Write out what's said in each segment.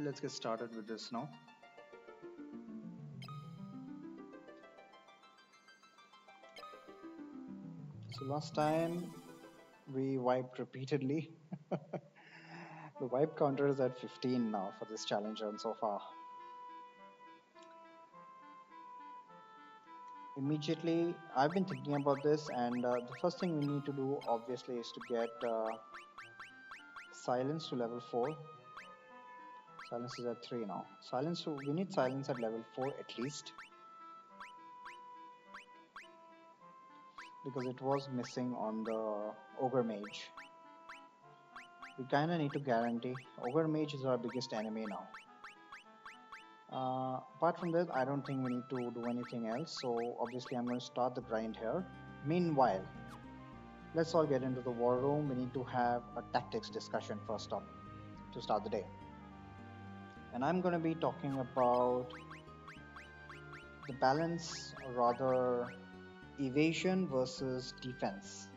Let's get started with this now. So last time we wiped repeatedly. The wipe counter is at 15 now for this challenge run so far. Immediately, I've been thinking about this, and the first thing we need to do obviously is to get silence to level 4. Silence is at 3 now. We need silence at level 4 at least because it was missing on the Ogre Mage. We kinda need to guarantee. Ogre Mage is our biggest enemy now. Apart from that, I don't think we need to do anything else. So obviously, I'm going to start the grind here. Meanwhile, let's all get into the war room. We need to have a tactics discussion first up to start the day. And I'm going to be talking about the balance, or rather, evasion versus defense.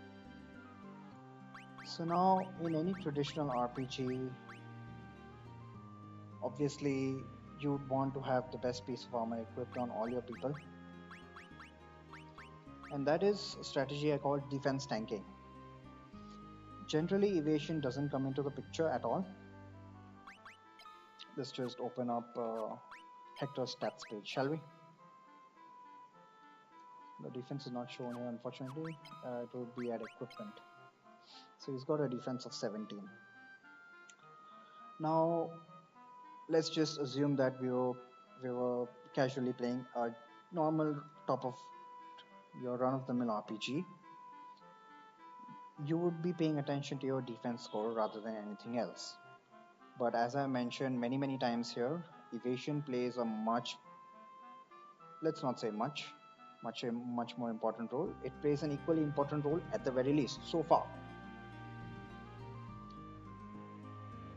So now, in any traditional RPG, obviously, you'd want to have the best piece of armor equipped on all your people. And that is a strategy I call defense tanking. Generally, evasion doesn't come into the picture at all. Let's just open up Hector's stats page, shall we? The defense is not shown here, unfortunately. It will be at equipment. So he's got a defense of 17. Now, let's just assume that we were casually playing a normal top of your run-of-the-mill RPG. You would be paying attention to your defense score rather than anything else. But as I mentioned many times here, evasion plays a let's not say much more important role. It plays an equally important role at the very least so far.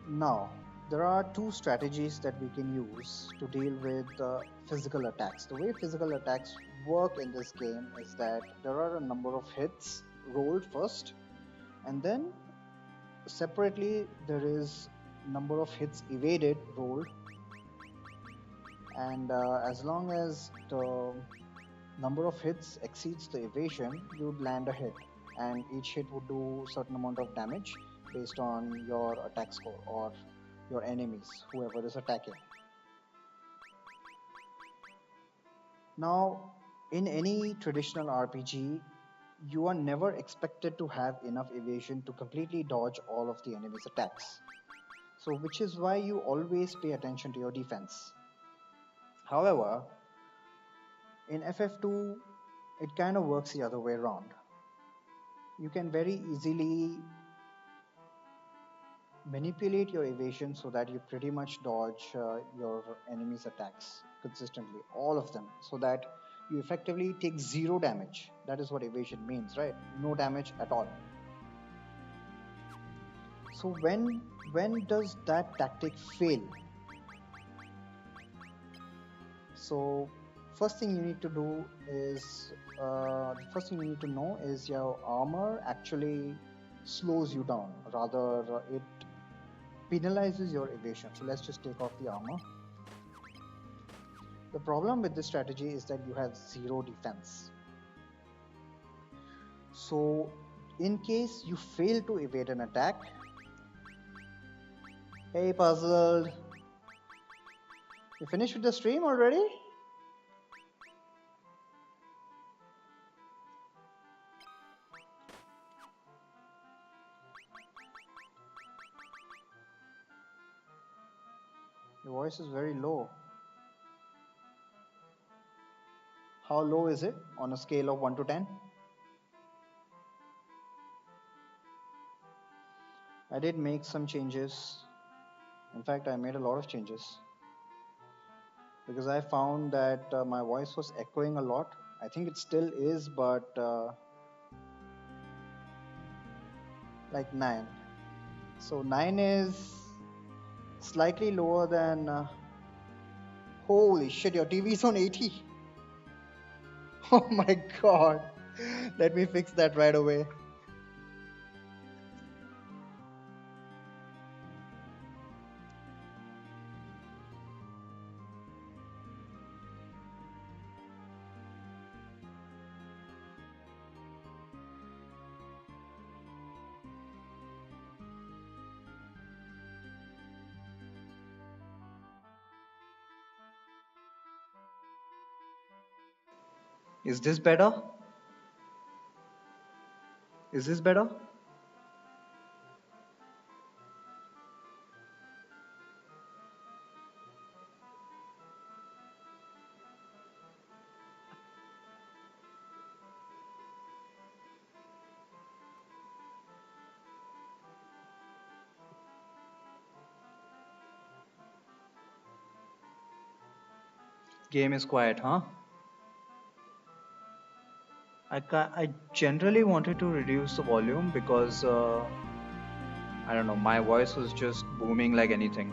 Now, there are two strategies that we can use to deal with physical attacks. The way physical attacks work in this game is that there are a number of hits rolled first, and then separately there is number of hits evaded rolled, and as long as the number of hits exceeds the evasion, you would land a hit, and each hit would do certain amount of damage based on your attack score or your enemies, whoever is attacking. Now, in any traditional RPG, you are never expected to have enough evasion to completely dodge all of the enemy's attacks. So, which is why you always pay attention to your defense. However, in FF2, it kind of works the other way around. You can very easily manipulate your evasion so that you pretty much dodge your enemy's attacks consistently, all of them, so that you effectively take zero damage. That is what evasion means, right? No damage at all. So when does that tactic fail? So first thing you need to do is the first thing you need to know is your armor actually slows you down. Rather, it penalizes your evasion. So let's just take off the armor. The problem with this strategy is that you have zero defense. So in case you fail to evade an attack, hey puzzled, you finished with the stream already? Your voice is very low. How low is it on a scale of 1 to 10? I did make some changes. In fact, I made a lot of changes because I found that my voice was echoing a lot. I think it still is, but like 9. So 9 is slightly lower than. Holy shit, your TV is on 80. Oh my god. Let me fix that right away. Is this better? Is this better? Game is quiet, huh? I generally wanted to reduce the volume because I don't know, my voice was just booming like anything.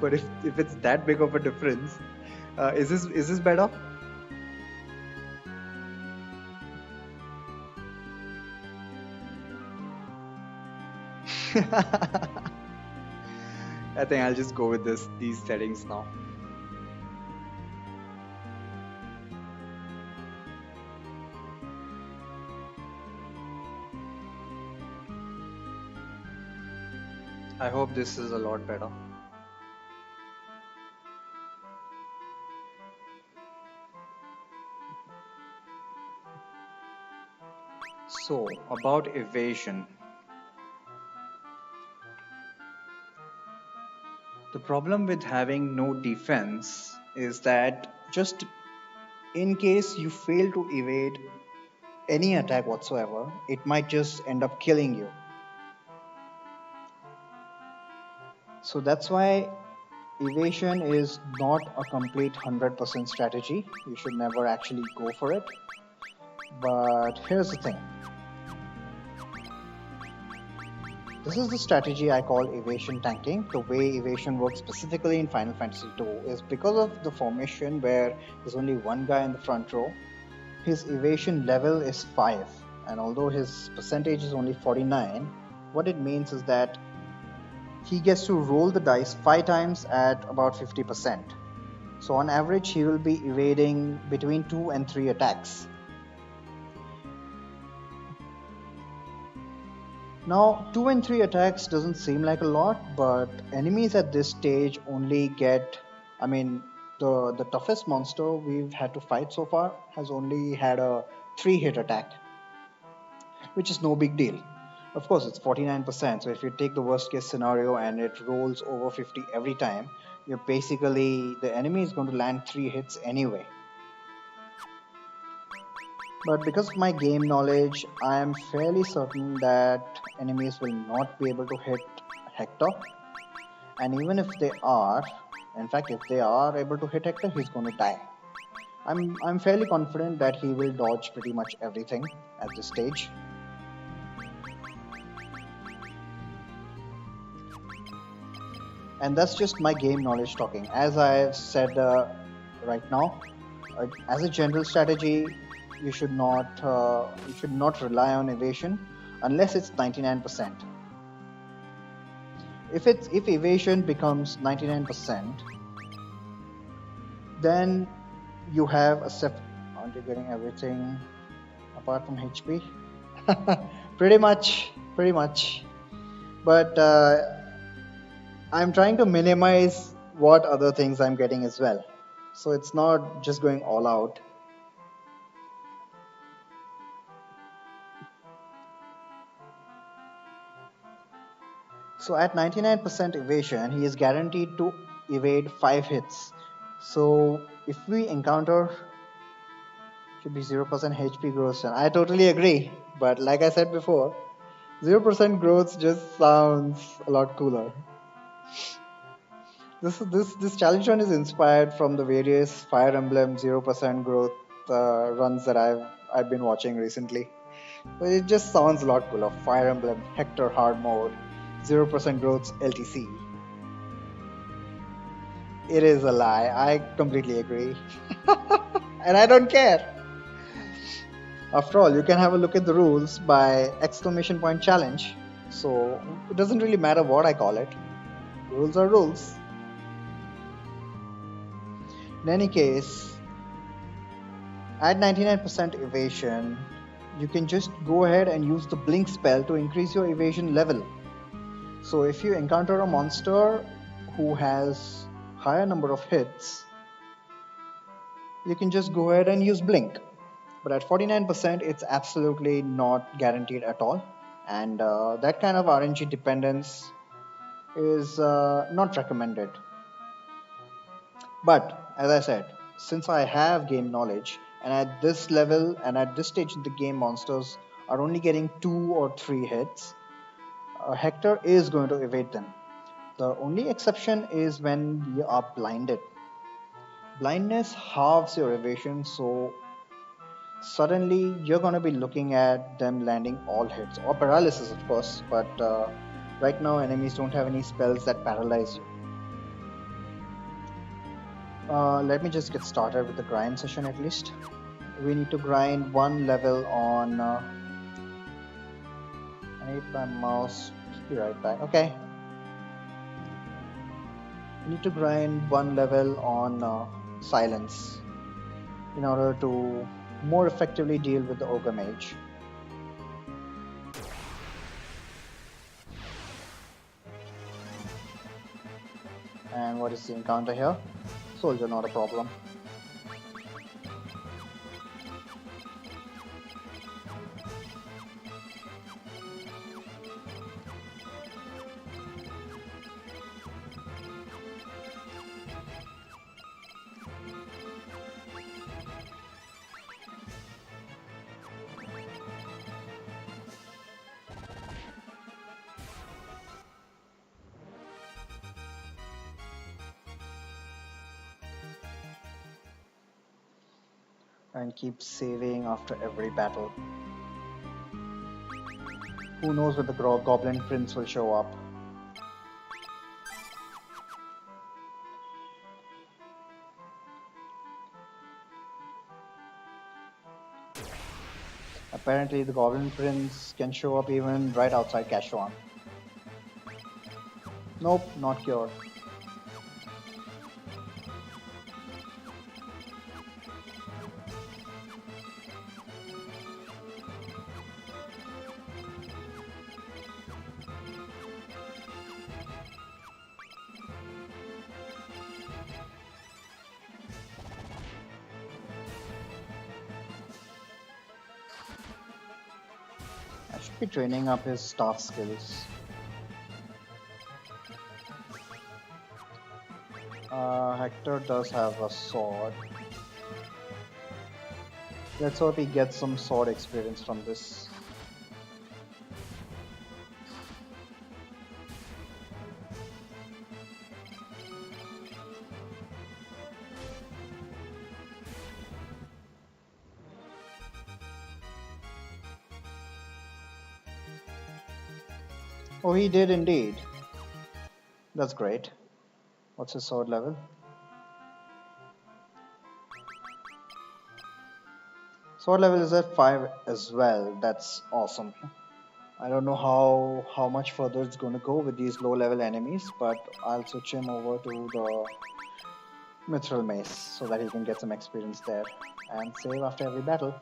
But if it's that big of a difference, is this better? I think I'll just go with these settings now. I hope this is a lot better. So, about evasion. The problem with having no defense is that just in case you fail to evade any attack whatsoever, it might just end up killing you. So that's why evasion is not a complete 100% strategy. You should never actually go for it. But here's the thing. This is the strategy I call evasion tanking. The way evasion works specifically in Final Fantasy II is because of the formation where there's only one guy in the front row, his evasion level is 5, and although his percentage is only 49, what it means is that he gets to roll the dice 5 times at about 50%. So on average he will be evading between 2 and 3 attacks. Now 2 and 3 attacks doesn't seem like a lot, but enemies at this stage only get, the toughest monster we've had to fight so far has only had a 3-hit attack, which is no big deal. Of course, it's 49%, so if you take the worst case scenario and it rolls over 50 every time, the enemy is going to land 3 hits anyway. But because of my game knowledge, I am fairly certain that enemies will not be able to hit Hector. And even if they are, in fact, if they are able to hit Hector, he's going to die. I'm fairly confident that he will dodge pretty much everything at this stage. And that's just my game knowledge talking. As I've said right now, as a general strategy, you should not rely on evasion unless it's 99%. If evasion becomes 99%, then you have a set. Aren't you getting everything apart from HP? Pretty much. But I'm trying to minimize what other things I'm getting as well. So it's not just going all out. So at 99% evasion, he is guaranteed to evade 5 hits. So if we encounter, should be 0% HP growth. I totally agree, but like I said before, 0% growth just sounds a lot cooler. This challenge run is inspired from the various Fire Emblem 0% growth runs that I've been watching recently. So it just sounds a lot cooler. Fire Emblem Hector Hard Mode, 0% growth LTC. It is a lie. I completely agree. And I don't care. After all, you can have a look at the rules by !challenge. So it doesn't really matter what I call it. Rules are rules. In any case, at 99% evasion, you can just go ahead and use the blink spell to increase your evasion level. So if you encounter a monster who has higher number of hits, you can just go ahead and use Blink. But at 49%, it's absolutely not guaranteed at all. And that kind of RNG dependence is not recommended. But as I said, since I have game knowledge, and at this level and at this stage in the game, monsters are only getting 2 or 3 hits, Hector is going to evade them. The only exception is when we are blinded. Blindness halves your evasion, so suddenly you're going to be looking at them landing all hits, or paralysis, of course. But right now, enemies don't have any spells that paralyze you. Let me just get started with the grind session at least. We need to grind 1 level on. I need my mouse. Be right back. Okay. We need to grind 1 level on silence in order to more effectively deal with the ogre mage. And what is the encounter here? Soldier, not a problem. And keep saving after every battle. Who knows when the Goblin Prince will show up? Apparently, the Goblin Prince can show up even right outside Kashuan. Nope, not cured. I should be training up his staff skills. Hector does have a sword. Let's hope he gets some sword experience from this. Oh, he did indeed. That's great. What's his sword level? Sword level is at 5 as well. That's awesome. I don't know how much further it's going to go with these low level enemies, but I'll switch him over to the Mithril Mace so that he can get some experience there and save after every battle.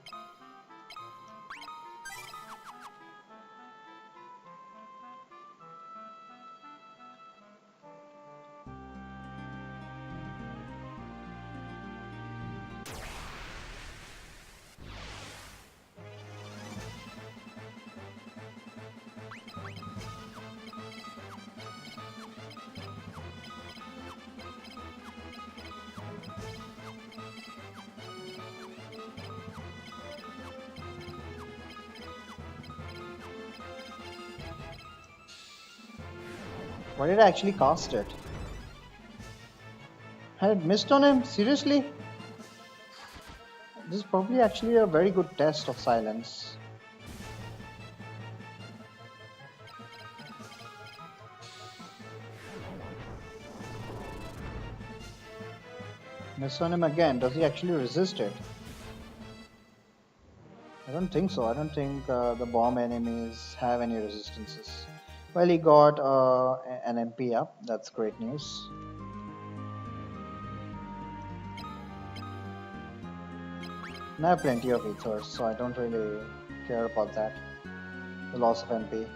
Why did I actually cast it? Had it missed on him? Seriously? This is probably actually a very good test of silence. Miss on him again. Does he actually resist it? I don't think so. I don't think the bomb enemies have any resistances. Well, he got an MP up. That's great news. And I have plenty of ethers, so I don't really care about that. The loss of MP.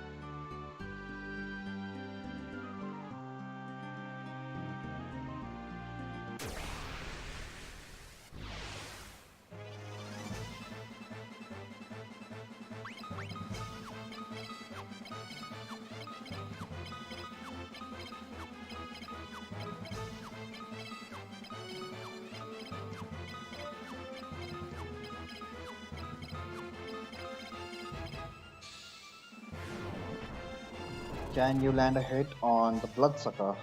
Can you land a hit on the Bloodsucker?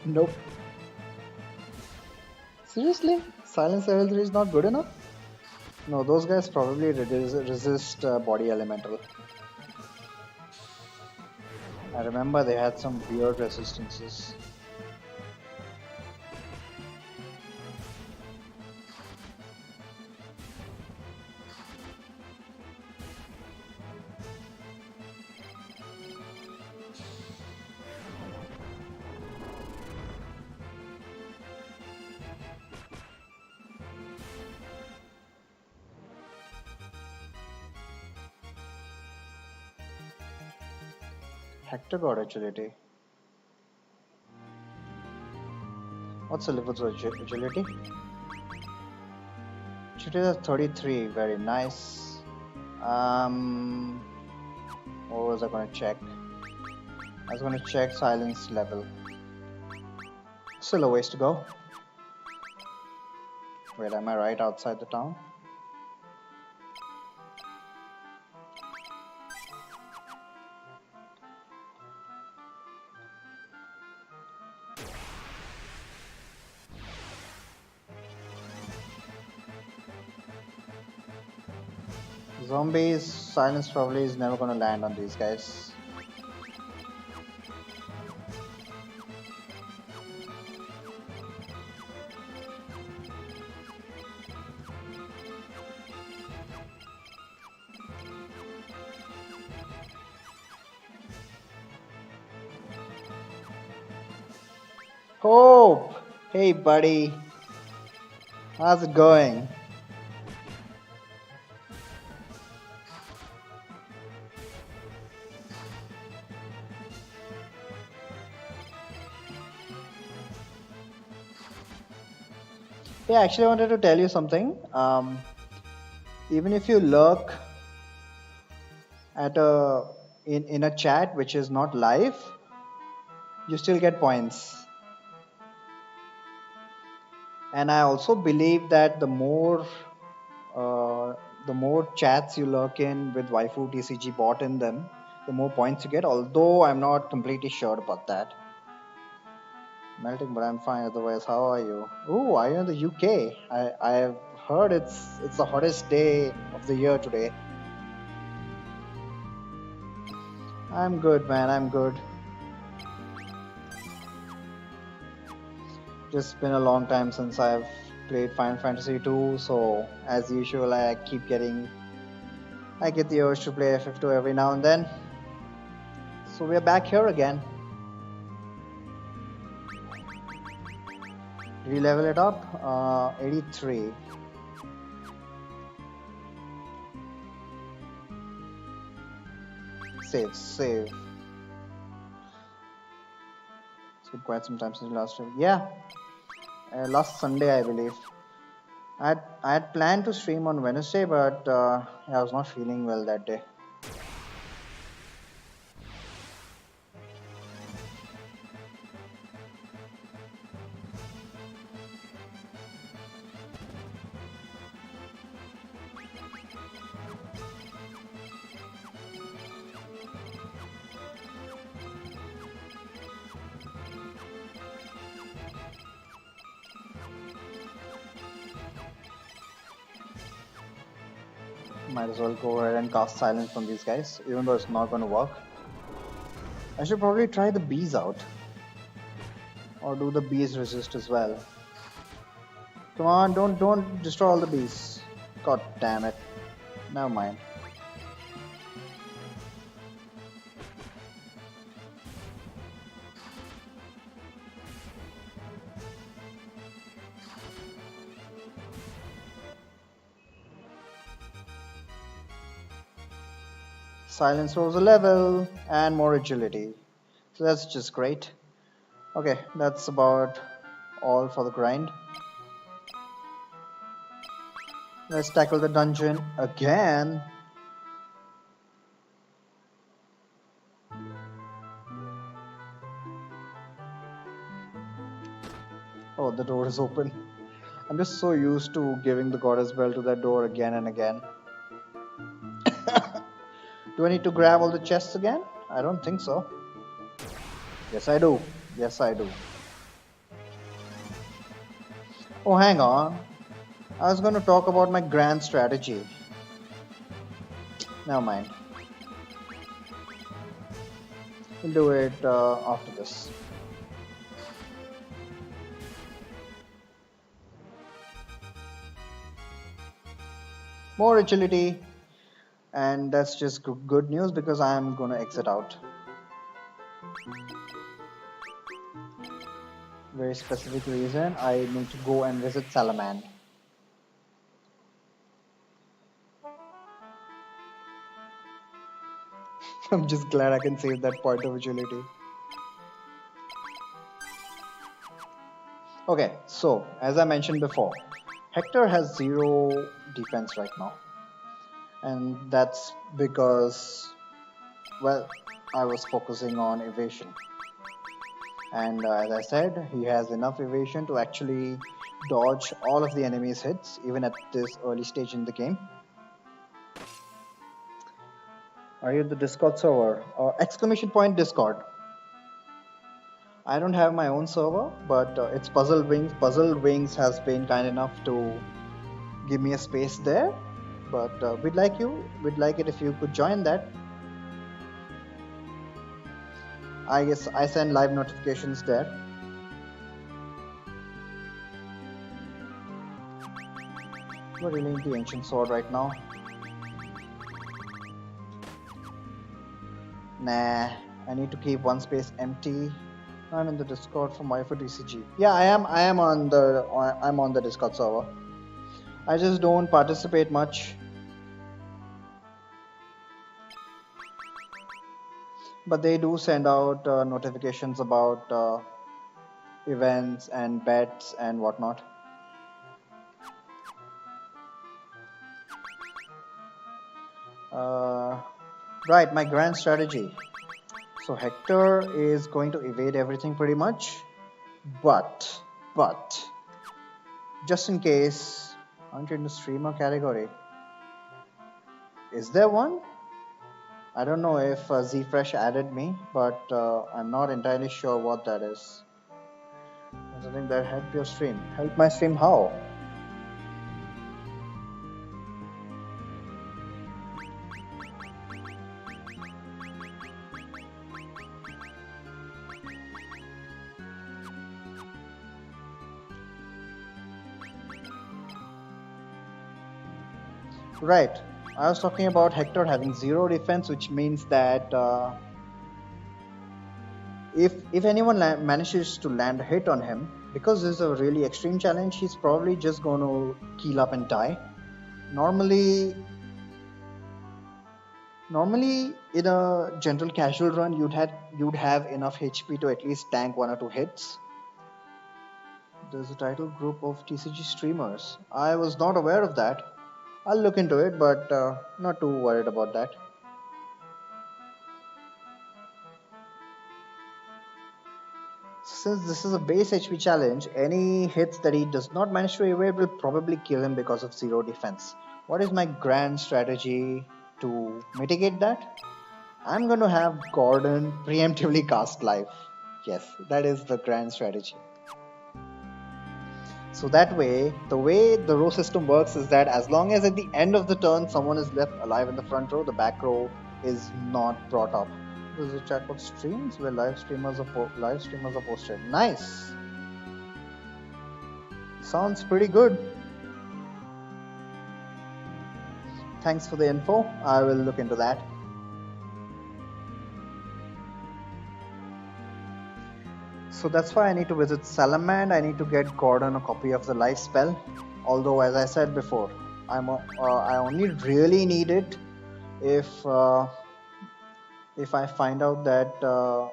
Nope. Seriously? Silence level 3 is not good enough? No, those guys probably resist body elemental. I remember they had some weird resistances. Hector got agility. What's the level of agility? Agility is 33, very nice. Um, what was I gonna check? I was gonna check silence level. Still a ways to go. Wait, am I right outside the town? Zombies, silence probably is never gonna land on these guys. Hope! Hey buddy, how's it going? Yeah, actually, I wanted to tell you something. Even if you lurk at in a chat which is not live, you still get points. And I also believe that uh, the more chats you lurk in with waifu TCG bot in them, the more points you get. Although I'm not completely sure about that. Melting, but I'm fine. Otherwise, how are you? Oh, are you in the UK? I've heard it's the hottest day of the year today. I'm good, man. I'm good. Just been a long time since I've played Final Fantasy 2, so as usual, I get the urge to play FF2 every now and then. So we're back here again. Did you level it up? 83. Save. It's been quite some time since last time. Yeah, last Sunday, I believe. I had planned to stream on Wednesday, but I was not feeling well that day. Might as well go ahead and cast silence on these guys, even though it's not going to work. I should probably try the bees out. Or do the bees resist as well? Come on, don't destroy all the bees. God damn it. Never mind. Silence rose a level and more agility. So that's just great. Okay, that's about all for the grind. Let's tackle the dungeon again. Oh, the door is open. I'm just so used to giving the goddess bell to that door again and again. Do I need to grab all the chests again? I don't think so. Yes, I do. Yes, I do. Oh, hang on. I was going to talk about my grand strategy. Never mind. We'll do it after this. More agility, and that's just good news because I am going to exit out. Very specific reason. I need to go and visit Salaman. I'm just glad I can save that point of agility. Okay, so as I mentioned before, Hector has zero defense right now, and that's because, well, I was focusing on evasion. And as I said, he has enough evasion to actually dodge all of the enemy's hits, even at this early stage in the game. Are you the Discord server? Exclamation point Discord. I don't have my own server, but it's Puzzle Wings. Puzzle Wings has been kind enough to give me a space there. But we'd like it if you could join that. I guess I send live notifications there. We're really into Ancient Sword right now. Nah, I need to keep one space empty. I'm in the Discord for my for DCG. Yeah, I am. I'm on the Discord server. I just don't participate much. But they do send out notifications about events and bets and whatnot. Right, my grand strategy. So Hector is going to evade everything pretty much, but just in case, aren't you in the streamer category? Is there one? I don't know if Zfresh added me, but I'm not entirely sure what that is. Something that help your stream. Help my stream how? Right. I was talking about Hector having zero defense, which means that if anyone manages to land a hit on him, because this is a really extreme challenge, he's probably just going to keel up and die. Normally, in a general casual run, you'd have enough HP to at least tank one or two hits. There's a title group of TCG streamers. I was not aware of that. I'll look into it, but not too worried about that. Since this is a base HP challenge, any hits that he does not manage to evade will probably kill him because of zero defense. What is my grand strategy to mitigate that? I'm going to have Gordon preemptively cast life. Yes, that is the grand strategy. So that way the row system works is that as long as at the end of the turn someone is left alive in the front row, the back row is not brought up. There's a chat called streams where live streamers are posted. Nice. Sounds pretty good. Thanks for the info. I will look into that. So that's why I need to visit Salamand. I need to get Gordon a copy of the life spell. Although, as I said before, I only really need it if I find out that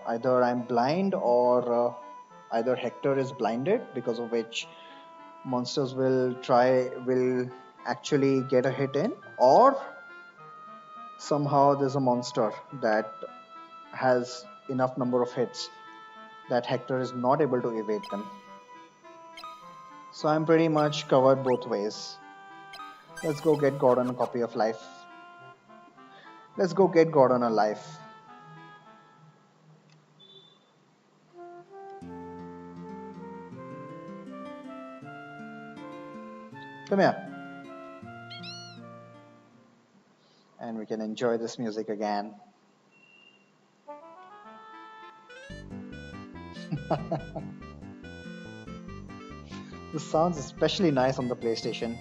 either I'm blind or either Hector is blinded, because of which monsters will actually get a hit in, or somehow there's a monster that has enough number of hits that Hector is not able to evade them. So I'm pretty much covered both ways. Let's go get Gordon a copy of life. Let's go get Gordon a life. Come here. And we can enjoy this music again. This sounds especially nice on the PlayStation.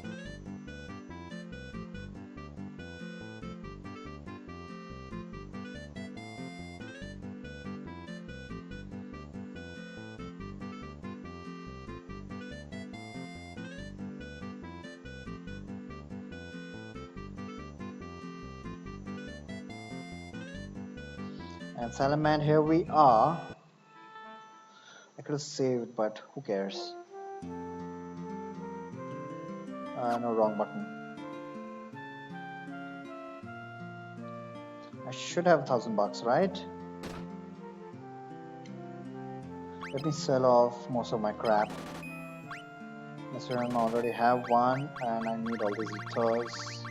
And Salaman, here we are. I could have saved, but who cares? No, wrong button. I should have $1,000, right? Let me sell off most of my crap. Mr. I already have one, and I need all these ethers.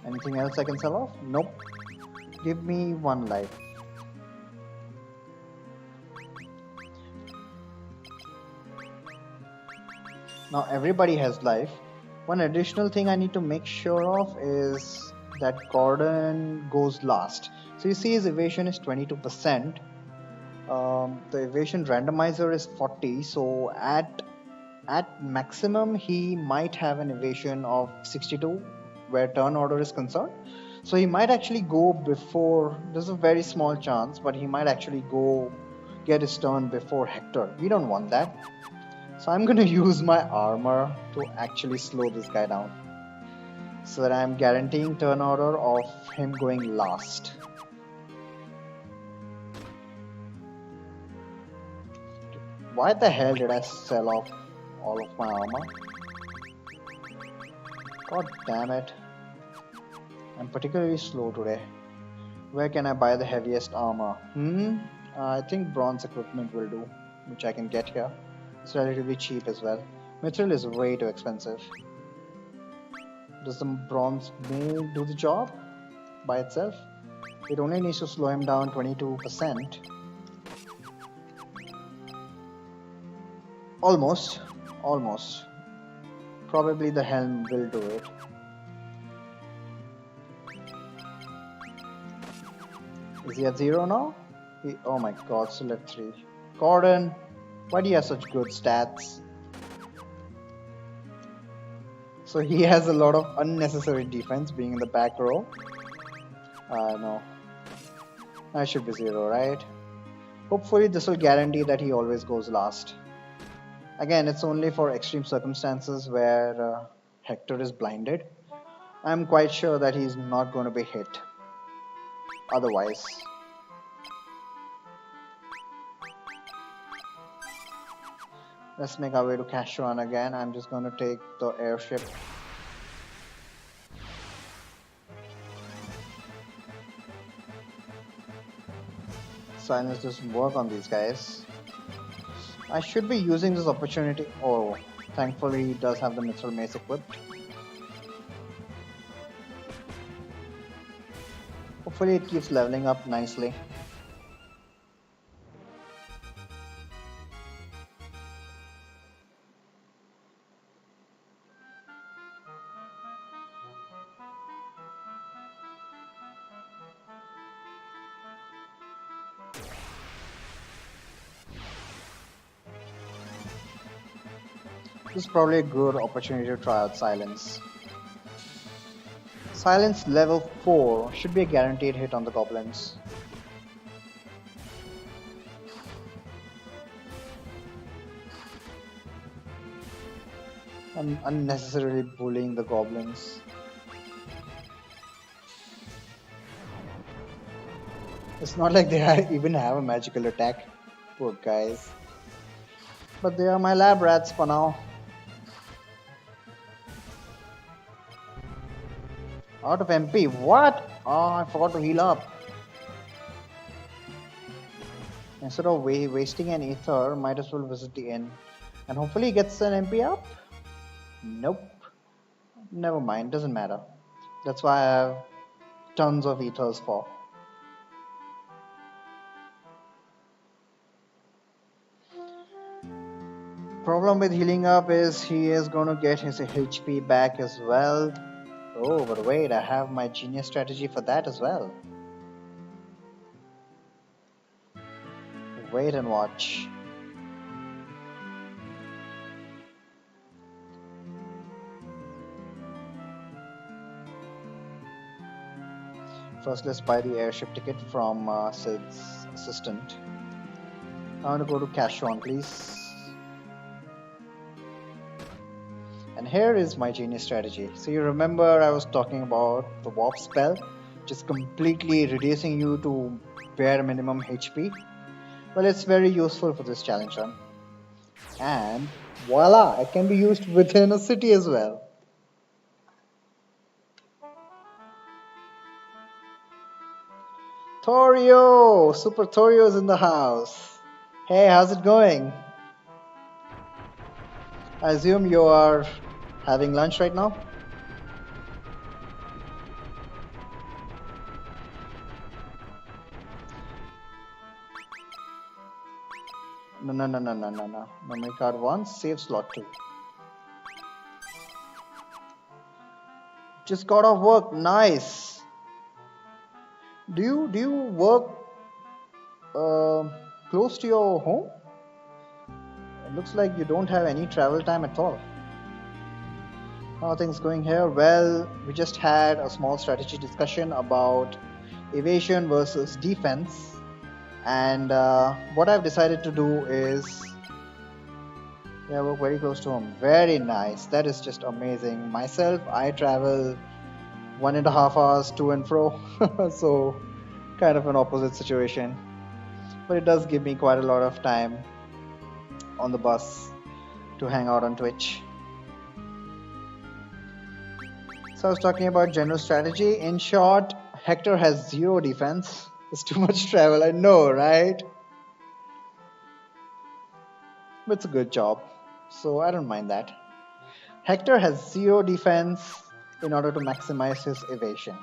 Anything else I can sell off? Nope. Give me one life. Now everybody has life. One additional thing I need to make sure of is that Gordon goes last. So you see his evasion is 22%. The evasion randomizer is 40. So at maximum he might have an evasion of 62 where turn order is concerned. So he might actually go before. There's a very small chance, but he might actually go get his turn before Hector. We don't want that. So I'm going to use my armor to actually slow this guy down, so that I'm guaranteeing turn order of him going last. Why the hell did I sell off all of my armor? God damn it. I'm particularly slow today. Where can I buy the heaviest armor? I think bronze equipment will do, which I can get here. It's relatively cheap as well. Mithril is way too expensive. Does the bronze mail do the job by itself? It only needs to slow him down 22%. Almost. Probably the helm will do it. Is he at 0 now? Oh my god, still at 3. Gordon, why do you have such good stats? So he has a lot of unnecessary defense being in the back row. No. I should be 0, right? Hopefully this will guarantee that he always goes last. Again, it's only for extreme circumstances where Hector is blinded. I'm quite sure that he's not going to be hit. Otherwise. Let's make our way to Kashuan again. I'm just going to take the airship. Silence doesn't work on these guys. I should be using this opportunity. Oh, thankfully he does have the Mithril Mace equipped. Hopefully it keeps leveling up nicely. This is probably a good opportunity to try out Silence. Silence level 4 should be a guaranteed hit on the goblins. I'm unnecessarily bullying the goblins. It's not like they even have a magical attack. Poor guys. But they are my lab rats for now. Out of MP. What? Oh, I forgot to heal up. Instead of wasting an ether, might as well visit the inn. And hopefully he gets an MP up? Nope. Never mind, doesn't matter. That's why I have tons of ethers for. Problem with healing up is he is gonna get his HP back as well. Oh, but wait, I have my genius strategy for that as well. Wait and watch. First, let's buy the airship ticket from Sid's assistant. I want to go to Cashon, please. And here is my genius strategy. So you remember I was talking about the warp spell, just completely reducing you to bare minimum HP. Well, it's very useful for this challenge run. And voila, it can be used within a city as well. Thorio! Super Thorio is in the house. Hey, how's it going? I assume you are having lunch right now? No. Memory card 1, save slot 2. Just got off work. Nice. Do you work close to your home? It looks like you don't have any travel time at all. How are things going here? Well, we just had a small strategy discussion about evasion versus defense, and what I've decided to do is, yeah, work very close to home. Very nice. That is just amazing. Myself, I travel 1.5 hours to and fro, so kind of an opposite situation. But it does give me quite a lot of time on the bus to hang out on Twitch. So I was talking about general strategy. In short, Hector has 0 defense. It's too much travel, I know, right? But it's a good job, so I don't mind that. Hector has 0 defense in order to maximize his evasion.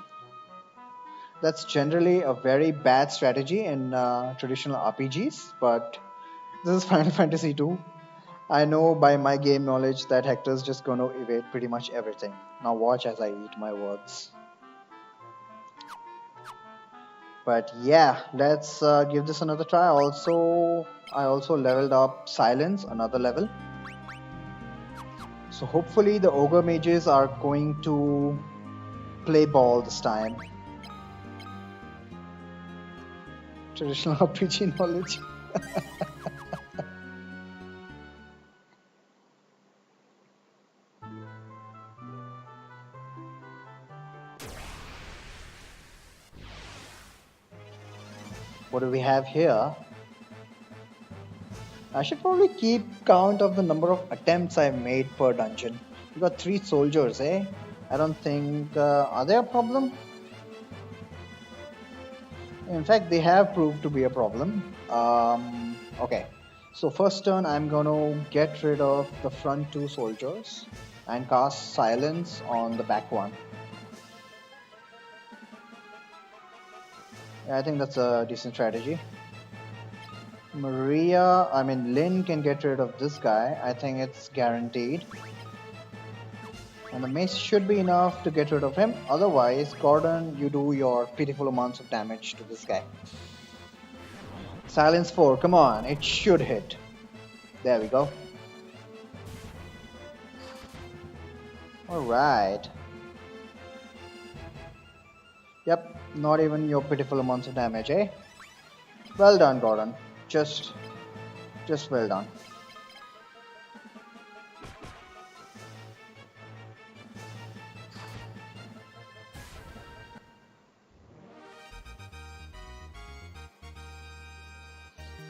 That's generally a very bad strategy in traditional RPGs, but this is Final Fantasy 2. I know by my game knowledge that Hector's just going to evade pretty much everything. Now watch as I eat my words. But yeah, let's give this another try. I also leveled up Silence, another level. So hopefully the Ogre Mages are going to play ball this time. Traditional RPG knowledge. What do we have here? I should probably keep count of the number of attempts I've made per dungeon. We got 3 soldiers, eh? I don't think... are they a problem? In fact, they have proved to be a problem. Okay. So first turn, I'm gonna get rid of the front 2 soldiers and cast Silence on the back one. Yeah, I think that's a decent strategy. Lynn can get rid of this guy. I think it's guaranteed. And the mace should be enough to get rid of him. Otherwise, Gordon, you do your pitiful amounts of damage to this guy. Silence 4, come on, it should hit. There we go. Alright. Yep, not even your pitiful amounts of damage, eh? Well done, Gordon. Just well done.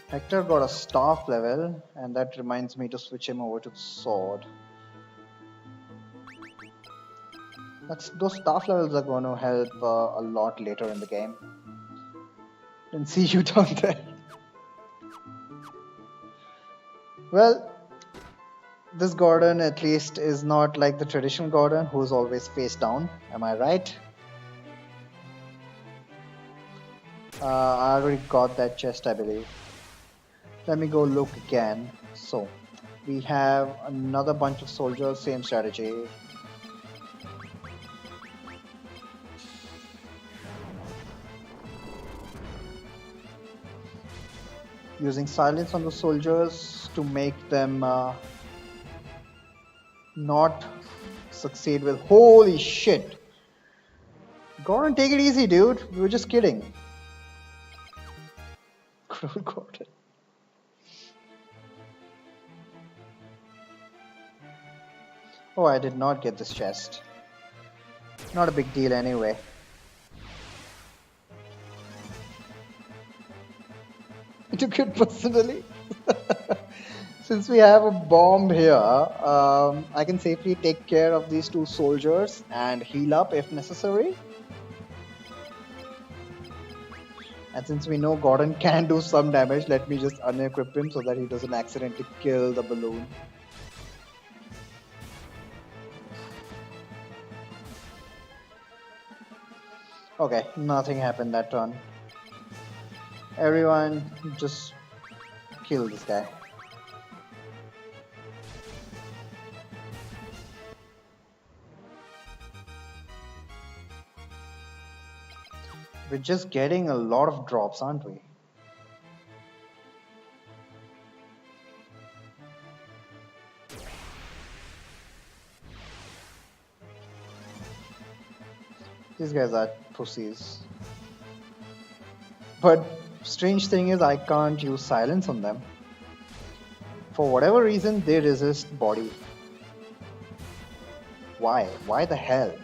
Hector got a staff level, and that reminds me to switch him over to the sword. Those staff levels are going to help a lot later in the game. Didn't see you down there. Well, this Gordon at least is not like the traditional Gordon who's always face down. Am I right? I already got that chest, I believe. Let me go look again. So, We have another bunch of soldiers, same strategy. Using silence on the soldiers to make them not succeed with. Holy shit! Gordon, take it easy, dude. We were just kidding. Gordon. Oh, I did not get this chest. Not a big deal anyway. I took it personally. Since we have a bomb here, I can safely take care of these two soldiers and heal up if necessary. And since we know Gordon can do some damage, let me just unequip him so that he doesn't accidentally kill the balloon. Okay, nothing happened that turn. Everyone just kill this guy. We're just getting a lot of drops, aren't we? These guys are pussies. But strange thing is I can't use silence on them. For whatever reason, they resist body. Why? Why the hell?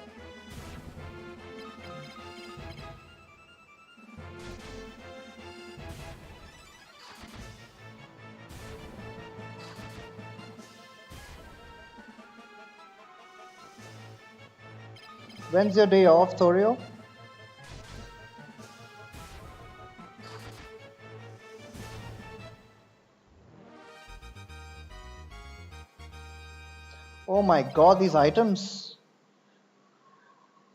When's your day off, Thorio? Oh my god, these items!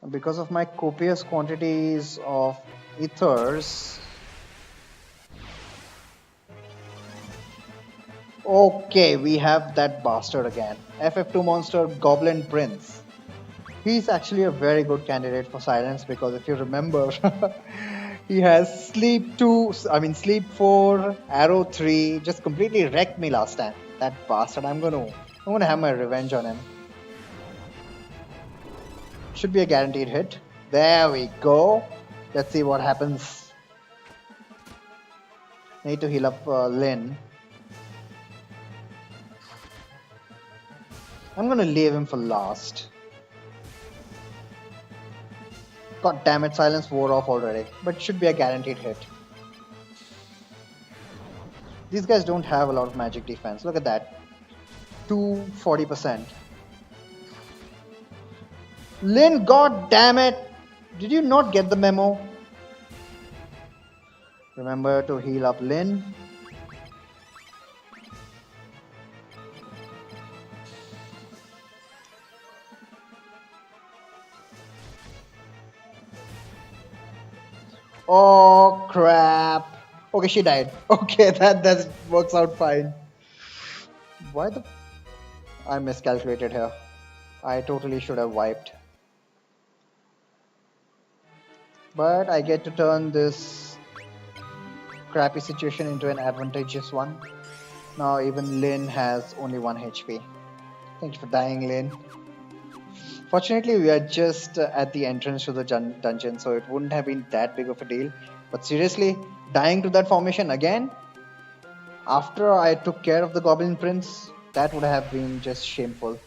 Because of my copious quantities of ethers. Okay, we have that bastard again. FF2 monster Goblin Prince. He's actually a very good candidate for silence because if you remember, he has sleep 2, sleep 4, arrow 3, just completely wrecked me last time. That bastard, I'm gonna have my revenge on him. Should be a guaranteed hit. There we go. Let's see what happens. Need to heal up Lyn. I'm gonna leave him for last. God damn it, silence wore off already, but it should be a guaranteed hit. These guys don't have a lot of magic defense. Look at that. 240%. Lyn, god damn it! Did you not get the memo? Remember to heal up Lyn. Oh crap. Okay, she died. Okay, that works out fine. Why the... I miscalculated here. I totally should have wiped. But I get to turn this crappy situation into an advantageous one. Now even Lyn has only 1 HP. Thank you for dying, Lyn. Fortunately, we are just at the entrance to the dungeon, so it wouldn't have been that big of a deal. But seriously, dying to that formation again? After I took care of the Goblin Prince, that would have been just shameful.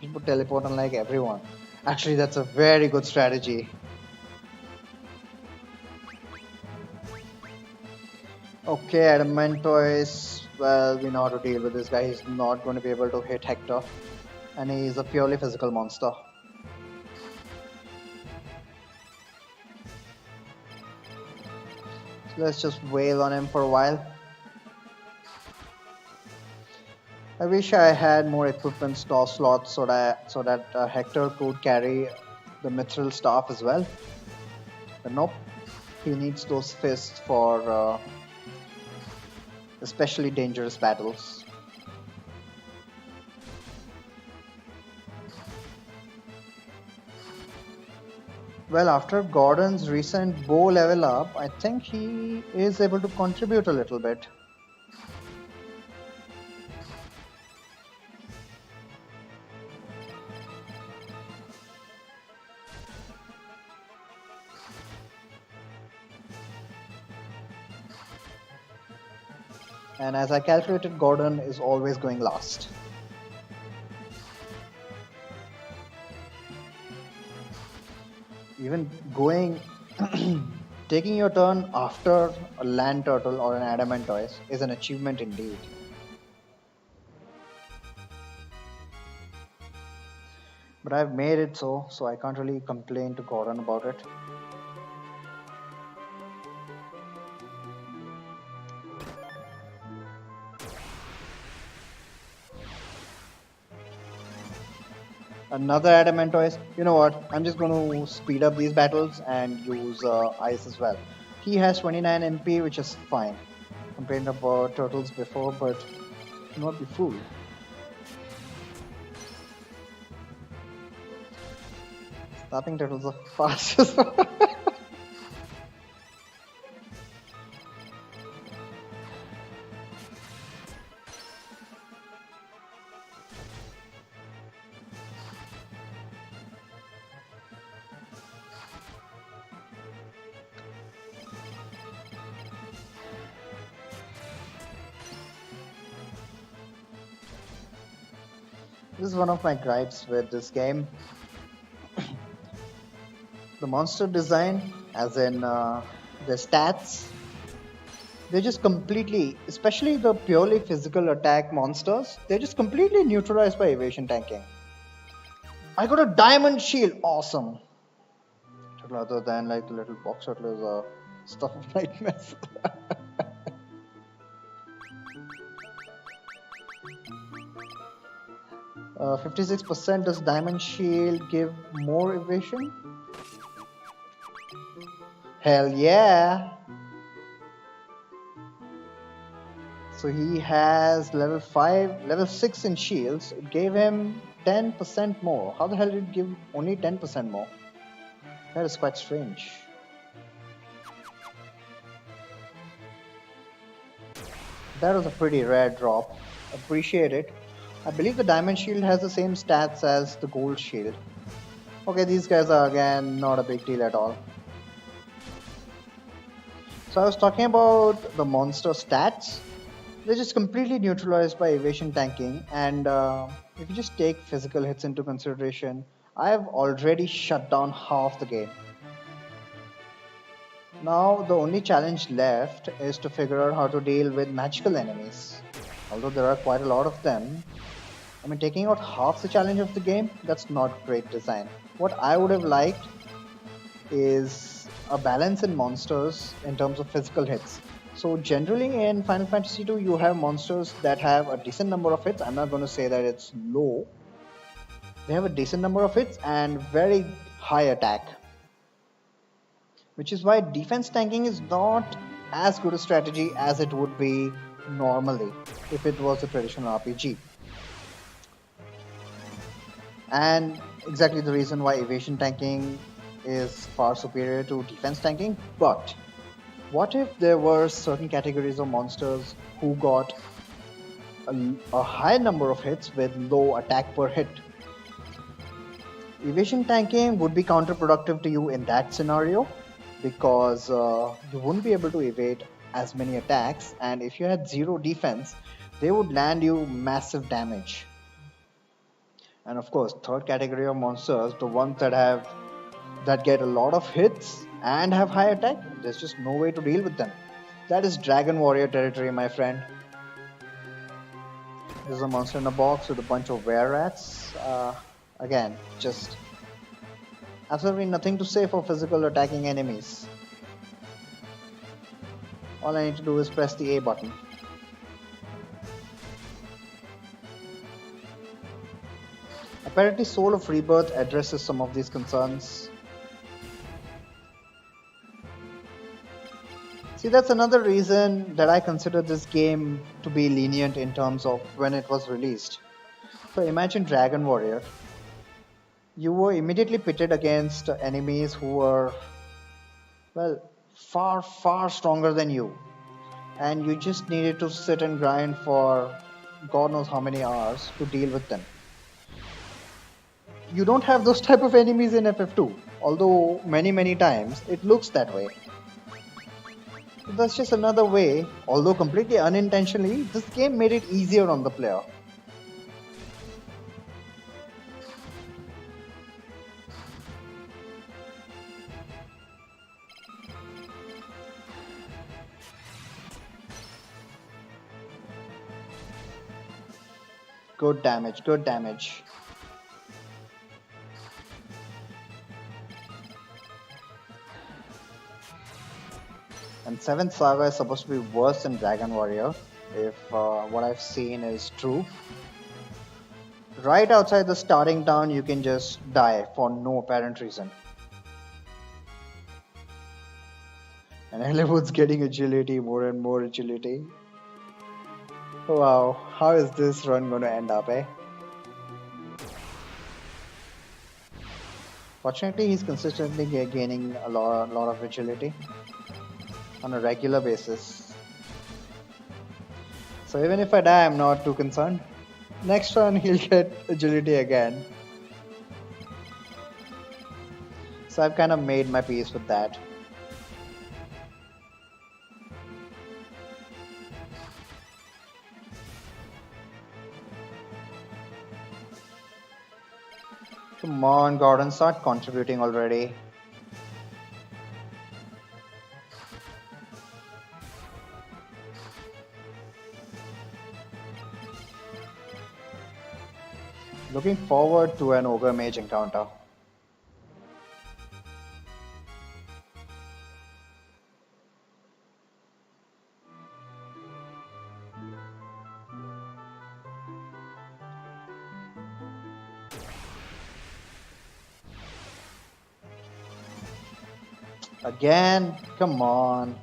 You would teleport unlike everyone. Actually, that's a very good strategy. Okay, Adamantoise. Well, we know how to deal with this guy. He's not going to be able to hit Hector. And he's a purely physical monster. So let's just wail on him for a while. I wish I had more equipment store slots so that Hector could carry the Mithril staff as well. But nope. He needs those fists for especially dangerous battles. Well, after Gordon's recent bow level up, I think he is able to contribute a little bit. And as I calculated, Gordon is always going last. Even going, taking your turn after a land turtle or an adamantoise is an achievement indeed. But I've made it so I can't really complain to Gordon about it. Another adamantoise. You know what? I'm just going to speed up these battles and use ice as well. He has 29 MP, which is fine. Complained about turtles before, but do not be fooled. Starting turtles are fast. This is one of my gripes with this game. The monster design, as in the stats, they're just completely, especially the purely physical attack monsters, they're just completely neutralized by evasion tanking. I got a diamond shield, awesome. Other than like the little box turtles are stuff of nightmares. 56%. Does diamond shield give more evasion? Hell yeah! So he has level 5, level 6 in shields. It gave him 10% more. How the hell did it give only 10% more? That is quite strange. That was a pretty rare drop. Appreciate it. I believe the diamond shield has the same stats as the gold shield. Okay, these guys are again not a big deal at all. So I was talking about the monster stats. They're just completely neutralized by evasion tanking, and if you just take physical hits into consideration, I have already shut down half the game. Now the only challenge left is to figure out how to deal with magical enemies. Although there are quite a lot of them, I mean, taking out half the challenge of the game, that's not great design. What I would have liked is a balance in monsters in terms of physical hits. So generally in Final Fantasy II, you have monsters that have a decent number of hits. I'm not going to say that it's low. They have a decent number of hits and very high attack. Which is why defense tanking is not as good a strategy as it would be normally if it was a traditional RPG. And exactly the reason why evasion tanking is far superior to defense tanking. But what if there were certain categories of monsters who got a high number of hits with low attack per hit? Evasion tanking would be counterproductive to you in that scenario because you wouldn't be able to evade as many attacks, and if you had zero defense, they would land you massive damage. And of course, third category of monsters, the ones that get a lot of hits and have high attack, there's just no way to deal with them. That is Dragon Warrior territory, my friend. There's a monster in a box with a bunch of were rats. Again, just absolutely nothing to say for physical attacking enemies. All I need to do is press the A button. Apparently, Soul of Rebirth addresses some of these concerns. See, that's another reason that I consider this game to be lenient in terms of when it was released. So imagine Dragon Warrior. You were immediately pitted against enemies who were, well, far, far stronger than you. And you just needed to sit and grind for God knows how many hours to deal with them. You don't have those type of enemies in FF2, although many times it looks that way. So that's just another way, although completely unintentionally, this game made it easier on the player. Good damage, good damage. And 7th Saga is supposed to be worse than Dragon Warrior, if what I've seen is true. Right outside the starting town, you can just die for no apparent reason. And Eliwood's getting agility, more and more agility. Wow, how is this run going to end up, eh? Fortunately, he's consistently gaining a lot of agility on a regular basis. So even if I die, I'm not too concerned. Next run, he'll get agility again. So I've kind of made my peace with that. Come on, Gordon, start contributing already. Looking forward to an Ogre Mage encounter. Again? Come on.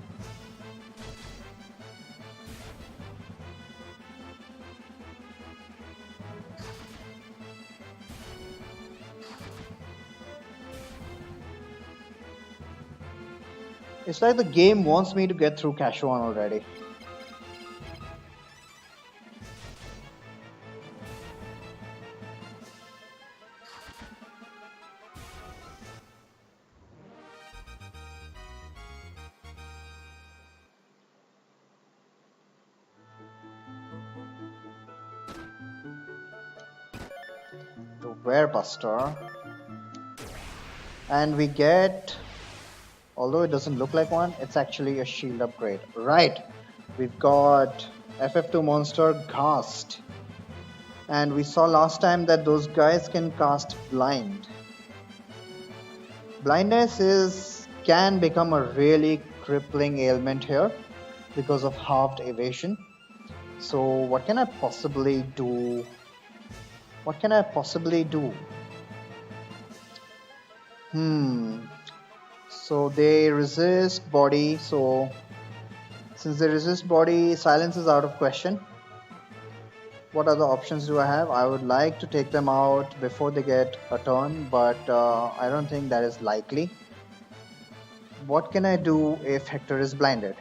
It's like the game wants me to get through Kashuan already. The Werebuster. And we get, although it doesn't look like one, it's actually a shield upgrade. Right, we've got FF2 monster Ghast. And we saw last time that those guys can cast Blind. Blindness can become a really crippling ailment here because of halved evasion. So what can I possibly do? What can I possibly do? So they resist body, so since they resist body, silence is out of question. What other options do I have? I would like to take them out before they get a turn, but I don't think that is likely. What can I do if Hector is blinded?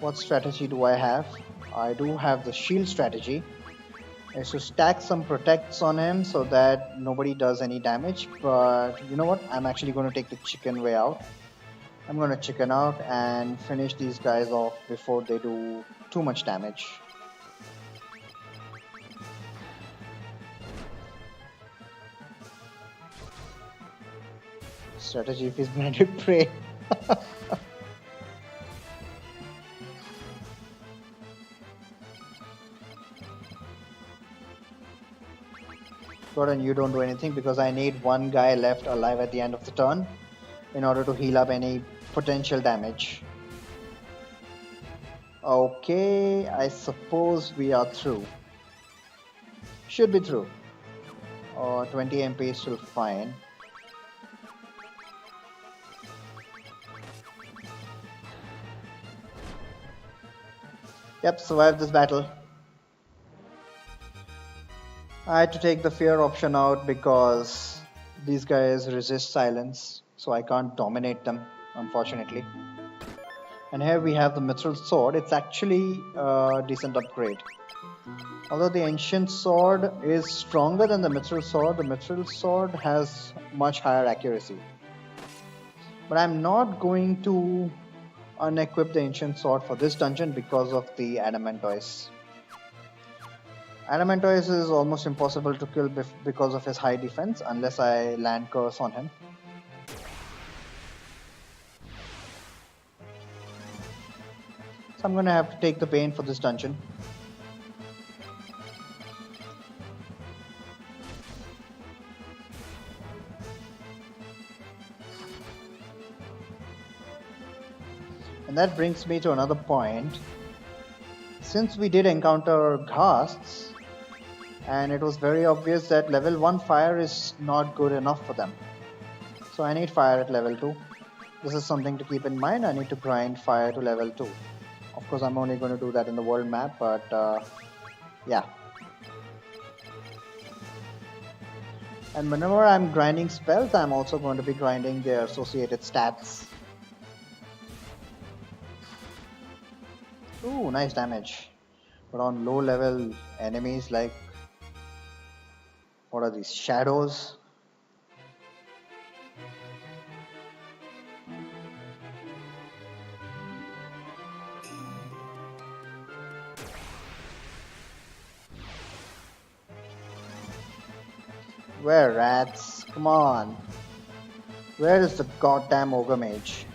What strategy do I have? I do have the shield strategy. Is to stack some protects on him so that nobody does any damage, but you know what? I'm actually going to take the chicken way out. I'm going to chicken out and finish these guys off before they do too much damage. Strategy if he's blinded prey. Gordon, you don't do anything because I need one guy left alive at the end of the turn in order to heal up any potential damage. Okay, I suppose we are through. Should be through. 20 MP is still fine. Yep, survived this battle. I had to take the fear option out because these guys resist silence, so I can't dominate them, unfortunately. And here we have the Mithril Sword. It's actually a decent upgrade. Although the Ancient Sword is stronger than the Mithril Sword has much higher accuracy. But I'm not going to unequip the Ancient Sword for this dungeon because of the Adamantoise. Adamantoise is almost impossible to kill because of his high defense unless I land curse on him. So I'm gonna have to take the pain for this dungeon. And that brings me to another point. Since we did encounter ghasts, and it was very obvious that level 1 fire is not good enough for them. So I need fire at level 2. This is something to keep in mind. I need to grind fire to level 2. Of course, I'm only going to do that in the world map, but yeah. And whenever I'm grinding spells, I'm also going to be grinding their associated stats. Ooh, nice damage. But on low level enemies like, what are these, shadows? Where, rats? Come on. Where is the goddamn ogre mage?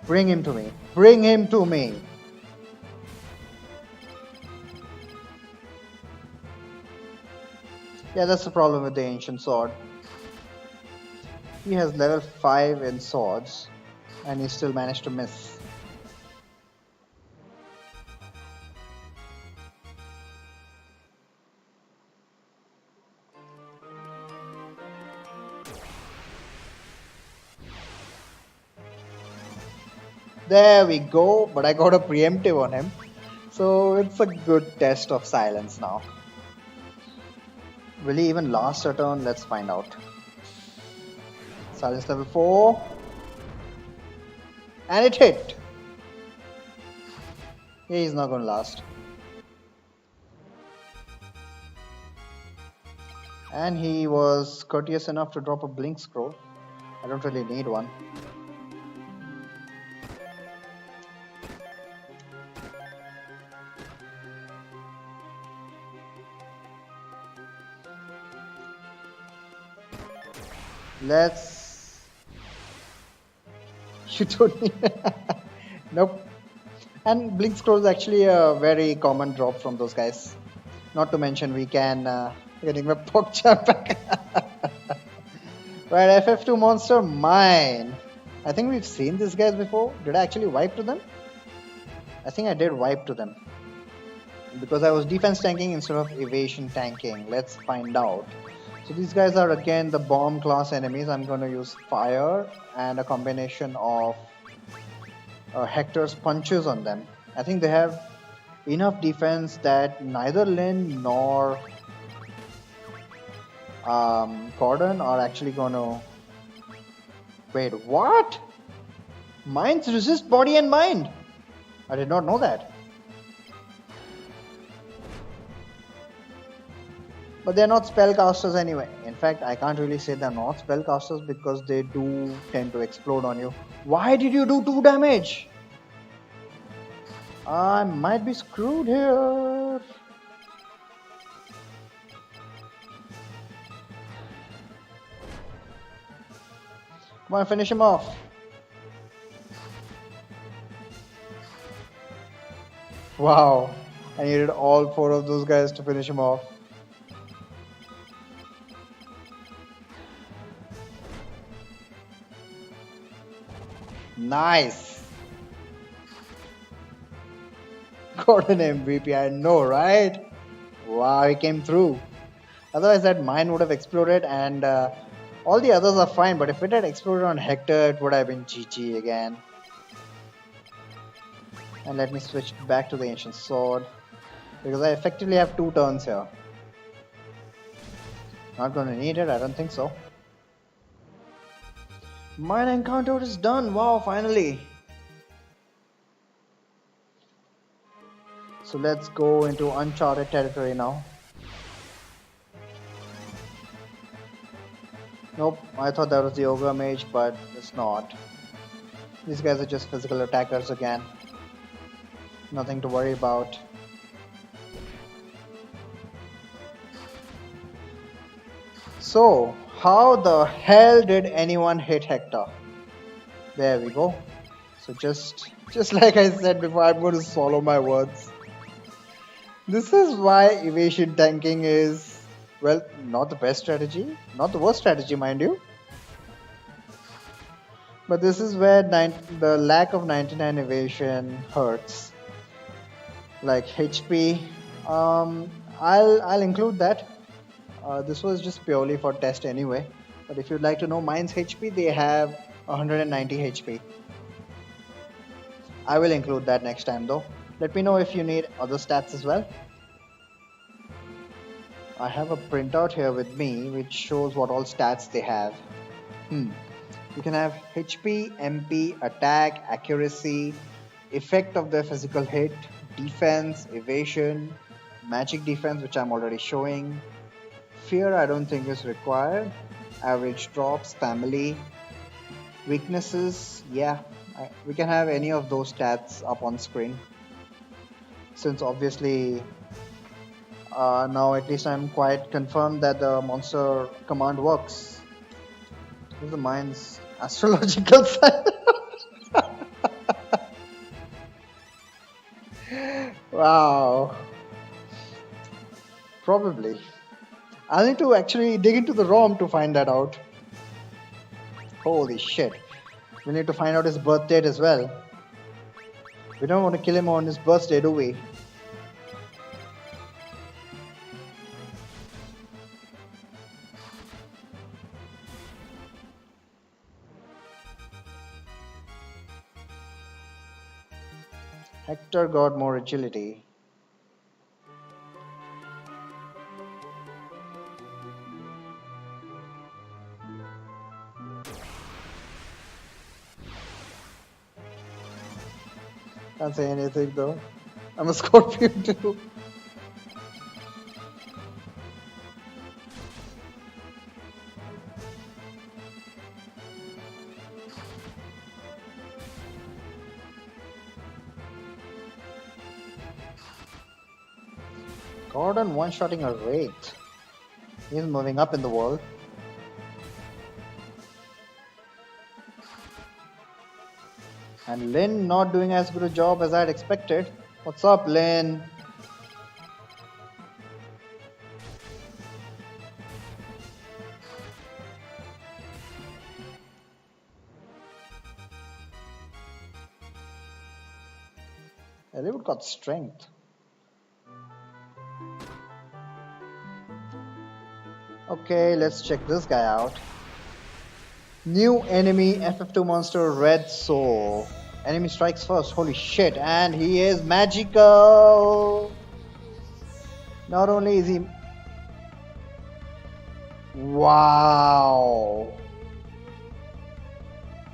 Bring him to me. Bring him to me. Yeah, that's the problem with the Ancient Sword. He has level 5 in swords and he still managed to miss. There we go, but I got a preemptive on him. So it's a good test of silence now. Will he even last a turn? Let's find out. Silence level 4. And it hit. Yeah, he's not going to last. And he was courteous enough to drop a blink scroll. I don't really need one. Let's. You don't need. Nope. And blink scroll is actually a very common drop from those guys. Not to mention we can getting my PogChamp back. Right, FF2 monster mine. I think we've seen these guys before. Did I actually wipe to them? I think I did wipe to them. Because I was defense tanking instead of evasion tanking. Let's find out. So these guys are again the bomb class enemies. I'm going to use fire and a combination of Hector's punches on them. I think they have enough defense that neither Lyn nor Gordon are actually going to... Wait, what? Mines resist body and mind. I did not know that. But they're not spellcasters anyway. In fact, I can't really say they're not spellcasters because they do tend to explode on you. Why did you do 2 damage? I might be screwed here. Come on, finish him off. Wow, I needed all 4 of those guys to finish him off. Nice. Got an MVP, I know, right? Wow, he came through. Otherwise that mine would have exploded and all the others are fine, but if it had exploded on Hector, it would have been GG again. And let me switch back to the ancient sword because I effectively have 2 turns here. Not gonna need it, I don't think so. Mine encounter is done. Wow, finally. So let's go into uncharted territory now. Nope, I thought that was the ogre mage, but it's not. These guys are just physical attackers again. Nothing to worry about. So, how the hell did anyone hit Hector? There we go. So just like I said before, I'm going to swallow my words. This is why evasion tanking is, well, not the best strategy, not the worst strategy, mind you. But this is where the lack of 99 evasion hurts. Like HP, I'll include that. This was just purely for test anyway. But if you'd like to know mine's HP, they have 190 HP. I will include that next time though. Let me know if you need other stats as well. I have a printout here with me which shows what all stats they have. You can have HP, MP, attack, accuracy, effect of their physical hit, defense, evasion, magic defense, which I'm already showing. Fear, I don't think is required. Average drops, family, weaknesses, yeah, we can have any of those stats up on screen. Since obviously now at least I'm quite confirmed that the monster command works. This is the mind's astrological sign. Wow. Probably. I'll need to actually dig into the ROM to find that out. Holy shit. We need to find out his birth date as well. We don't want to kill him on his birthday, do we? Hector got more agility. Can't say anything though. I'm a Scorpion too. Gordon one-shotting a Wraith. He's moving up in the world. And Lynn not doing as good a job as I'd expected. What's up, Lynn? Hollywood got strength. Okay, let's check this guy out. New enemy FF2 monster Red Soul. Enemy strikes first. Holy shit. And he is magical. Not only is he... Wow.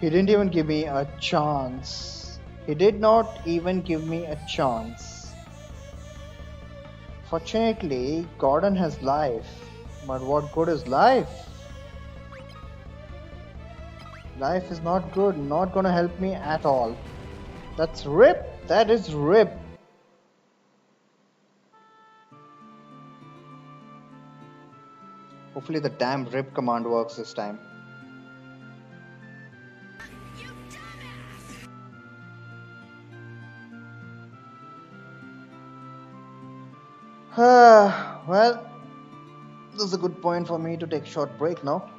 He didn't even give me a chance. He did not even give me a chance. Fortunately, Gordon has life. But what good is life? Life is not good, not gonna help me at all. That's RIP, that is RIP. Hopefully the damn RIP command works this time. Well, this is a good point for me to take a short break now.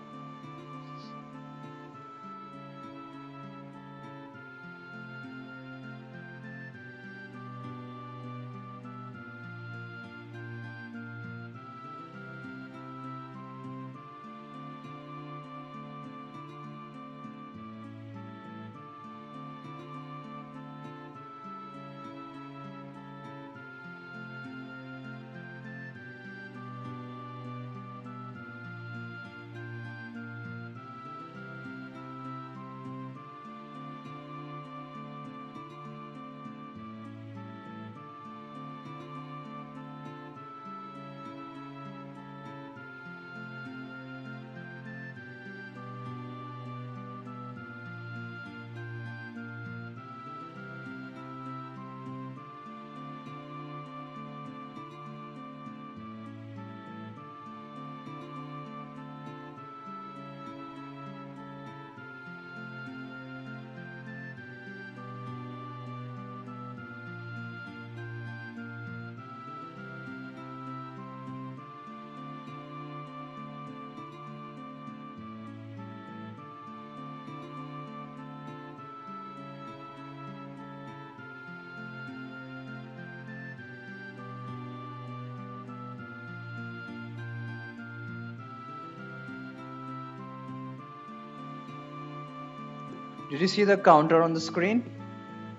Did you see the counter on the screen?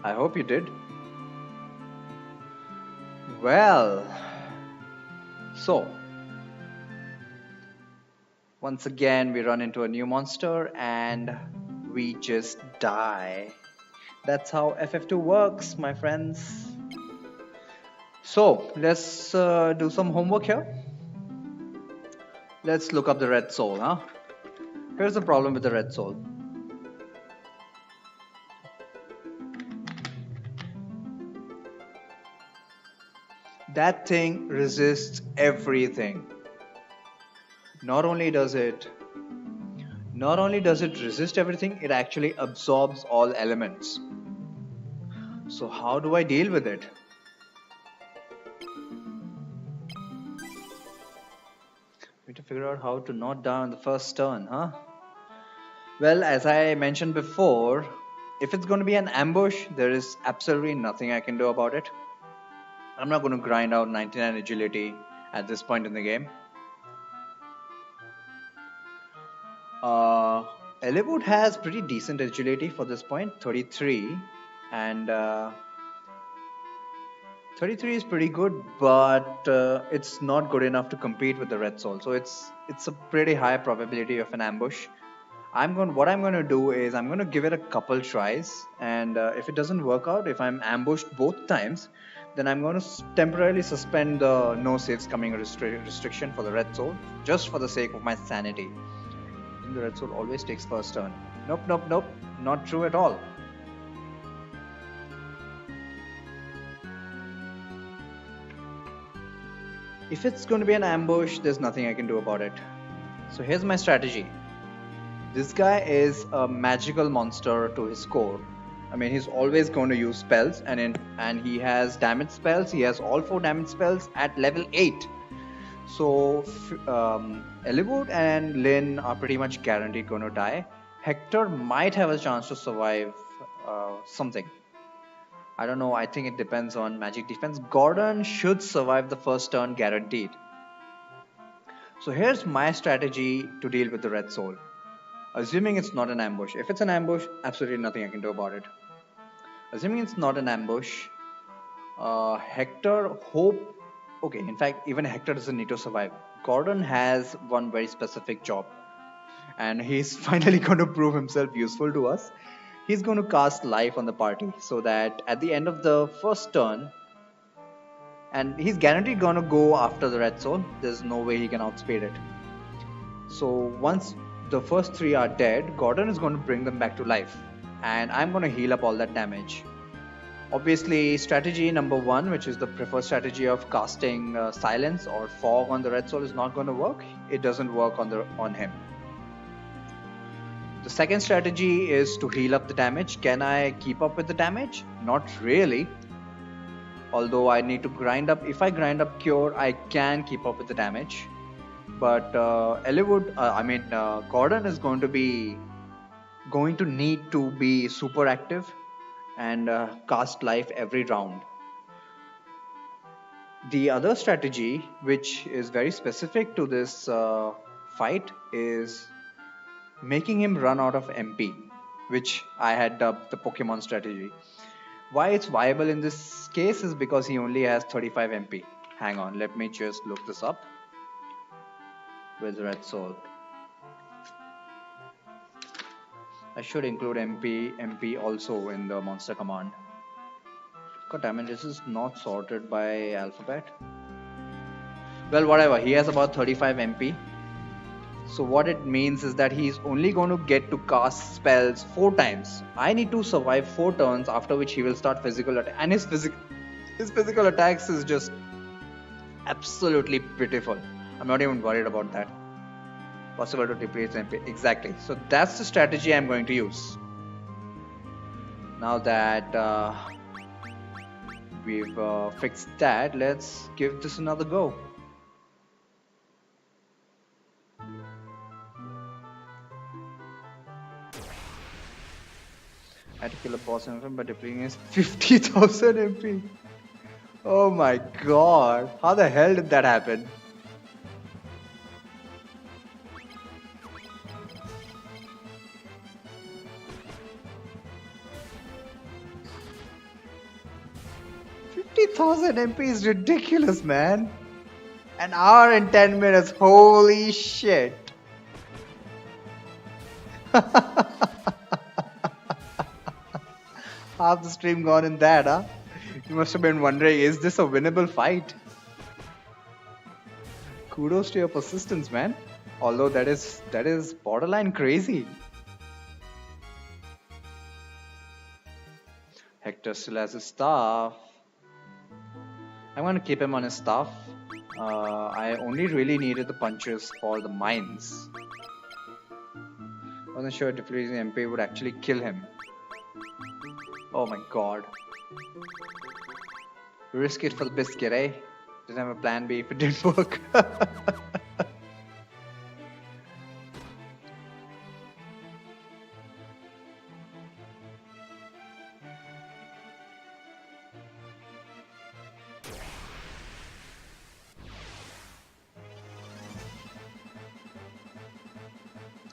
I hope you did. Well, so once again we run into a new monster and we just die. That's how FF2 works, my friends. So let's do some homework here. Let's look up the red soul, huh? Here's the problem with the red soul. That thing resists everything. Not only does it resist everything, it actually absorbs all elements. So how do I deal with it? We need to figure out how to not die on the first turn, huh? Well, as I mentioned before, if it's going to be an ambush, there is absolutely nothing I can do about it. I'm not going to grind out 99 agility at this point in the game. Eliwood has pretty decent agility for this point, 33, and 33 is pretty good, but it's not good enough to compete with the red soul. So it's a pretty high probability of an ambush. What I'm going to do is I'm going to give it a couple tries, and if it doesn't work out, if I'm ambushed both times, then I'm going to temporarily suspend the no saves coming restriction for the red soul, just for the sake of my sanity. The red soul always takes first turn. Nope, not true at all. If it's going to be an ambush, there's nothing I can do about it. So here's my strategy. This guy is a magical monster to his core. I mean, he's always going to use spells, and he has damage spells. He has all 4 damage spells at level 8. So Eliwood and Lyn are pretty much guaranteed going to die. Hector might have a chance to survive something. I don't know, I think it depends on magic defense. Gordon should survive the first turn guaranteed. So here's my strategy to deal with the red soul. Assuming it's not an ambush. If it's an ambush, absolutely nothing I can do about it. Assuming it's not an ambush, Hector hope... Okay, in fact, even Hector doesn't need to survive. Gordon has one very specific job. And he's finally going to prove himself useful to us. He's going to cast life on the party so that at the end of the first turn, and he's guaranteed going to go after the red soul. There's no way he can outspeed it. So once the first 3 are dead, Gordon is going to bring them back to life. And I'm going to heal up all that damage. Obviously, strategy number 1, which is the preferred strategy of casting silence or fog on the red soul, is not going to work. It doesn't work on him. The second strategy is to heal up the damage. Can I keep up with the damage? Not really. Although I need to grind up. If I grind up Cure, I can keep up with the damage. But Gordon is going to need to be super active and cast life every round. The other strategy, which is very specific to this fight, is making him run out of MP, which I had dubbed the Pokemon strategy. Why it's viable in this case is because he only has 35 MP. Hang on, let me just look this up. With Red Soul, I should include MP also in the monster command. God damn it, this is not sorted by alphabet. Well, whatever, he has about 35 MP. So what it means is that he's only going to get to cast spells 4 times. I need to survive 4 turns, after which he will start physical attack. And his physical attacks is just absolutely pitiful. I'm not even worried about that. Possible to deplete MP. Exactly. So that's the strategy I'm going to use. Now that we've fixed that, let's give this another go. I had to kill a boss MP by depleting his 50,000 MP. Oh my god. How the hell did that happen? 30,000 MP is ridiculous, man. An hour and 10 minutes. Holy shit. Half the stream gone in that, huh? You must have been wondering, is this a winnable fight? Kudos to your persistence, man. Although that is borderline crazy. Hector still has his staff. I'm gonna keep him on his staff. I only really needed the punches for the mines. Wasn't sure defeating MP would actually kill him. Oh my god. Risk it for the biscuit, eh? Didn't have a plan B if it didn't work.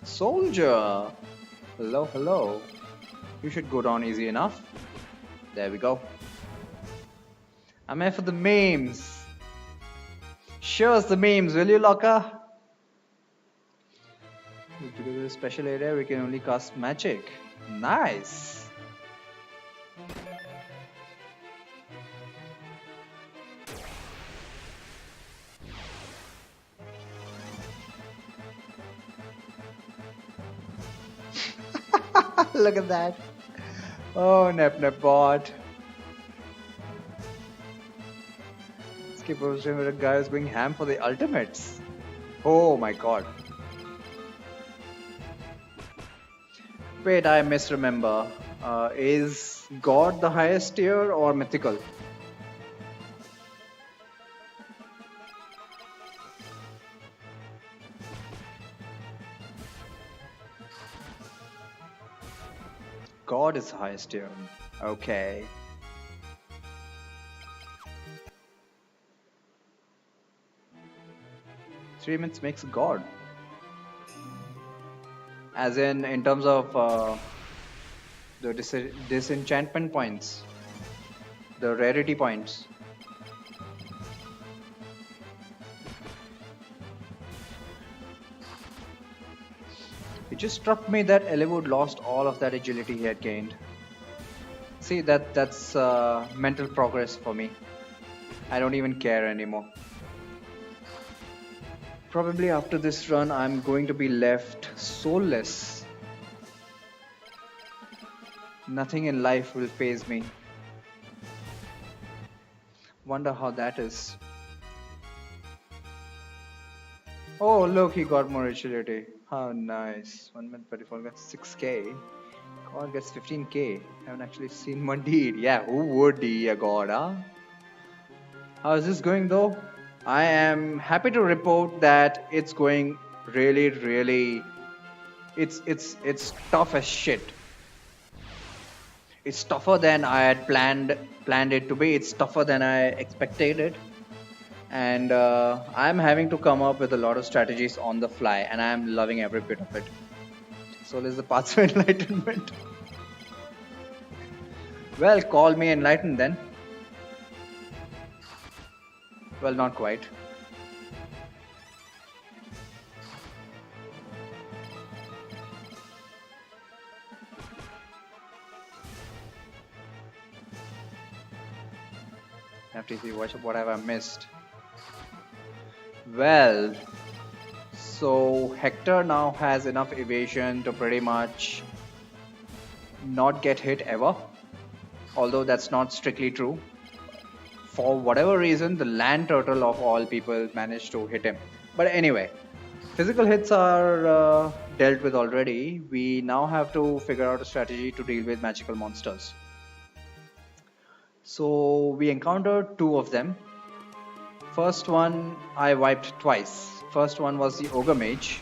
Soldier! Hello, hello. You should go down easy enough. There we go. I'm here for the memes. Show us the memes, will you, Locka? To go to the special area, we can only cast magic. Nice. Look at that. Oh, Nepnepbot. Skip posting with a guy who's going ham for the ultimates. Oh my god. Wait, I misremember. Is God the highest tier or mythical? God is the highest tier. Okay. Three minutes makes God. As in terms of the disenchantment points, the rarity points. It just struck me that Eliwood lost all of that agility he had gained. See, that's mental progress for me. I don't even care anymore. Probably after this run, I'm going to be left soulless. Nothing in life will faze me. Wonder how that is. Oh, look, he got more agility. How nice. 1 minute 34 gets 6k. God gets 15k. Haven't actually seen one deed. Yeah, who would be a god, huh? How is this going though? I am happy to report that it's going really it's tough as shit. It's tougher than I had planned it to be. It's tougher than I expected it. And I'm having to come up with a lot of strategies on the fly, and I'm loving every bit of it. Soul is the path to enlightenment. Well, call me enlightened then. Well, not quite. Have to see what have I missed. Well, so Hector now has enough evasion to pretty much not get hit ever. Although that's not strictly true. For whatever reason, the land turtle of all people managed to hit him. But anyway, physical hits are dealt with already. We now have to figure out a strategy to deal with magical monsters. So we encountered two of them. First one I wiped twice. First one was the Ogre Mage.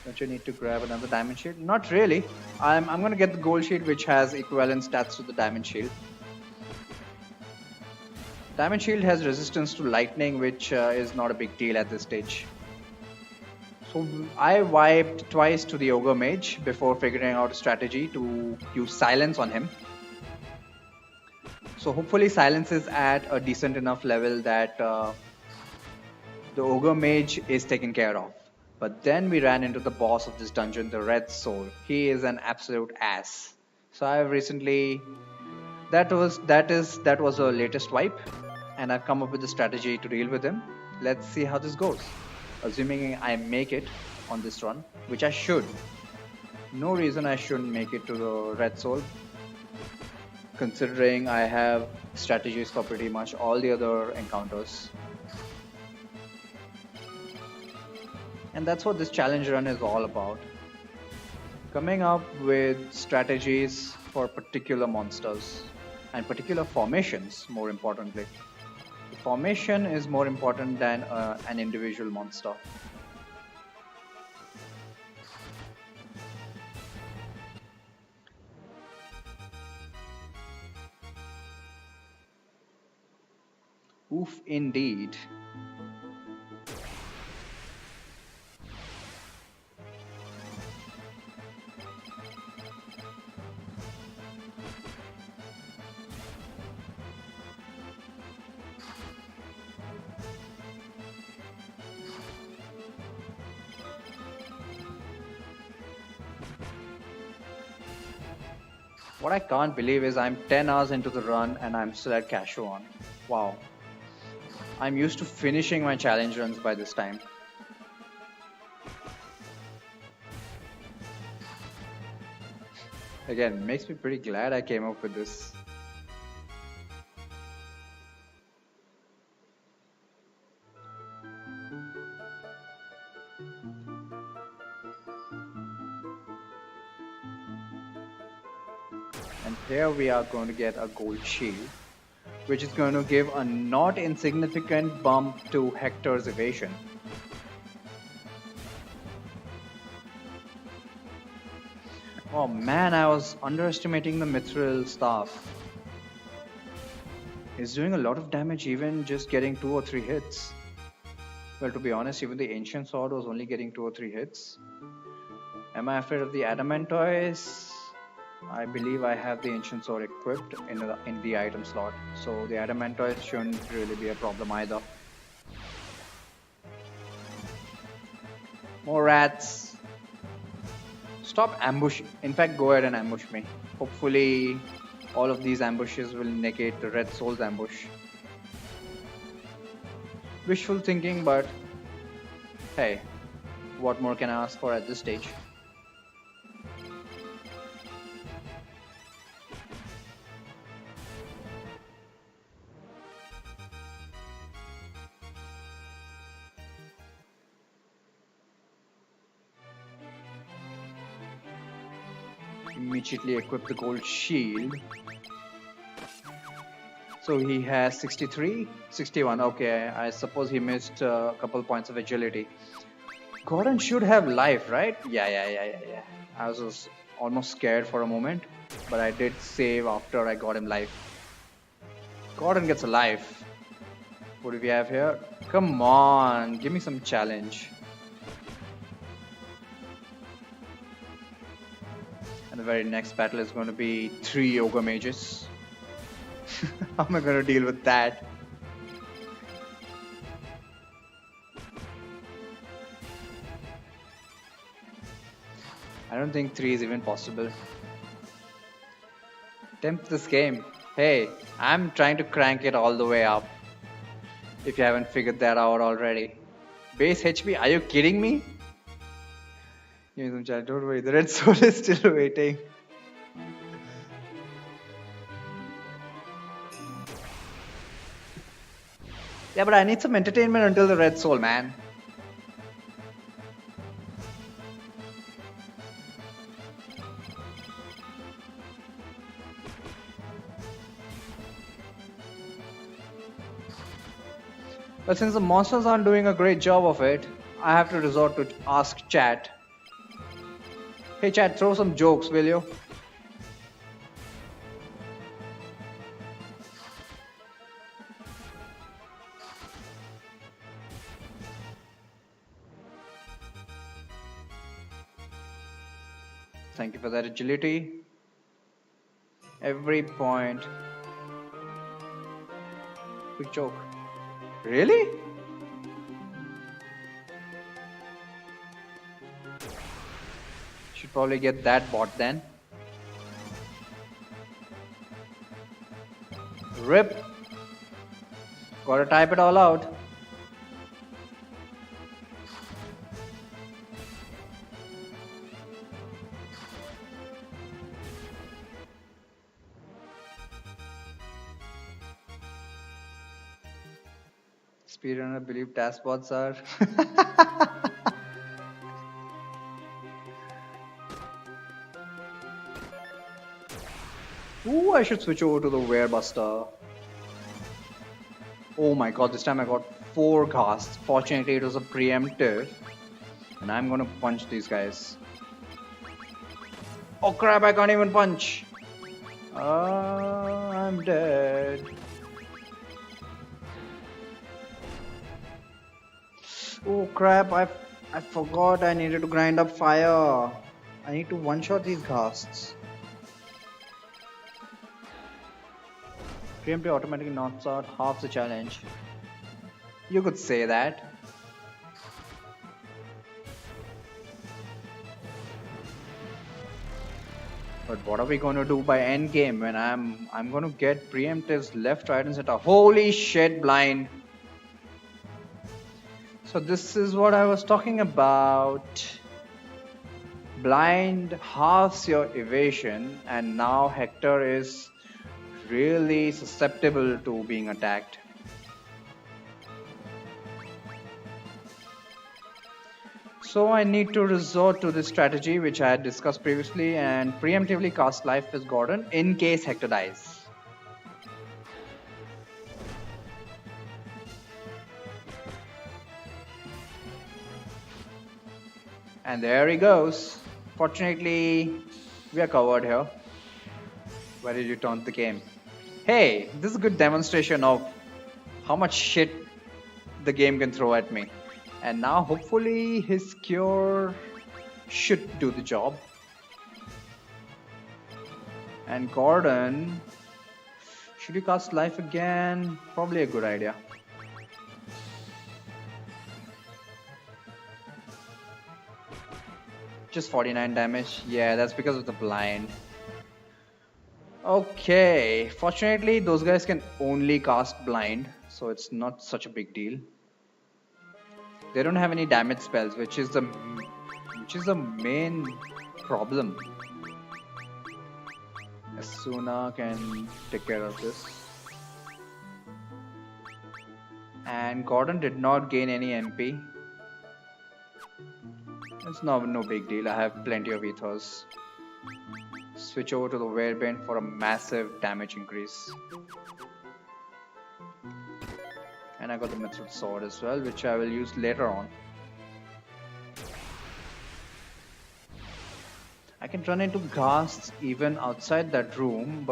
Don't you need to grab another Diamond Shield? Not really. I'm going to get the Gold Shield, which has equivalent stats to the Diamond Shield. Diamond Shield has resistance to lightning, which is not a big deal at this stage. So I wiped twice to the Ogre Mage before figuring out a strategy to use silence on him. So hopefully silence is at a decent enough level that the ogre mage is taken care of. But then we ran into the boss of this dungeon, the Red Soul. He is an absolute ass. So I've recently that was the latest wipe, and I've come up with a strategy to deal with him. Let's see how this goes. Assuming I make it on this run, which I should. No reason I shouldn't make it to the Red Soul, considering I have strategies for pretty much all the other encounters. And that's what this challenge run is all about. Coming up with strategies for particular monsters and particular formations, more importantly. The formation is more important than an individual monster. Oof, indeed. What I can't believe is I'm 10 hours into the run and I'm still at Cashuan. Wow. I'm used to finishing my challenge runs by this time. Again, makes me pretty glad I came up with this. And here we are going to get a gold shield, which is going to give a not insignificant bump to Hector's evasion. Oh man, I was underestimating the Mithril staff. He's doing a lot of damage even just getting 2 or 3 hits. Well, to be honest, even the ancient sword was only getting 2 or 3 hits. Am I afraid of the adamantoise? I believe I have the ancient sword equipped in the item slot, so the adamantoise shouldn't really be a problem either. More rats. Stop ambush. In fact, go ahead and ambush me. Hopefully, all of these ambushes will negate the Red Soul's ambush. Wishful thinking, but hey, what more can I ask for at this stage? Immediately equip the gold shield. So he has 63, 61. Okay, I suppose he missed a couple points of agility. Gordon should have life, right? Yeah. I was just almost scared for a moment, but I did save after I got him life. Gordon gets a life. What do we have here? Come on, give me some challenge. And the very next battle is going to be 3 ogre mages. How am I going to deal with that? I don't think 3 is even possible. Tempt this game. Hey, I'm trying to crank it all the way up. If you haven't figured that out already. Base HP, are you kidding me? Give me some chat, don't worry, the Red Soul is still waiting. Yeah, but I need some entertainment until the Red Soul, man. But since the monsters aren't doing a great job of it, I have to resort to ask chat. Hey chat, throw some jokes, will you? Thank you for that agility. Every point Quick joke. Really? Should probably get that bot then. Rip. Gotta type it all out. Speedrunner believe task bots are. Ooh, I should switch over to the Werebuster. Oh my god, this time I got 4 casts. Fortunately, it was a preemptive. And I'm gonna punch these guys. Oh crap, I can't even punch. I'm dead. Oh crap, I forgot I needed to grind up fire. I need to one-shot these casts. Preemptive automatically knocks out half the challenge. You could say that. But what are we going to do by end game when I'm going to get preemptives left, right, and center? Holy shit, blind! So this is what I was talking about. Blind halves your evasion, and now Hector is really susceptible to being attacked. So I need to resort to this strategy which I had discussed previously and preemptively cast life with Gordon in case Hector dies. And there he goes. Fortunately, we are covered here. Where did you taunt the game? Hey, this is a good demonstration of how much shit the game can throw at me. And now hopefully his cure should do the job. And Gordon, should you cast life again? Probably a good idea. Just 49 damage. Yeah, that's because of the blind. Okay, fortunately those guys can only cast blind, so it's not such a big deal. They don't have any damage spells, which is the main problem. Asuna can take care of this. And Gordon did not gain any MP. It's no big deal. I have plenty of ethos. Switch over to the Werebane for a massive damage increase. And I got the Mithril Sword as well, which I will use later on. I can run into ghasts even outside that room,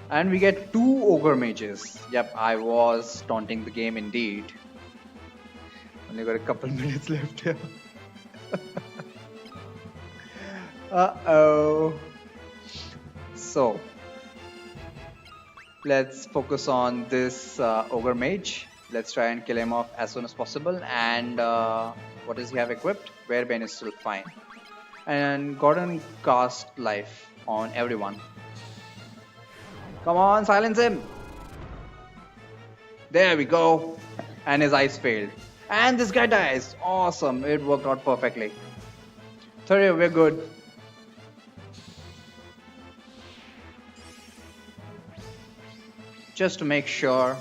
and we get 2 Ogre Mages. Yep, I was taunting the game indeed. Only got a couple minutes left here. Uh-oh. So, let's focus on this Ogre Mage. Let's try and kill him off as soon as possible. And what does he have equipped? Werebane is still fine. And Gordon cast life on everyone. Come on, silence him! There we go. And his eyes failed. And this guy dies. Awesome, it worked out perfectly. Thurio, we're good. Just to make sure,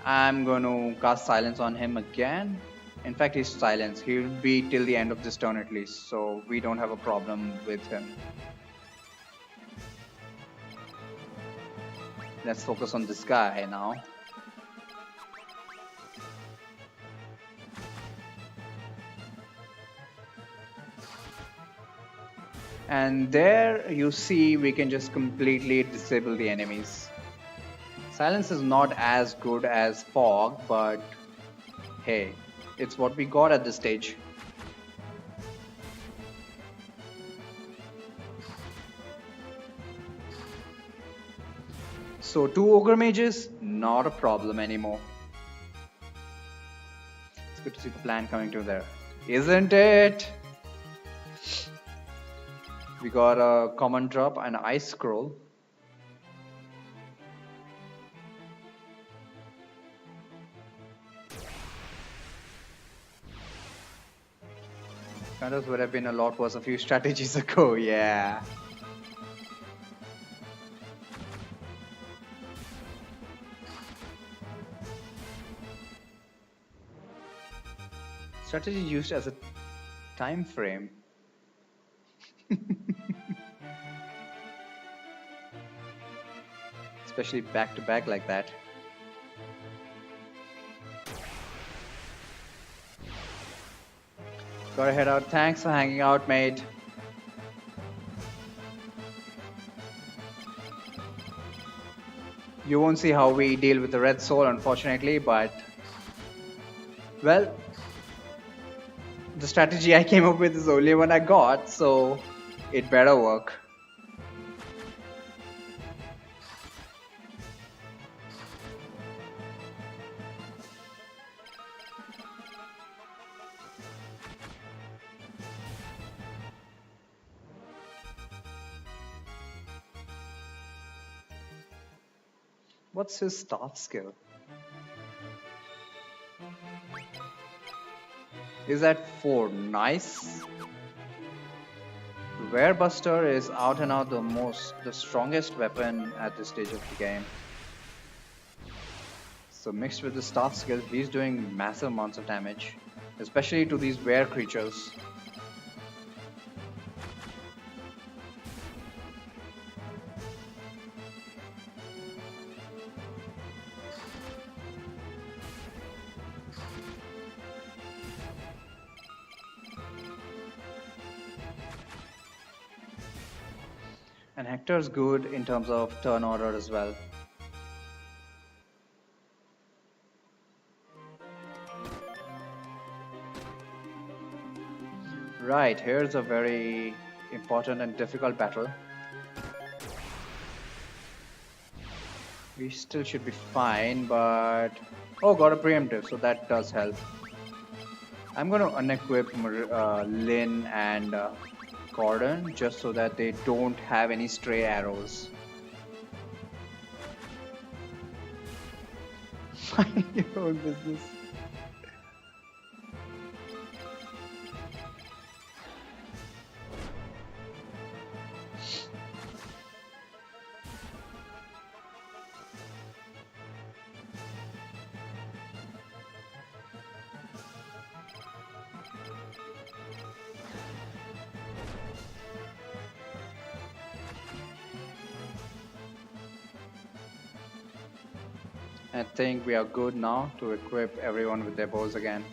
I'm going to cast silence on him again. In fact, he's silenced. He'll be till the end of this turn at least, so we don't have a problem with him. Let's focus on this guy now. And there you see we can just completely disable the enemies. Silence is not as good as fog, but hey, it's what we got at this stage. So 2 ogre mages, not a problem anymore. It's good to see the plan coming to there, isn't it? We got a common drop and ice scroll. That would have been a lot worse a few strategies ago, yeah. Strategy used as a time frame. Especially back to back like that. Gotta head out. Thanks for hanging out, mate. You won't see how we deal with the red soul, unfortunately, but well, the strategy I came up with is the only one I got, so it better work. What's his start skill? Is that 4? Nice. Werebuster is out and out the strongest weapon at this stage of the game. So mixed with the start skill, he's doing massive amounts of damage, especially to these were creatures. And Hector's good in terms of turn order as well. Right, here's a very important and difficult battle. We still should be fine, but... Oh, got a preemptive, so that does help. I'm gonna unequip Lyn and Gordon just so that they don't have any stray arrows. Mind your own business. I think we are good now to equip everyone with their bows again.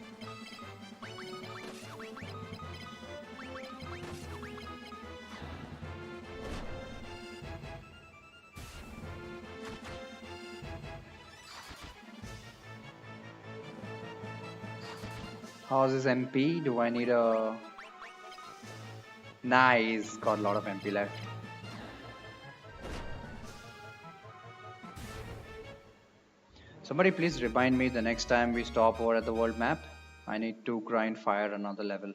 How's his MP? Do I need a... Nice, got a lot of MP left. Somebody please remind me the next time we stop over at the world map. I need to grind fire another level.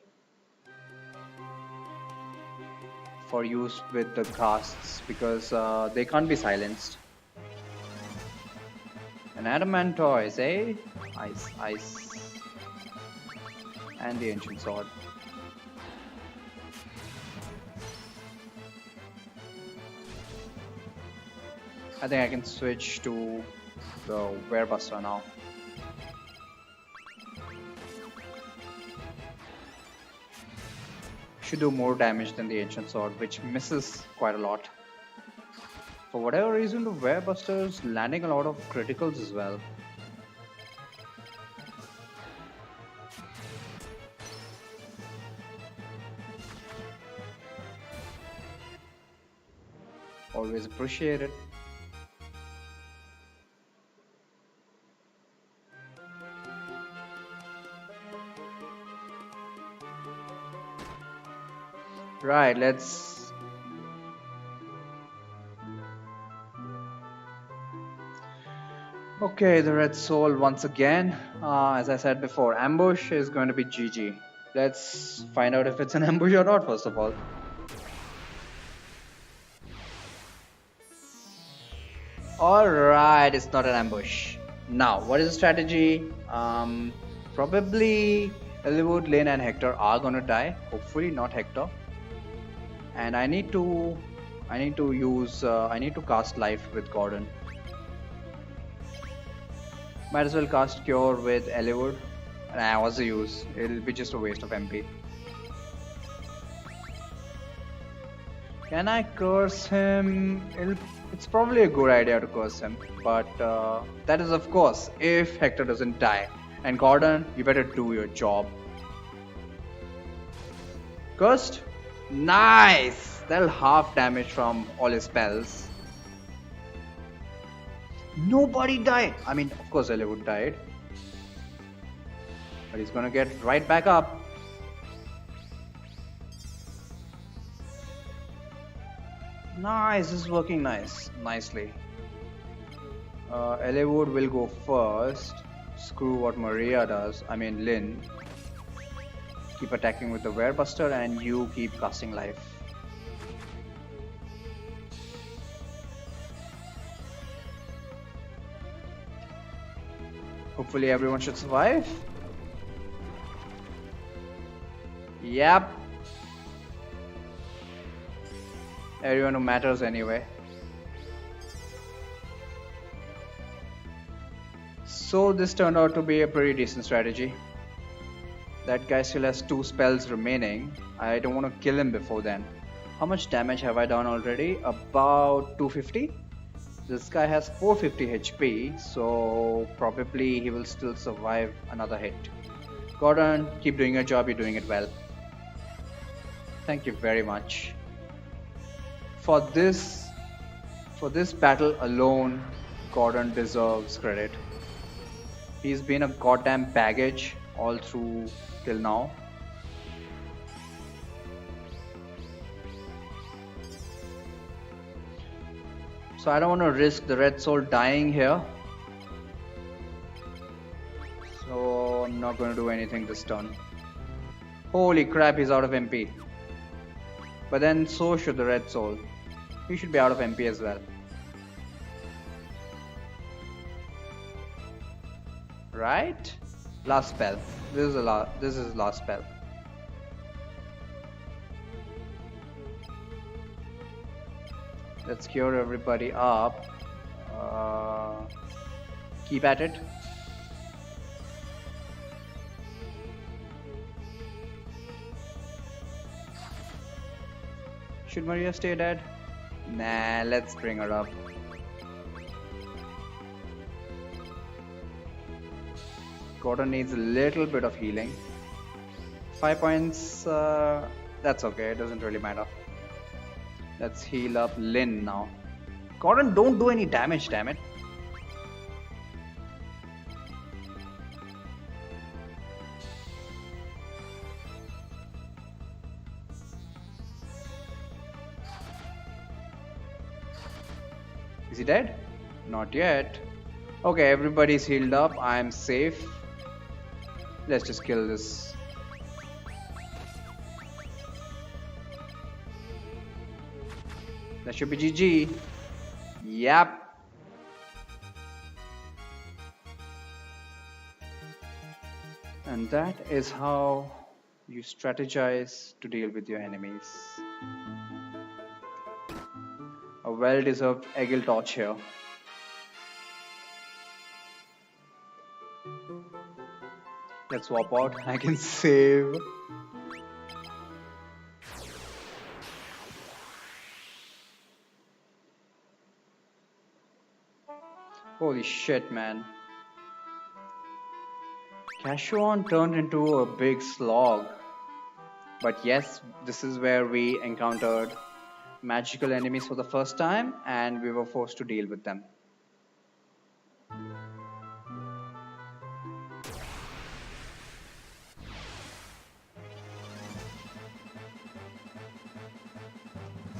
For use with the casts because they can't be silenced. An Adamantoise, eh? Ice, ice. And the ancient sword. I think I can switch to the Werebuster now. Should do more damage than the ancient sword, which misses quite a lot. For whatever reason, the Werebuster's landing a lot of criticals as well. Always appreciate it. Right, let's... Okay, the Red Soul once again. As I said before, ambush is going to be GG. Let's find out if it's an ambush or not, first of all. Alright, it's not an ambush. Now, what is the strategy? Probably Eliwood, Lane, and Hector are gonna die. Hopefully, not Hector. And I need to cast Life with Gordon. Might as well cast Cure with Eliwood. Nah, what's the use? It'll be just a waste of MP. Can I curse him? It's probably a good idea to curse him, but that is of course if Hector doesn't die. And Gordon, you better do your job. Cursed? Nice! That'll half damage from all his spells. Nobody died! I mean, of course Eliwood died. But he's gonna get right back up. Nice, this is working nicely. Eliwood will go first. Screw what Maria does. I mean Lynn. Keep attacking with the Werebuster and you keep casting Life. Hopefully everyone should survive. Yep. Everyone who matters anyway. So this turned out to be a pretty decent strategy. That guy still has 2 spells remaining. I don't want to kill him before then. How much damage have I done already? About 250. This guy has 450 HP, so probably he will still survive another hit. Gordon, keep doing your job, you're doing it well. Thank you very much. For this battle alone, Gordon deserves credit. He's been a goddamn baggage all through till now. So I don't want to risk the Red Soul dying here. So I'm not going to do anything this turn. Holy crap, he's out of MP. But then so should the Red Soul. He should be out of MP as well. Right? Last spell. This is last spell. Let's cure everybody up. Keep at it. Should Maria stay dead? Nah, let's bring her up. Gordon needs a little bit of healing. 5 points, that's okay, it doesn't really matter. Let's heal up Lynn now. Gordon, don't do any damage, damn it. Is he dead? Not yet. Okay, everybody's healed up. I'm safe. Let's just kill this. That should be GG. Yep. And that is how you strategize to deal with your enemies. A well-deserved Egil torch here. Let's swap out. I can save. Holy shit, man. Cashuon turned into a big slog. But yes, this is where we encountered magical enemies for the first time and we were forced to deal with them.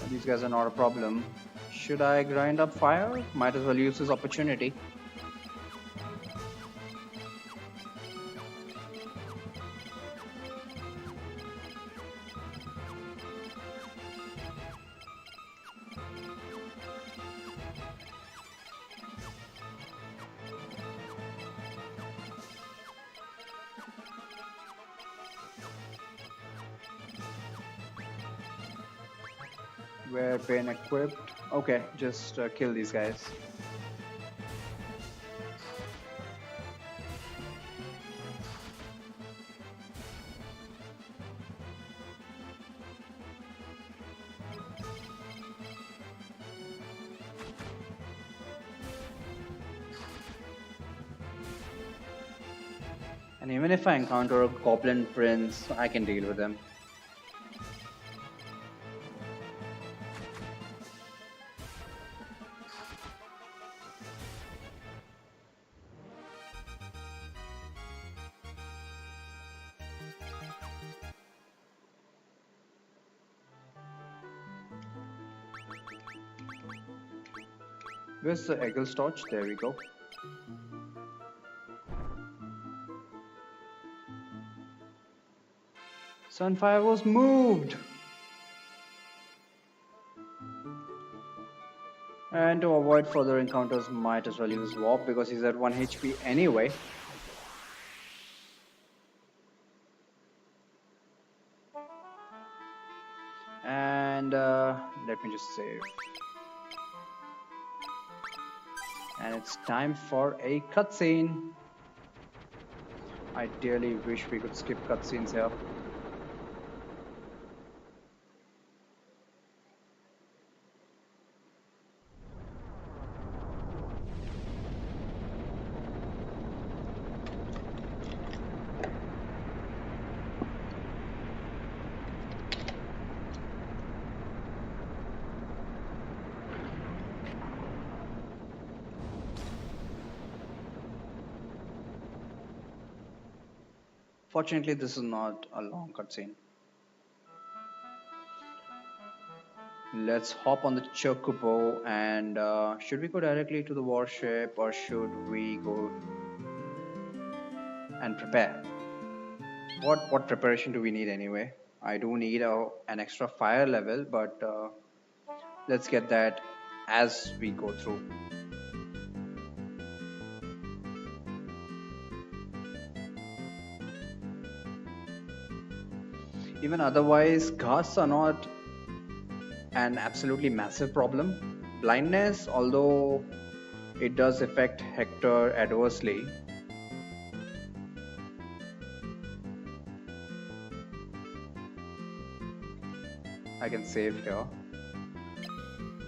These guys are not a problem. Should I grind up fire? Might as well use this opportunity. Weapon equipped. Okay, just kill these guys. And even if I encounter a goblin prince, I can deal with them. Where's the Eagle's torch? There we go. Sunfire was moved! And to avoid further encounters, might as well use Warp because he's at 1 HP anyway. And let me just save. And it's time for a cutscene. I dearly wish we could skip cutscenes here. Fortunately, this is not a long cutscene. Let's hop on the Chocobo and should we go directly to the warship or should we go and prepare? What preparation do we need anyway? I do need an extra fire level, but let's get that as we go through. Even otherwise, ghasts are not an absolutely massive problem. Blindness, although it does affect Hector adversely, I can save here.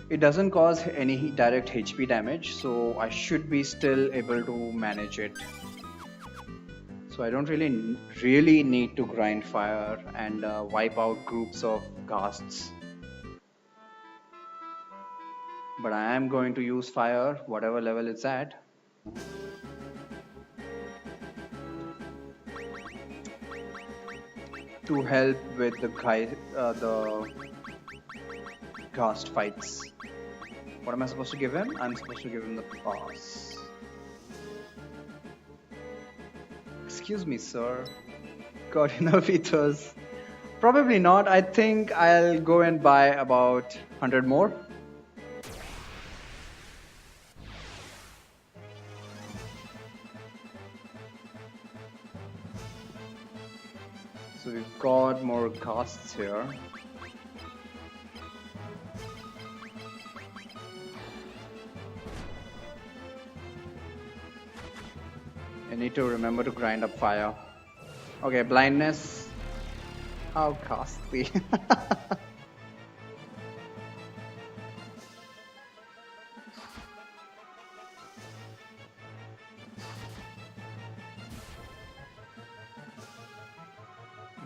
It doesn't cause any direct HP damage, so I should be still able to manage it. So I don't really need to grind fire and wipe out groups of ghasts. But I am going to use fire, whatever level it's at. To help with the ghast fights. What am I supposed to give him? I'm supposed to give him the pass. Excuse me, sir. Got enough ethers? Probably not. I think I'll go and buy about 100 more. So we've got more ghasts here. I need to remember to grind up fire. Okay, blindness. How costly.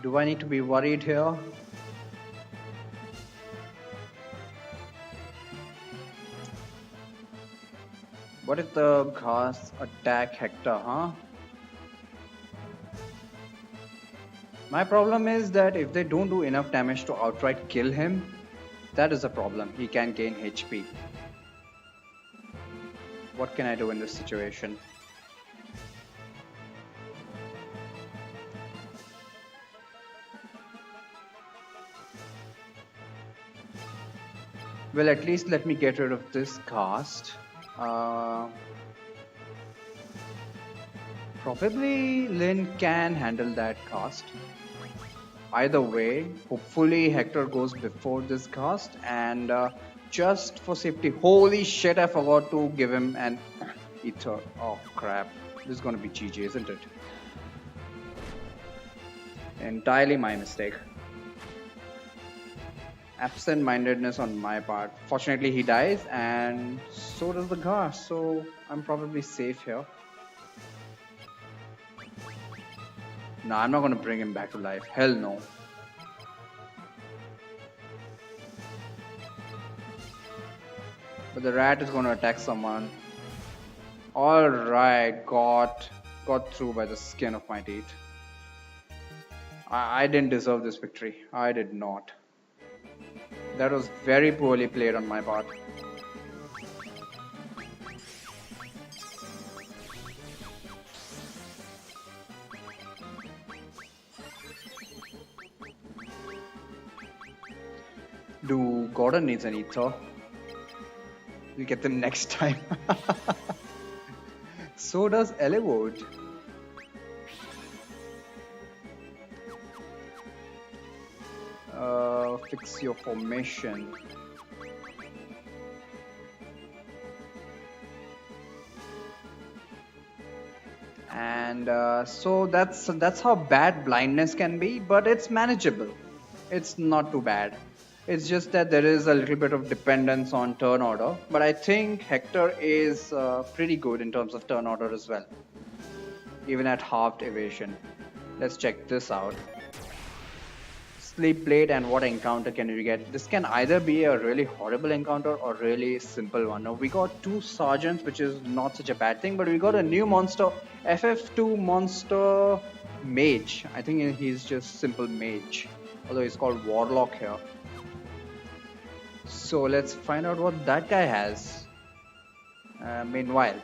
Do I need to be worried here? What if the ghasts attack Hector, huh? My problem is that if they don't do enough damage to outright kill him, that is a problem. He can gain HP. What can I do in this situation? Well, at least let me get rid of this ghast. Probably Lyn can handle that ghast. Either way, hopefully Hector goes before this cast, and just for safety, holy shit, I forgot to give him an ether. Oh crap, this is gonna be GG, isn't it? Entirely my mistake. Absent-mindedness on my part. Fortunately, he dies, and so does the Gar, so I'm probably safe here. No, I'm not gonna bring him back to life. Hell no. But the rat is gonna attack someone. Alright, got through by the skin of my teeth. I didn't deserve this victory. I did not. That was very poorly played on my part. Do Gordon needs an ether? We'll get them next time. So does Eliwood. Fix your formation. And so that's how bad blindness can be, but it's manageable. It's not too bad. It's just that there is a little bit of dependence on turn order, but I think Hector is pretty good in terms of turn order as well, even at halved evasion. Let's check this out. Sleep Blade, and what encounter can we get? This can either be a really horrible encounter or really simple one. Now we got 2 sergeants, which is not such a bad thing, but we got a new monster, FF2 monster mage. I think he's just simple mage, although he's called Warlock here. So let's find out what that guy has. Meanwhile,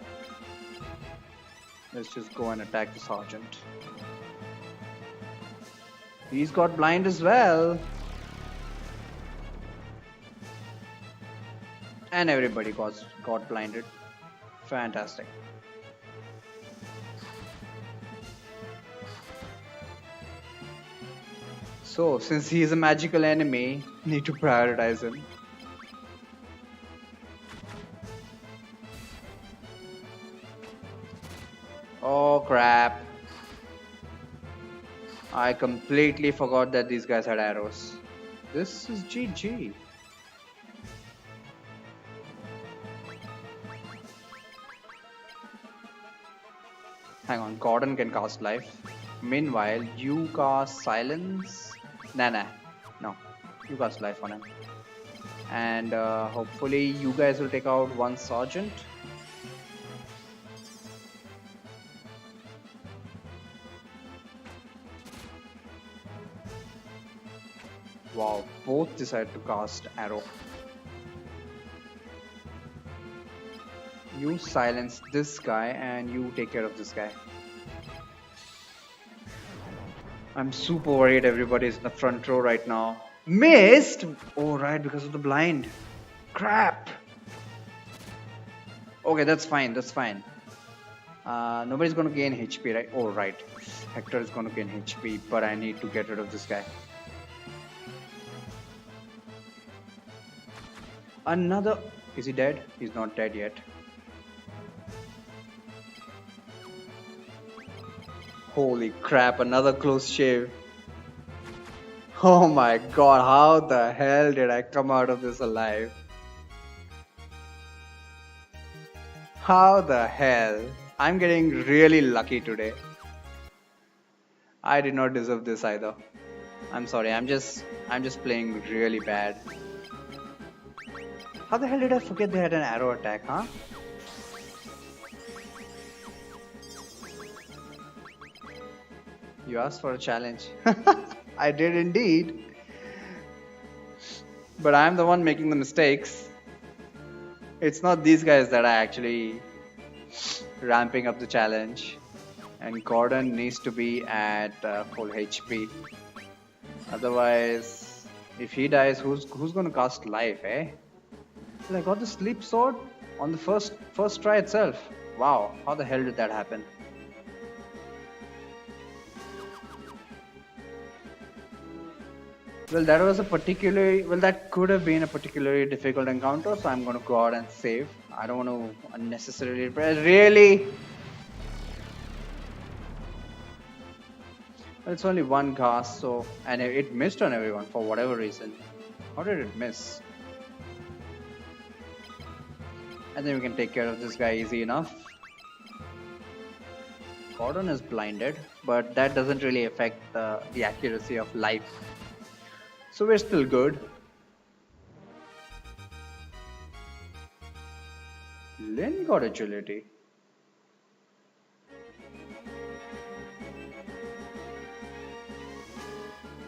let's just go and attack the sergeant. He's got blind as well. And everybody got blinded. Fantastic. So, since he is a magical enemy, need to prioritize him. Oh crap. I completely forgot that these guys had arrows. This is GG. Hang on, Gordon can cast life. Meanwhile, you cast silence. Nah. No, you cast life on him. And hopefully you guys will take out one sergeant. Wow, both decide to cast arrow. You silence this guy and you take care of this guy. I'm super worried everybody's in the front row right now. Missed? Oh right, because of the blind. Crap. Okay, that's fine, that's fine. Nobody's gonna gain HP, right? Oh right, Hector is gonna gain HP, but I need to get rid of this guy. Another... Is he dead? He's not dead yet. Holy crap, another close shave. Oh my god, how the hell did I come out of this alive? How the hell? I'm getting really lucky today. I did not deserve this either. I'm sorry, I'm just playing really bad. How the hell did I forget they had an arrow attack, huh? You asked for a challenge. I did indeed. But I'm the one making the mistakes. It's not these guys that are actually ramping up the challenge. And Gordon needs to be at full HP. Otherwise, if he dies, who's gonna cast life, eh? Well, I got the sleep sword on the first try itself. Wow, how the hell did that happen? Well, that was a particularly well. That could have been a particularly difficult encounter, so I'm going to go out and save. I don't want to unnecessarily press. Really, well, it's only one cast, so and it missed on everyone for whatever reason. How did it miss? I think we can take care of this guy easy enough. Gordon is blinded, but that doesn't really affect the accuracy of life. So we're still good. Lynn got agility.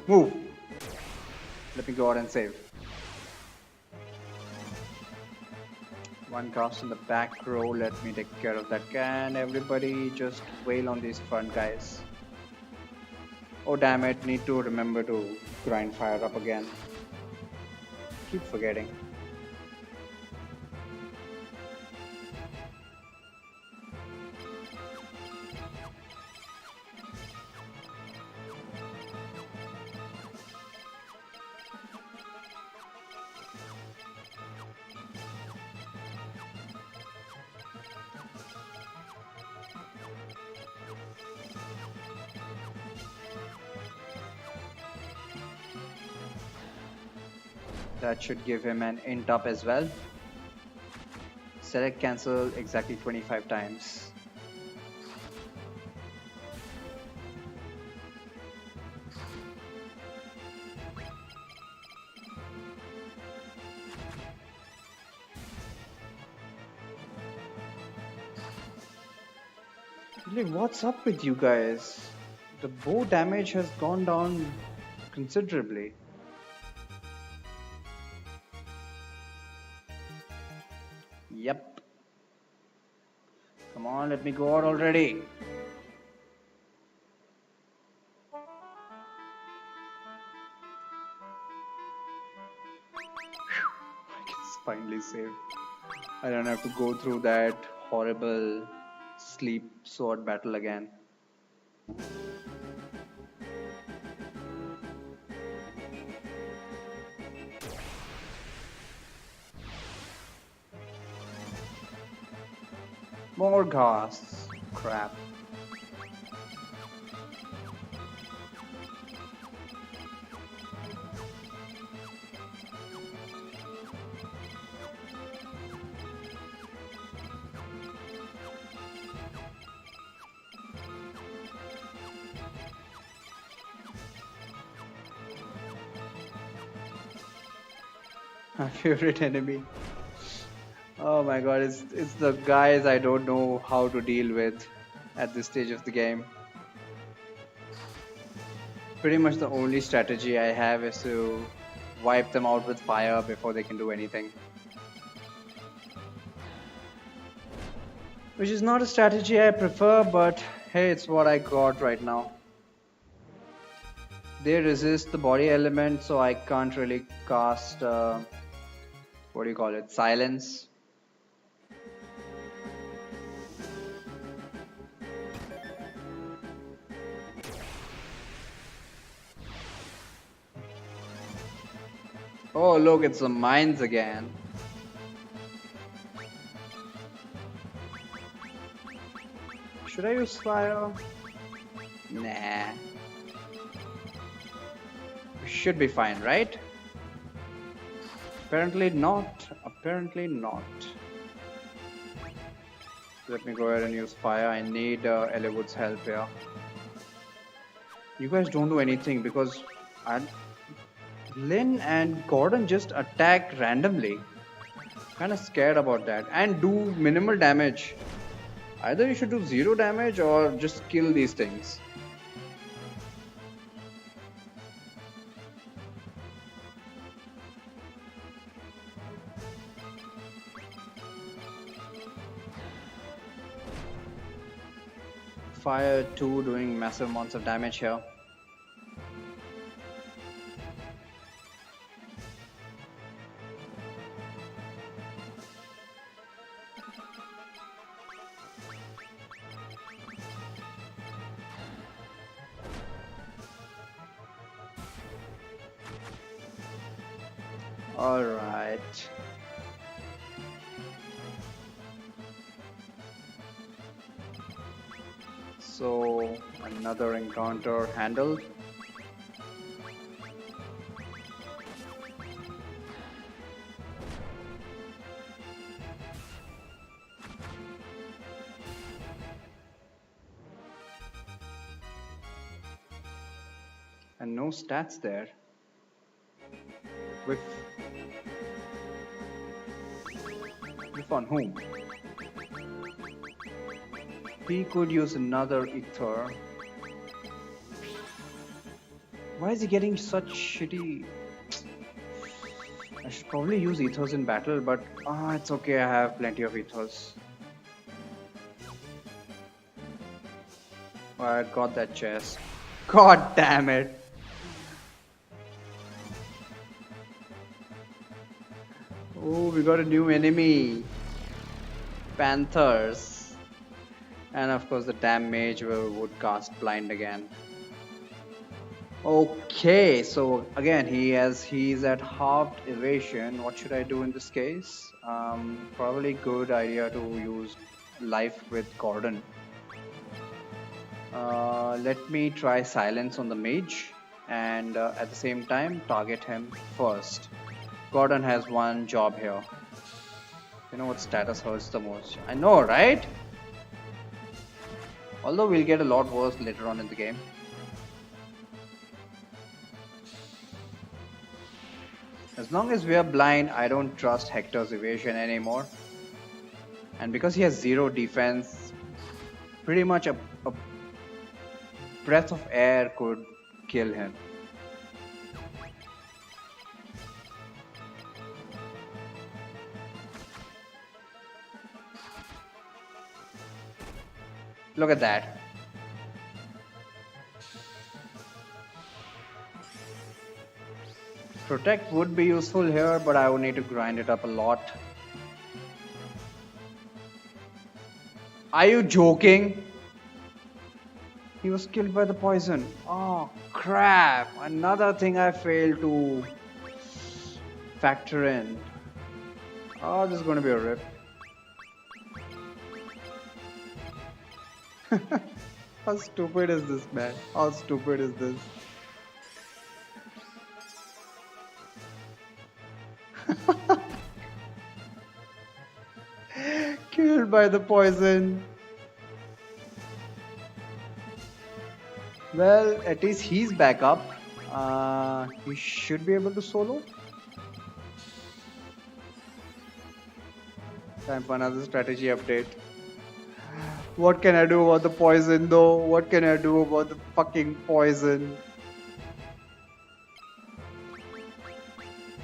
Move. Let me go out and save. One cast in the back row. Let me take care of that. Can everybody just wail on these front guys? Oh damn it, need to remember to grind fire up again. Keep forgetting. That should give him an int up as well. Select cancel exactly 25 times. Really, what's up with you guys? The bow damage has gone down considerably. Yep. Come on, let me go out already. I can finally save. I don't have to go through that horrible sleep sword battle again. More ghasts. Crap. My favorite enemy. Oh my god, it's the guys I don't know how to deal with at this stage of the game. Pretty much the only strategy I have is to wipe them out with fire before they can do anything. Which is not a strategy I prefer, but hey, it's what I got right now. They resist the body element, so I can't really cast, what do you call it, silence. Oh look, it's the mines again. Should I use fire? Nah. Should be fine, right? Apparently not. Apparently not. Let me go ahead and use fire. I need Eliwood's help here. You guys don't do anything because Lynn and Gordon just attack randomly. Kinda scared about that. And do minimal damage. Either you should do 0 damage or just kill these things. Fire 2 doing massive amounts of damage here. Alright. So, another encounter handled. And no stats there. Whiff. Whiff on whom? He could use another ether. Why is he getting such shitty? I should probably use ethers in battle, but it's okay, I have plenty of ethers. Oh, I got that chest. God damn it. Oh, we got a new enemy. Panthers. And of course the damn mage would cast blind again. Okay, so again he's at halved evasion. What should I do in this case? Probably good idea to use life with Gordon. Let me try silence on the mage and at the same time target him first. Gordon has one job here. You know what status hurts the most? I know, right? Although we'll get a lot worse later on in the game. As long as we are blind, I don't trust Hector's evasion anymore. And because he has zero defense, pretty much a breath of air could kill him. Look at that. Protect would be useful here, but I would need to grind it up a lot. Are you joking? He was killed by the poison. Oh crap! Another thing I failed to factor in. Oh, this is going to be a rip. How stupid is this, man? How stupid is this? Killed by the poison. Well, at least he's back up. He should be able to solo. Time for another strategy update. What can I do about the poison though? What can I do about the fucking poison?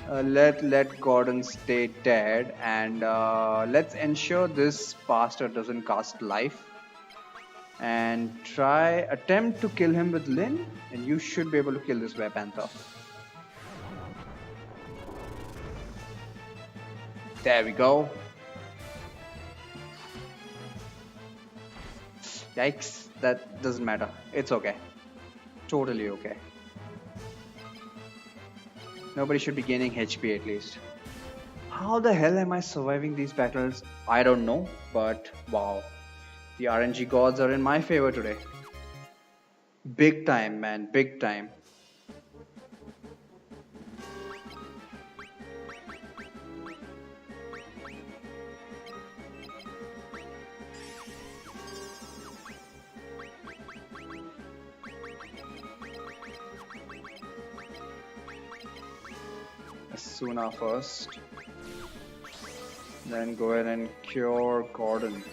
Let Gordon stay dead and let's ensure this bastard doesn't cast life. And attempt to kill him with Lyn, and you should be able to kill this Panther. There we go. Yikes, that doesn't matter. It's okay. Totally okay. Nobody should be gaining HP at least. How the hell am I surviving these battles? I don't know, but wow. The RNG gods are in my favor today. Big time, man, big time. Asuna first. Then go ahead and cure Gordon.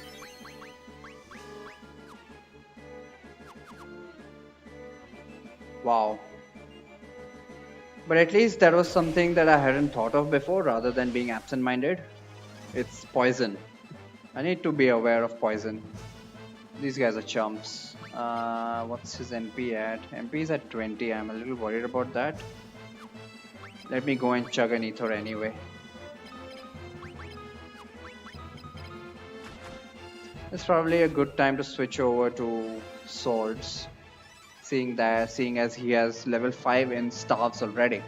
Wow. But at least that was something that I hadn't thought of before rather than being absent-minded. It's poison. I need to be aware of poison. These guys are chumps. What's his MP at? MP is at 20. I'm a little worried about that. Let me go and chug an ether anyway. It's probably a good time to switch over to swords. Seeing as he has level 5 in staves already.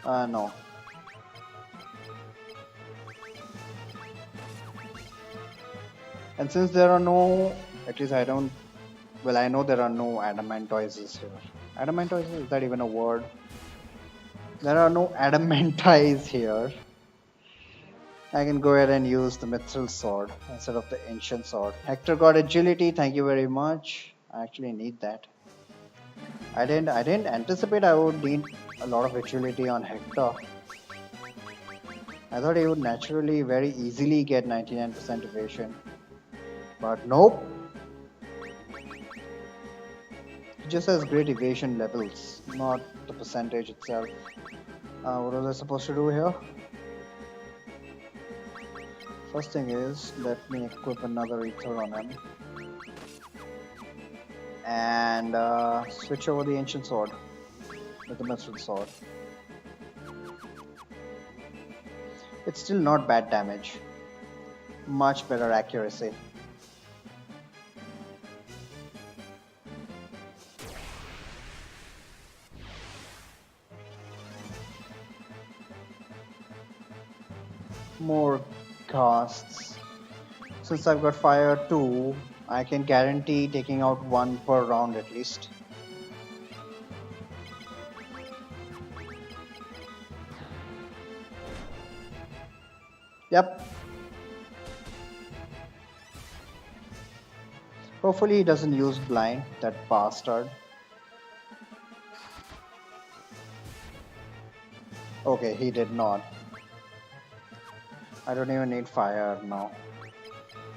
No. And since there are no, at least I don't, well, I know there are no adamantoises here. Adamantoises, is that even a word? There are no adamantize here. I can go ahead and use the mithril sword instead of the ancient sword. Hector got agility, thank you very much. I actually need that. I didn't anticipate I would need a lot of agility on Hector. I thought he would naturally very easily get 99% evasion. But nope. He just has great evasion levels, not the percentage itself. What was I supposed to do here? First thing is, let me equip another ether on him. And switch over the ancient sword with the mithril sword. It's still not bad damage. Much better accuracy. More casts. Since I've got fire 2, I can guarantee taking out 1 per round at least. Yep. Hopefully he doesn't use blind, that bastard. Okay, he did not. I don't even need fire now,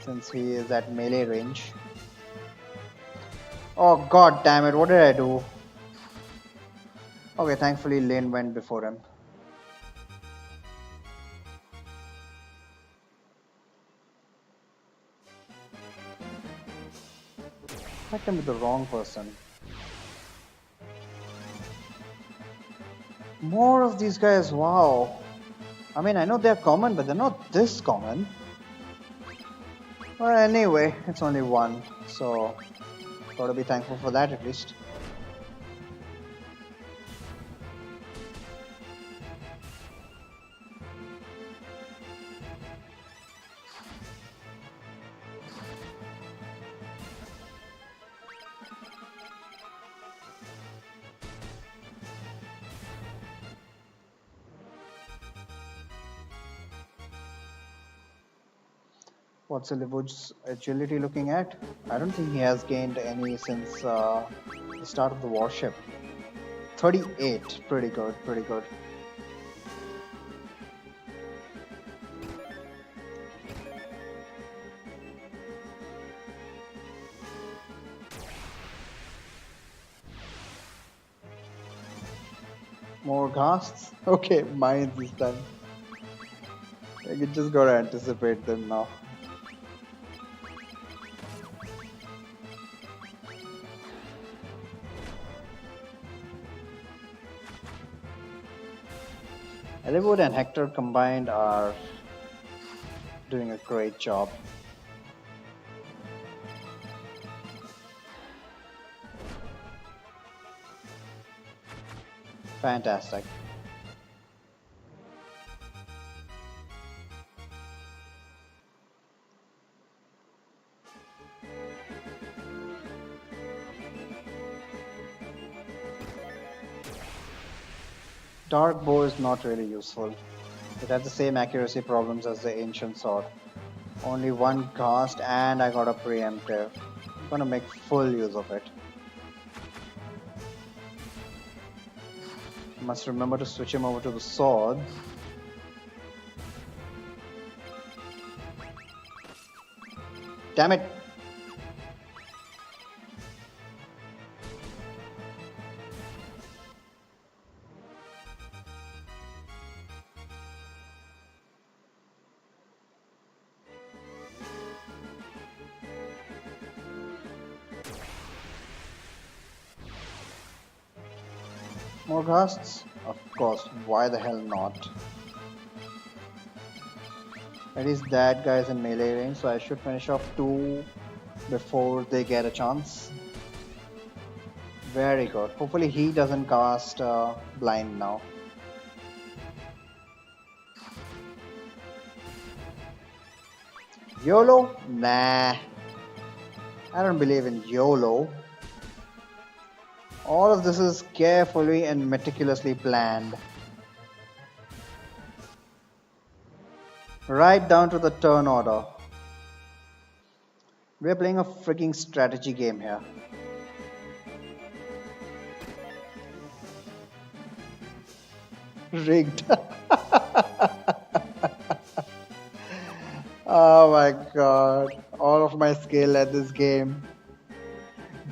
since he is at melee range. Oh god damn it, what did I do? Okay, thankfully Lane went before him. Attacked him with the wrong person. More of these guys, wow. I mean, I know they're common, but they're not this common. Well, anyway, it's only one, so gotta be thankful for that at least. What's Olivuj's agility looking at? I don't think he has gained any since the start of the warship. 38, pretty good, pretty good. More ghasts? Okay, mines this time. I just gotta anticipate them now. Olivud and Hector combined are doing a great job. Fantastic. Dark bow is not really useful. It has the same accuracy problems as the ancient sword. Only one cast and I got a preemptive. I'm gonna make full use of it. Must remember to switch him over to the sword. Damn it! More ghasts? Of course, why the hell not? At least that guy's in melee range, so I should finish off 2 before they get a chance. Very good. Hopefully he doesn't cast blind now. YOLO? Nah, I don't believe in YOLO. All of this is carefully and meticulously planned. Right down to the turn order. We're playing a freaking strategy game here. Rigged. Oh my god. All of my skill at this game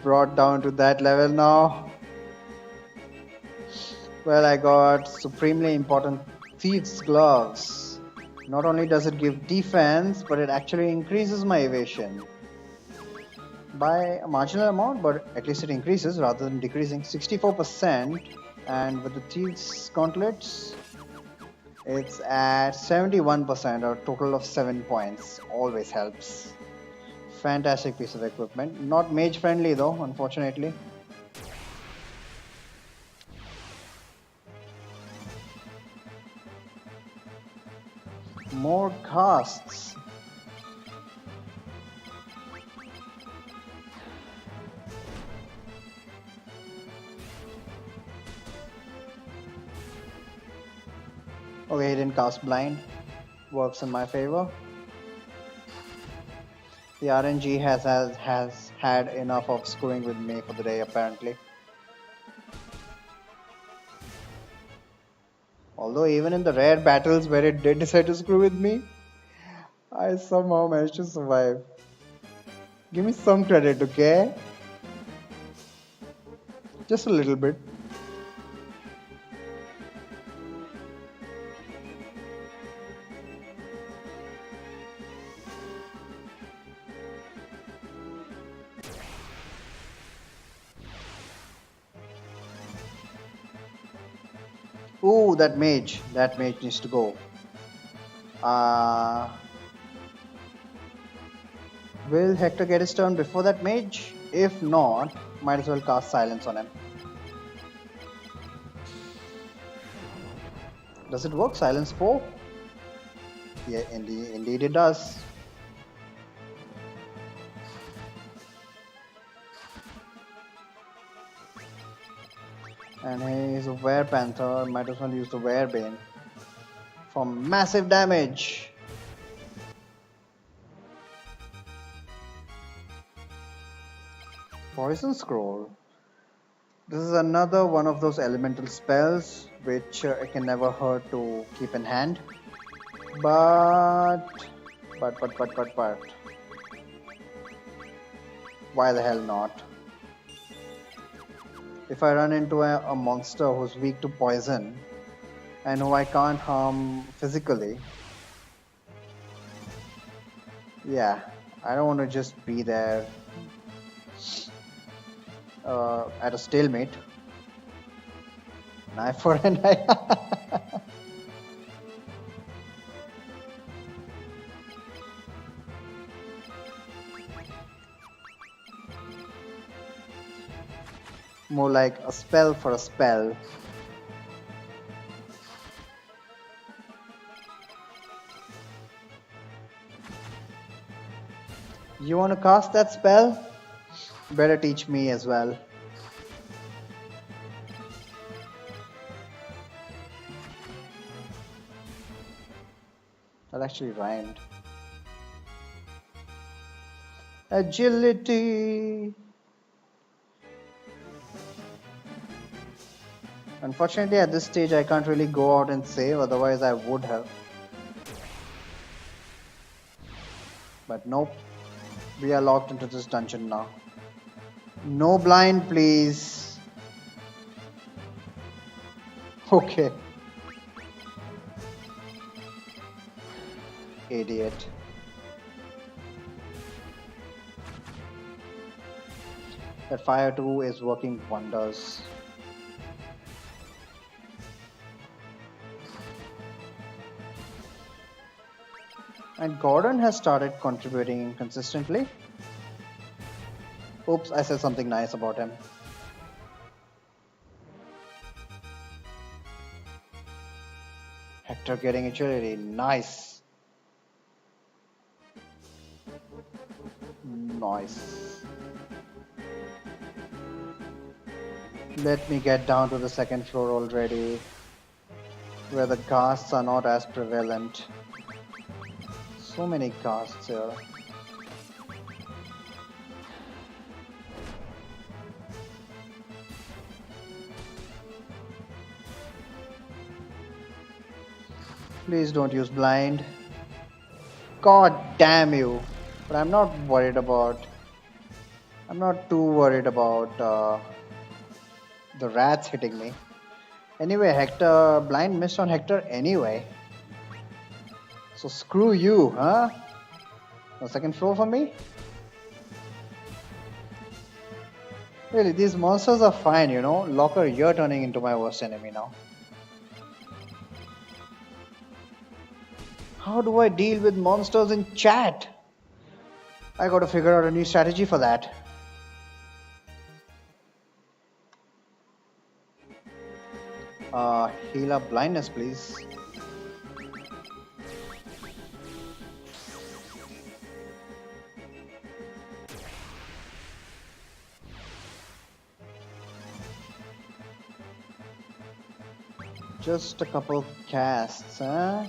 brought down to that level now. Well, I got supremely important Thieves' Gloves. Not only does it give defense, but it actually increases my evasion by a marginal amount, but at least it increases rather than decreasing 64%. And with the Thieves' Gauntlets, it's at 71%, or a total of 7 points. Always helps. Fantastic piece of equipment. Not mage friendly though, unfortunately. More casts. Okay, he didn't cast blind. Works in my favor. The RNG has had enough of screwing with me for the day, apparently. Although even in the rare battles where it did decide to screw with me, I somehow managed to survive. Give me some credit, okay? Just a little bit. Ooh, that mage. That mage needs to go. Will Hector get his turn before that mage? If not, might as well cast silence on him. Does it work? Silence 4? Yeah, indeed it does. And he's a Were Panther, might as well use the Werebane for massive damage. Poison Scroll. This is another one of those elemental spells which it can never hurt to keep in hand. But. Why the hell not? If I run into a monster who's weak to poison and who I can't harm physically, yeah, I don't want to just be there at a stalemate. An eye for an eye. More like a spell for a spell. You want to cast that spell? Better teach me as well. That actually rhymed. Agility. Unfortunately, at this stage, I can't really go out and save, otherwise, I would have. But nope. We are locked into this dungeon now. No blind, please. Okay. Idiot. That fire 2 is working wonders. And Gordon has started contributing consistently. Oops, I said something nice about him. Hector getting agility, nice. Nice. Let me get down to the second floor already, where the ghasts are not as prevalent. So many ghasts here. Please don't use blind. God damn you. But I'm not worried about. I'm not too worried about the rats hitting me. Anyway, Hector, blind missed on Hector anyway. So screw you, huh? The second floor for me? Really, these monsters are fine, you know. Locker, you're turning into my worst enemy now. How do I deal with monsters in chat? I gotta figure out a new strategy for that. Heal up blindness, please. Just a couple casts, huh?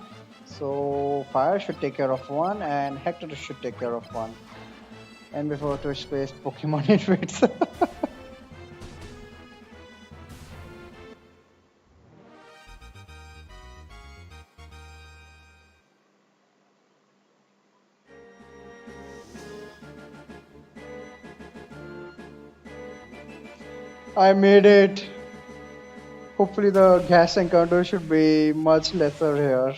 So fire should take care of one, and Hector should take care of one. And before Twitch space, Pokemon invades. I made it. Hopefully the gas encounter should be much lesser here.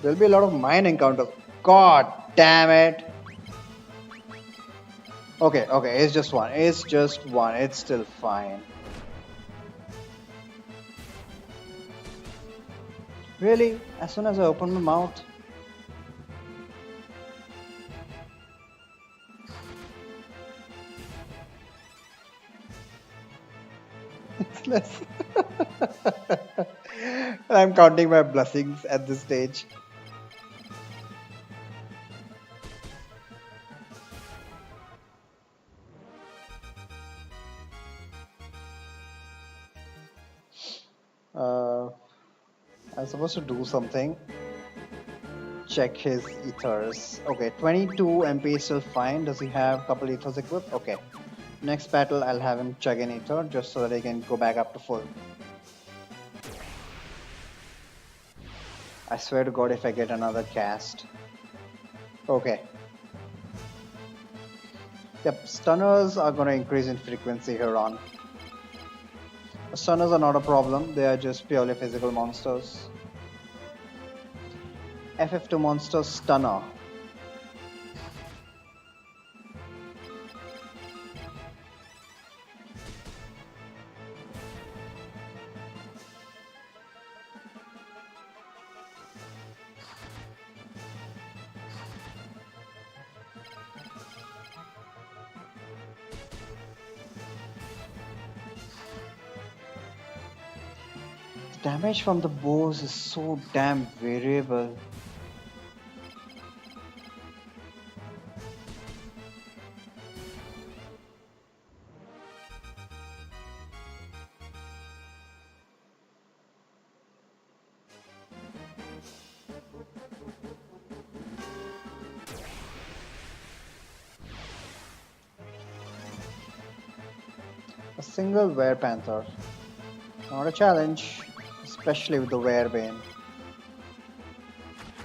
There'll be a lot of mine encounters. God damn it. Okay, okay, it's just one. It's just one. It's still fine. Really? As soon as I open my mouth? It's less. I'm counting my blessings at this stage. Uh, I'm supposed to do something. Check his ethers. Okay, 22 MP is still fine. Does he have a couple ethers equipped? Okay. Next battle, I'll have him chug an ether just so that he can go back up to full. I swear to God if I get another cast. Okay. Yep, stunners are going to increase in frequency here on. Stunners are not a problem, they are just purely physical monsters. FF2 monster stunner. The damage from the bows is so damn variable. A single Werepanther. Not a challenge, especially with the Werebane.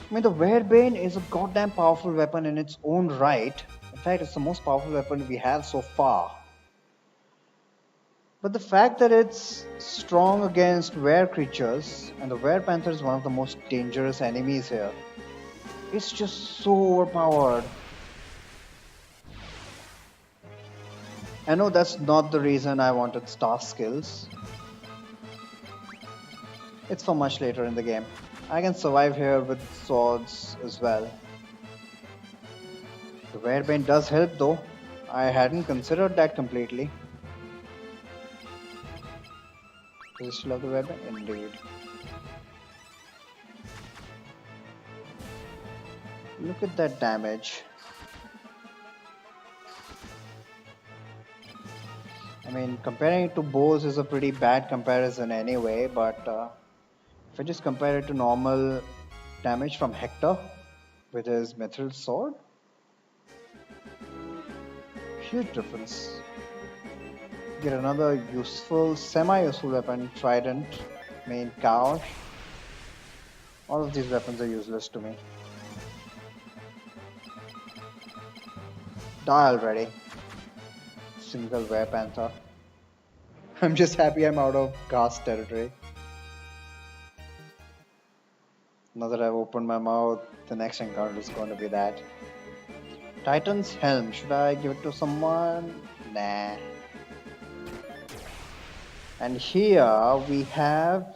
I mean, the Werebane is a goddamn powerful weapon in its own right. In fact, it's the most powerful weapon we have so far. But the fact that it's strong against were creatures, and the Werepanther is one of the most dangerous enemies here, it's just so overpowered. I know that's not the reason I wanted staff skills. It's for much later in the game. I can survive here with swords as well. The Werebane does help though. I hadn't considered that completely. Does it still have the Werebane? Indeed. Look at that damage. I mean, comparing it to bows is a pretty bad comparison anyway, but if I just compare it to normal damage from Hector with his mithril sword, huge difference. Get another useful, semi-useful weapon, Trident, main Kaosh. All of these weapons are useless to me. Die already. Single Were Panther. I'm just happy I'm out of Ghast territory. Now that I've opened my mouth, the next encounter is going to be that. Titan's Helm. Should I give it to someone? Nah. And here we have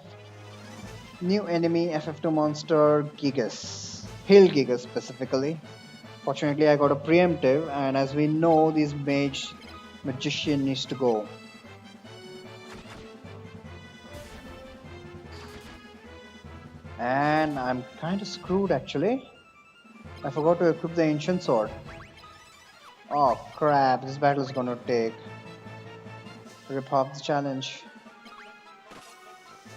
new enemy FF2 monster Gigas. Hill Gigas specifically. Fortunately I got a preemptive, and as we know, this magician needs to go. And I'm kind of screwed actually. I forgot to equip the ancient sword. Oh crap, this battle is gonna take. Rip half the challenge.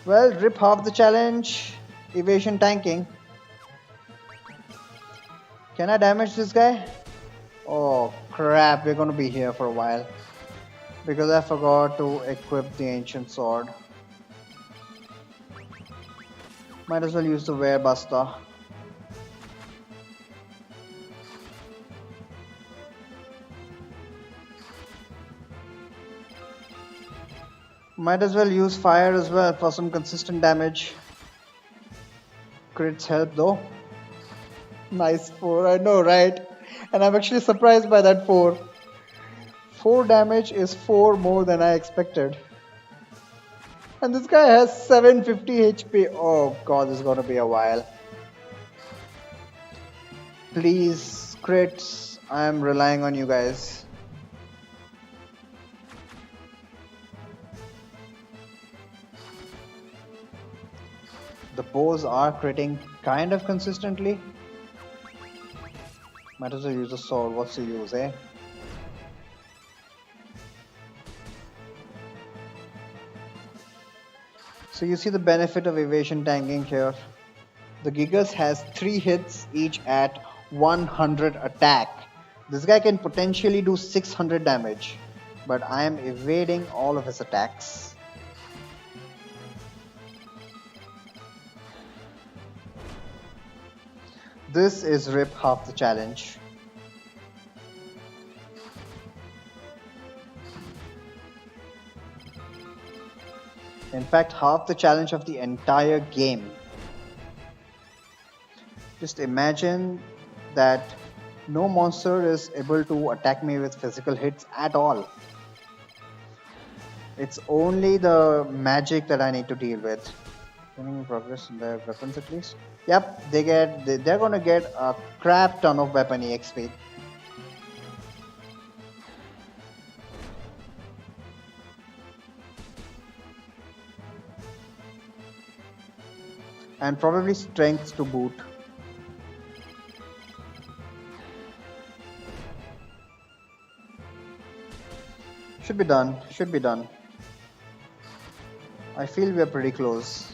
Well, rip half the challenge. Evasion tanking. Can I damage this guy? Oh crap, we're gonna be here for a while. Because I forgot to equip the ancient sword. Might as well use the Werebuster. Might as well use fire as well for some consistent damage. Crits help though. Nice 4, I know, right? And I'm actually surprised by that 4. 4 damage is 4 more than I expected. And this guy has 750 HP. Oh god, this is gonna be a while. Please, crits. I'm relying on you guys. The bows are critting kind of consistently. Might as well use a sword. What's the use, eh? So you see the benefit of evasion tanking here. The Gigas has 3 hits each at 100 attack. This guy can potentially do 600 damage, but I am evading all of his attacks. This is rip half the challenge. In fact, half the challenge of the entire game. Just imagine that no monster is able to attack me with physical hits at all. It's only the magic that I need to deal with. Winning progress in their weapons at least. Yep, they're gonna get a crap ton of weapon EXP. And probably strength to boot. Should be done, should be done. I feel we are pretty close.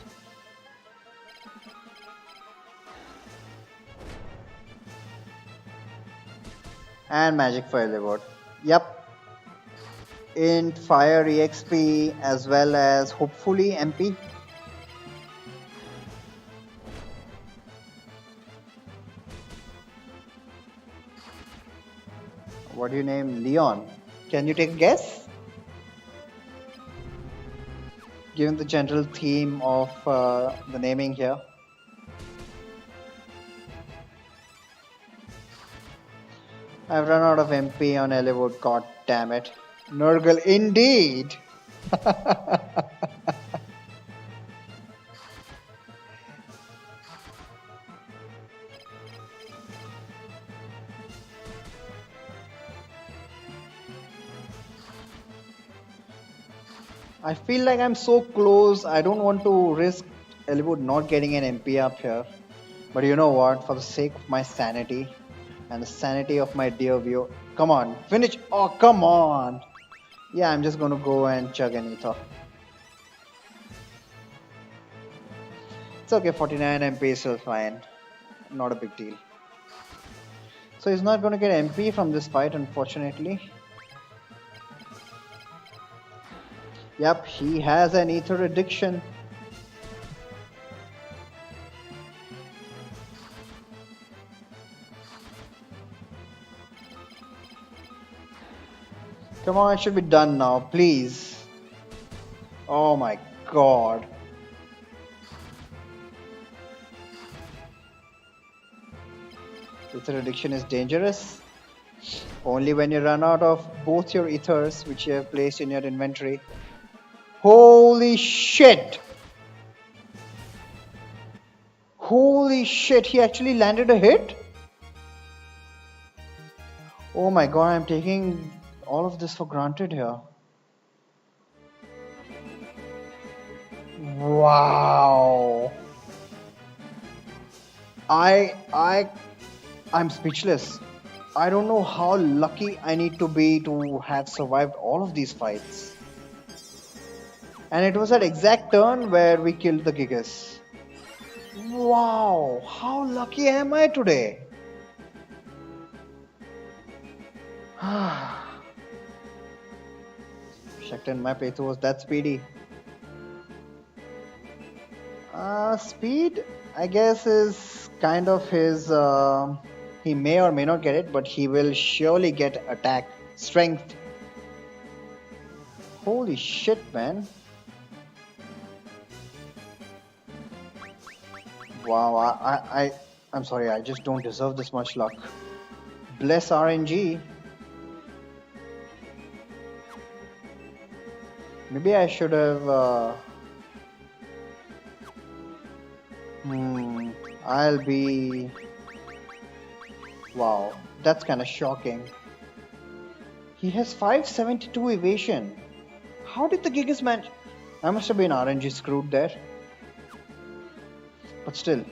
And magic fire reward. Yep. Int, fire EXP as well as hopefully MP. What do you name? Leon. Can you take a guess? Given the general theme of the naming here. I've run out of MP on Eliwood, god damn it. Nurgle indeed! I feel like I'm so close, I don't want to risk Eliwood not getting an MP up here. But you know what, for the sake of my sanity and the sanity of my dear viewer, come on, finish, oh come on! Yeah, I'm just gonna go and chug an ether. It's okay, 49 MP is still fine. Not a big deal. So he's not gonna get MP from this fight, unfortunately. Yep, he has an ether addiction. Come on, it should be done now, please. Oh my god. Ether addiction is dangerous. Only when you run out of both your ethers, which you have placed in your inventory. Holy shit! Holy shit, he actually landed a hit? Oh my god, I'm taking all of this for granted here. Wow. I'm speechless. I don't know how lucky I need to be to have survived all of these fights. And it was that exact turn where we killed the Gigas. Wow, how lucky am I today? Shaktan, my playthrough was that speedy. Speed, I guess, is kind of his. He may or may not get it, but he will surely get attack. Strength. Holy shit, man. Wow, I'm sorry, I just don't deserve this much luck. Bless RNG. Maybe I should have. I'll be. Wow, that's kind of shocking. He has 572 evasion. How did the Gigas manage? I must have been RNG screwed there. But still,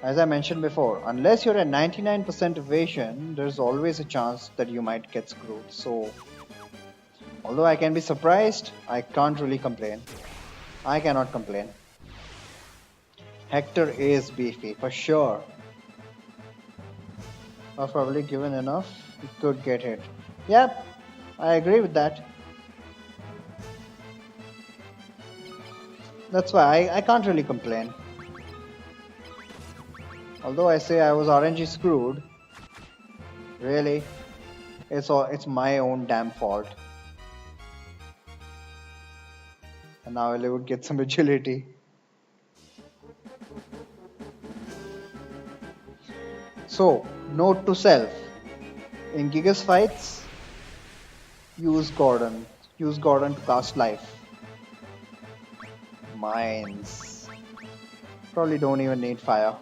as I mentioned before, unless you're at 99% evasion, there's always a chance that you might get screwed. So, although I can be surprised, I can't really complain. I cannot complain. Hector is beefy, for sure. I've probably given enough, he could get hit. Yep, I agree with that. That's why I can't really complain. Although I say I was RNG screwed, really, it's my own damn fault. And now I would get some agility. So, note to self, in Gigas fights, use Gordon. Use Gordon to cast life. Mines. Probably don't even need fire.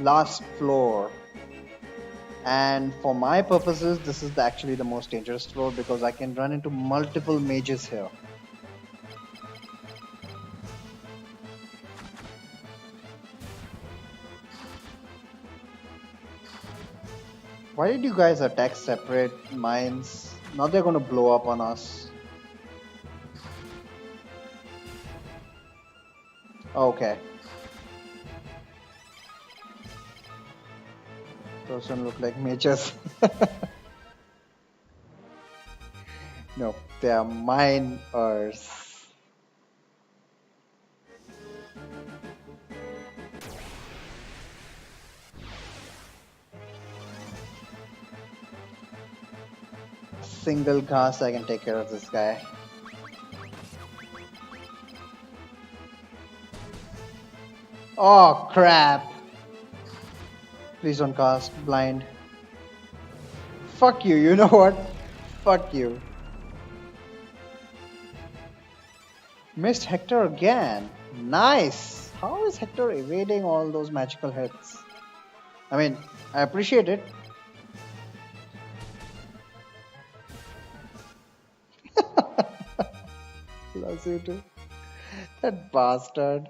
Last floor, and for my purposes this is actually the most dangerous floor because I can run into multiple mages here. Why did you guys attack separate mines? Now they're gonna blow up on us. Okay. Those don't look like mages. No, they are miners. Single cast, I can take care of this guy. Oh crap! Please don't cast blind. Fuck you, you know what? Fuck you. Missed Hector again. Nice. How is Hector evading all those magical hits? I mean, I appreciate it. Loves you too. That bastard.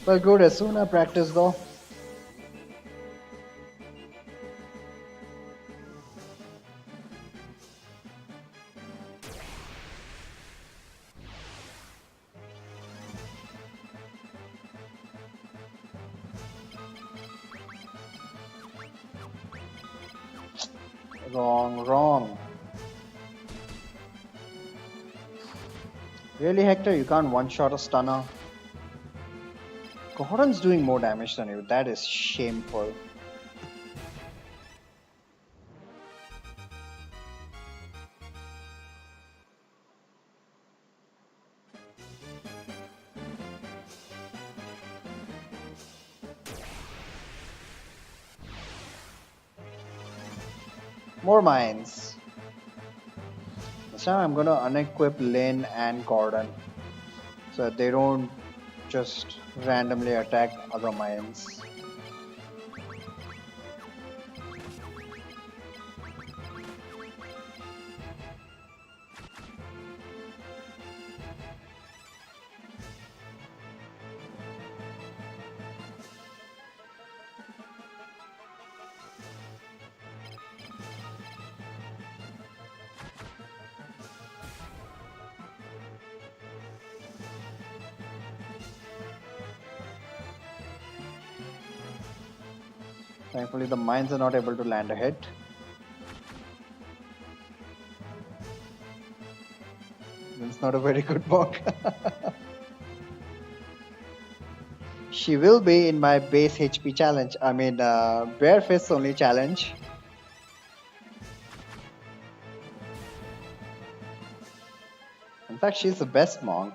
Well, good. As soon I practice though. Wrong, wrong. Really, Hector? You can't one-shot a stunner. Gordon's doing more damage than you. That is shameful. More mines. This time I'm gonna unequip Lynn and Gordon so that they don't just randomly attack other mines. Thankfully the mines are not able to land a hit. That's not a very good walk. She will be in my base HP challenge. I mean, bare fist only challenge. In fact, she's the best monk.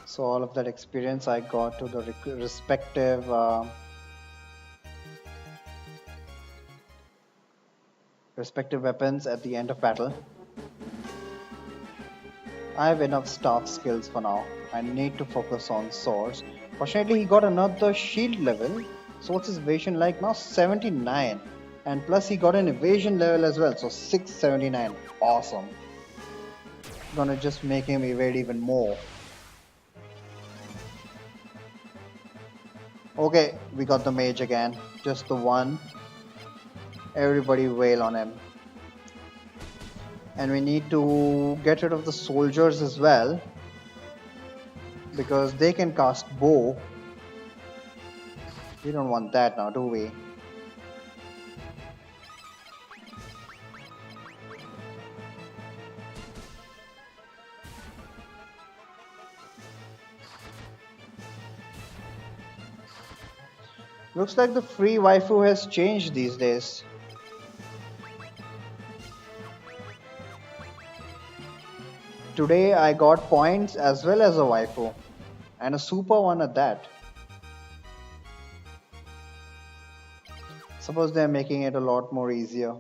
So all of that experience I got to the respective weapons at the end of battle. I have enough staff skills for now. I need to focus on swords. Fortunately, he got another shield level. So what's his evasion like now? 79. And plus he got an evasion level as well. So 679. Awesome. Gonna just make him evade even more. Okay, we got the mage again. Just the one. Everybody wail on him. And we need to get rid of the soldiers as well, because they can cast bow. We don't want that now, do we? Looks like the free waifu has changed these days. Today I got points as well as a waifu, and a super one at that. Suppose they're making it a lot more easier.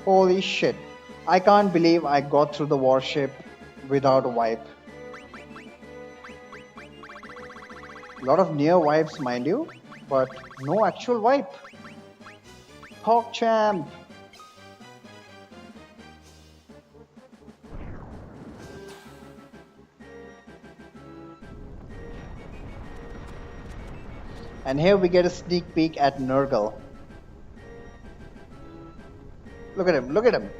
Holy shit, I can't believe I got through the warship without a wipe. A lot of near wipes, mind you, but no actual wipe. PogChamp! And here we get a sneak peek at Nurgle. Look at him, look at him.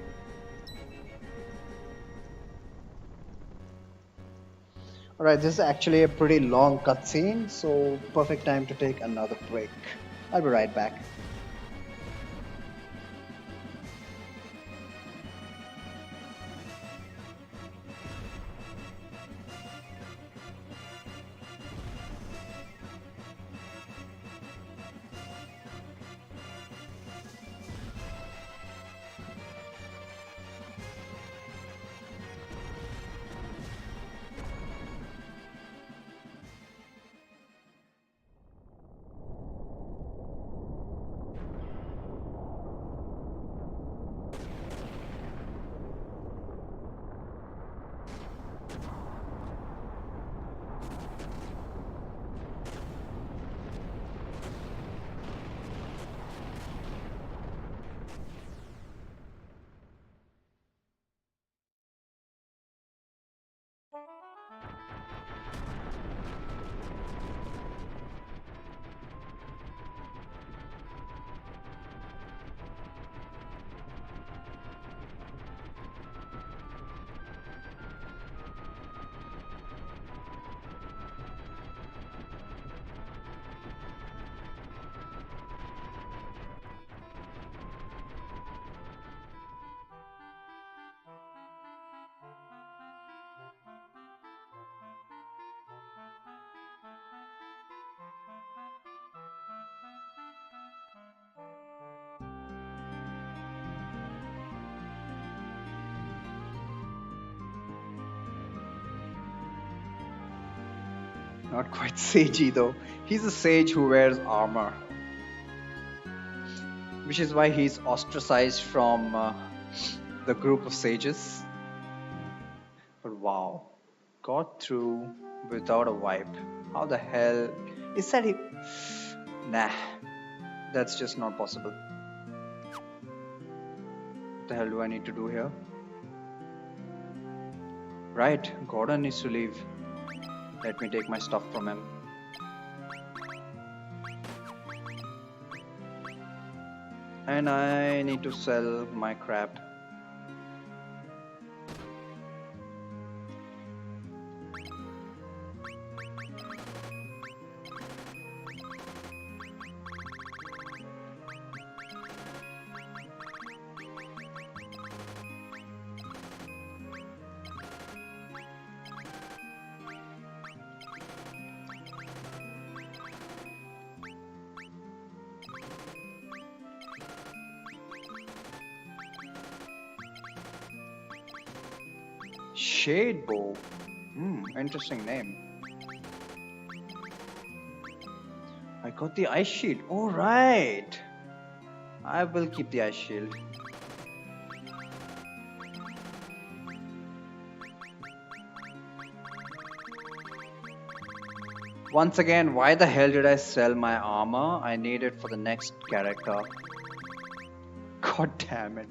Alright, this is actually a pretty long cutscene, so perfect time to take another break. I'll be right back. Not quite sagey though. He's a sage who wears armor, which is why he's ostracized from the group of sages. But wow, got through without a wipe. How the hell is that? Nah, that's just not possible. What the hell do I need to do here? Right, Gordon needs to leave. Let me take my stuff from him. And I need to sell my crap. Shade Bow. Interesting name. I got the ice shield. All right. I will keep the ice shield. Once again, why the hell did I sell my armor? I need it for the next character. God damn it.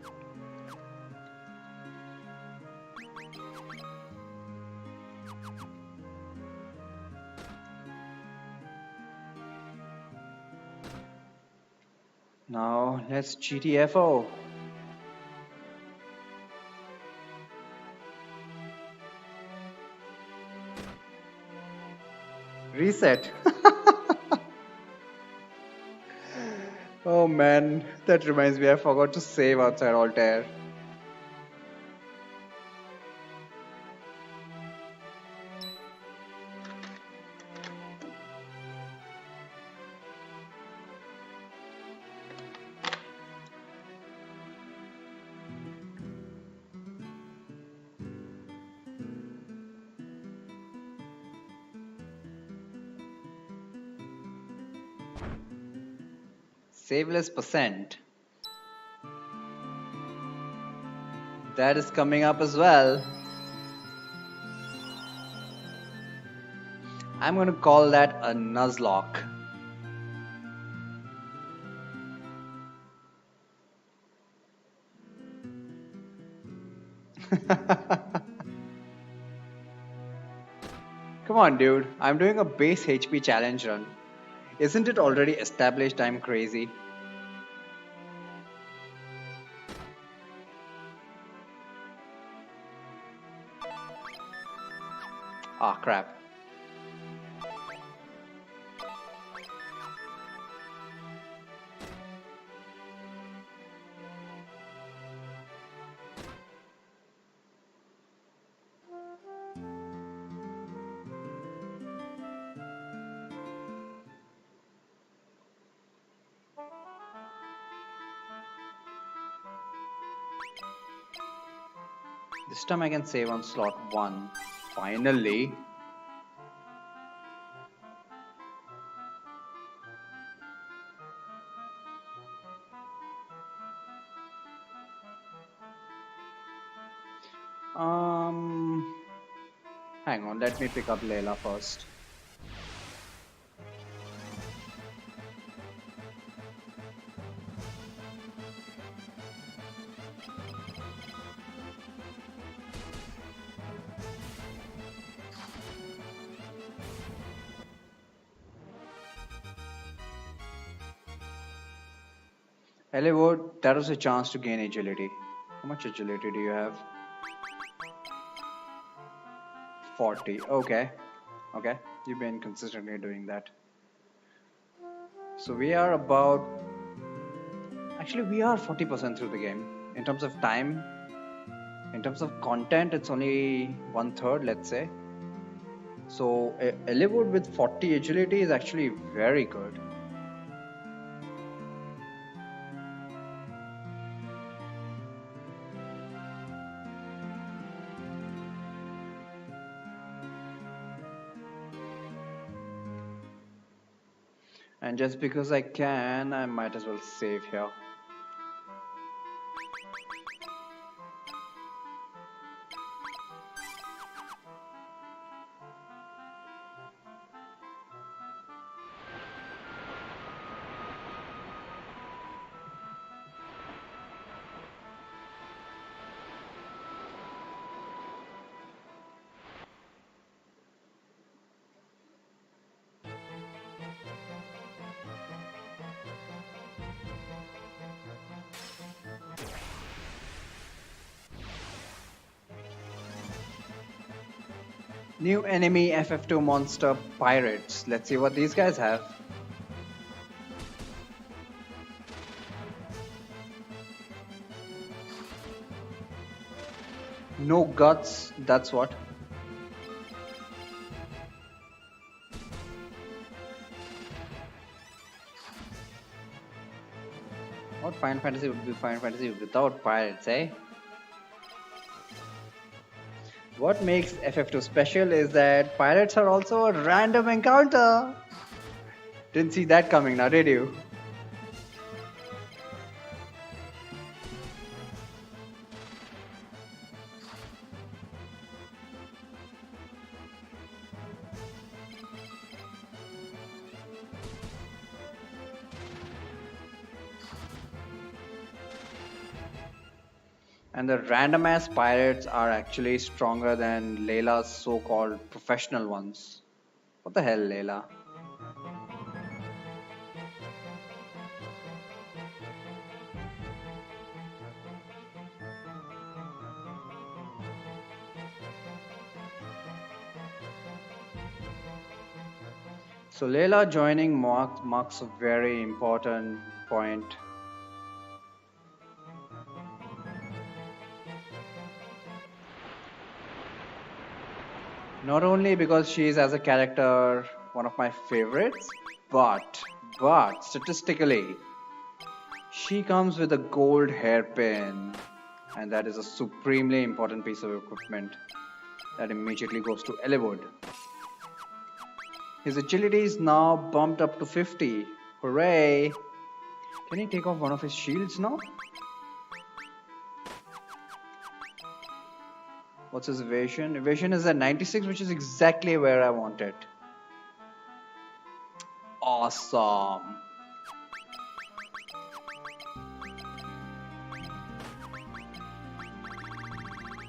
Now let's GTFO. Reset. Oh man, that reminds me, I forgot to save outside Altair. Saveless percent. That is coming up as well. I'm going to call that a Nuzlocke. Come on, dude. I'm doing a base HP challenge run. Isn't it already established I'm crazy? Ah, crap. This time I can save on slot 1. Finally. Hang on, let me pick up Layla first. Eliwood, that was a chance to gain agility. How much agility do you have? 40. Okay. Okay. You've been consistently doing that. So we are about... Actually, we are 40% through the game. In terms of time, in terms of content, it's only 1/3, let's say. So Eliwood with 40 agility is actually very good. And just because I can, I might as well save here. New enemy FF2 monster pirates. Let's see what these guys have. No guts, that's what. What Final Fantasy would be Final Fantasy without pirates, eh? What makes FF2 special is that pirates are also a random encounter. Didn't see that coming now, did you? And the random ass pirates are actually stronger than Layla's so-called professional ones. What the hell, Layla? So Layla joining marks a very important point. Not only because she is as a character one of my favorites, but statistically, she comes with a gold hairpin, and that is a supremely important piece of equipment that immediately goes to Eliwood. His agility is now bumped up to 50. Hooray! Can he take off one of his shields now? What's his evasion? Evasion is at 96, which is exactly where I want it. Awesome.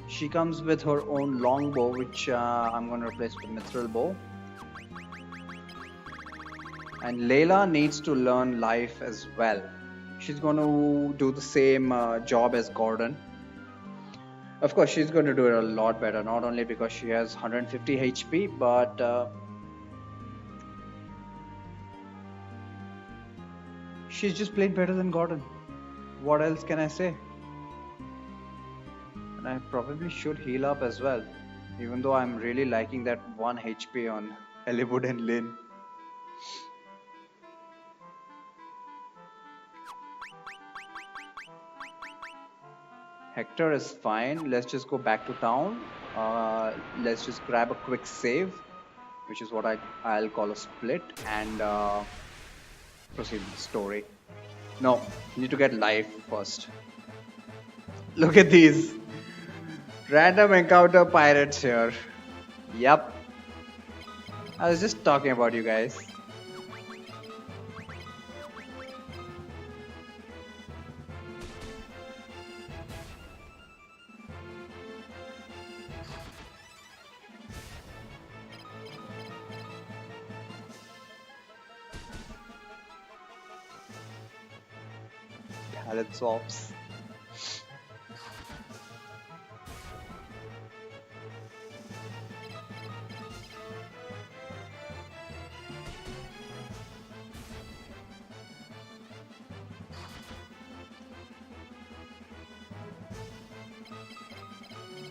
She comes with her own longbow, which I'm going to replace with mithril bow. And Layla needs to learn life as well. She's going to do the same job as Gordon. Of course, she's going to do it a lot better, not only because she has 150 HP, but she's just played better than Gordon. What else can I say? And I probably should heal up as well, even though I'm really liking that 1 HP on Hollywood and Lynn. Hector is fine. Let's just go back to town. Let's just grab a quick save, which is what I'll call a split, and proceed with the story. No, need to get life first. Look at these random encounter pirates here. Yup. I was just talking about you guys. Palette swaps.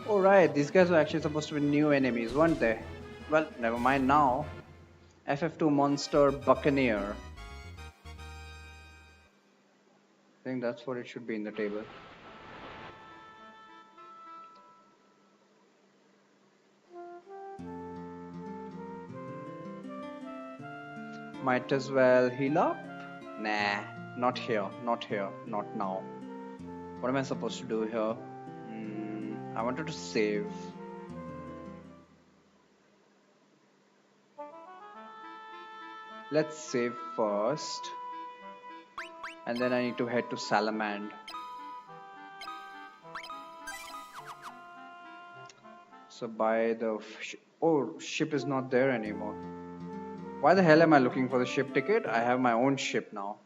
Alright, these guys were actually supposed to be new enemies, weren't they? Well, never mind now. FF2 Monster Buccaneer. I think that's what it should be in the table. Might as well heal up? Nah, not here, not here, not now. What am I supposed to do here? I wanted to save. Let's save first. And then I need to head to Salamand. So by the... ship is not there anymore. Why the hell am I looking for the ship ticket? I have my own ship now.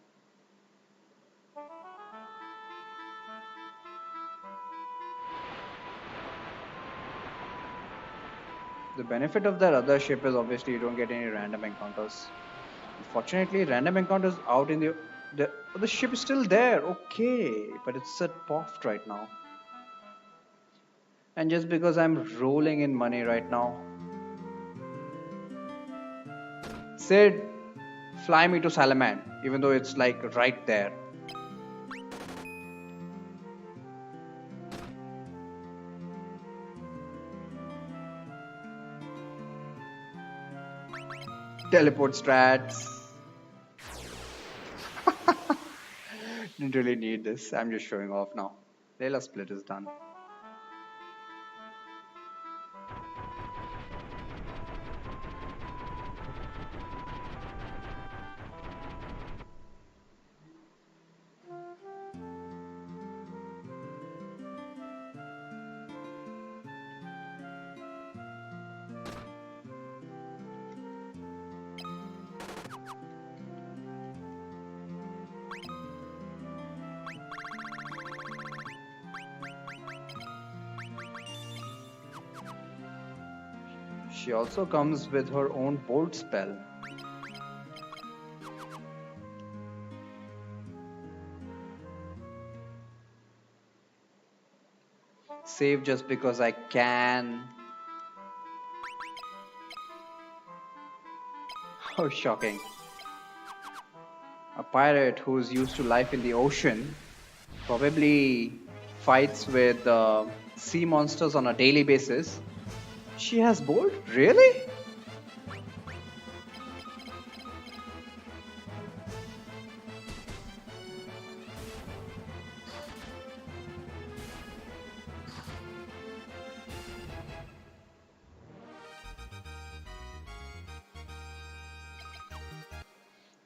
The benefit of that other ship is obviously you don't get any random encounters. Unfortunately, random encounters out in the ship is still there. Okay, but it's set poffed right now. And just because I'm rolling in money right now. Sid, fly me to Salamand, even though it's like right there. Teleport strats. Didn't really need this. I'm just showing off now. Layla split is done. She also comes with her own bolt spell. Save just because I can. How shocking. A pirate who's used to life in the ocean probably fights with sea monsters on a daily basis. She has bolt? Really?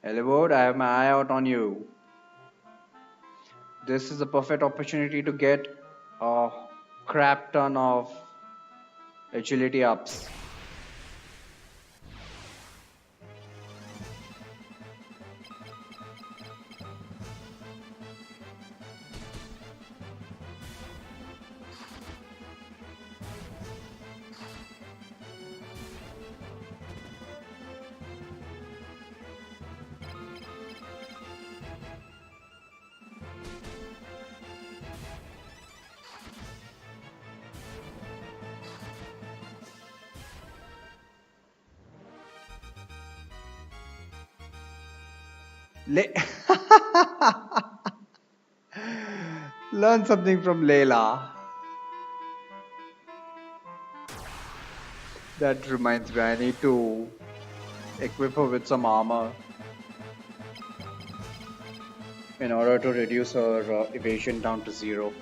Hollywood, I have my eye out on you. This is a perfect opportunity to get a crap ton of agility ups. Le- Learn something from Layla. That reminds me, I need to equip her with some armor in order to reduce her evasion down to 0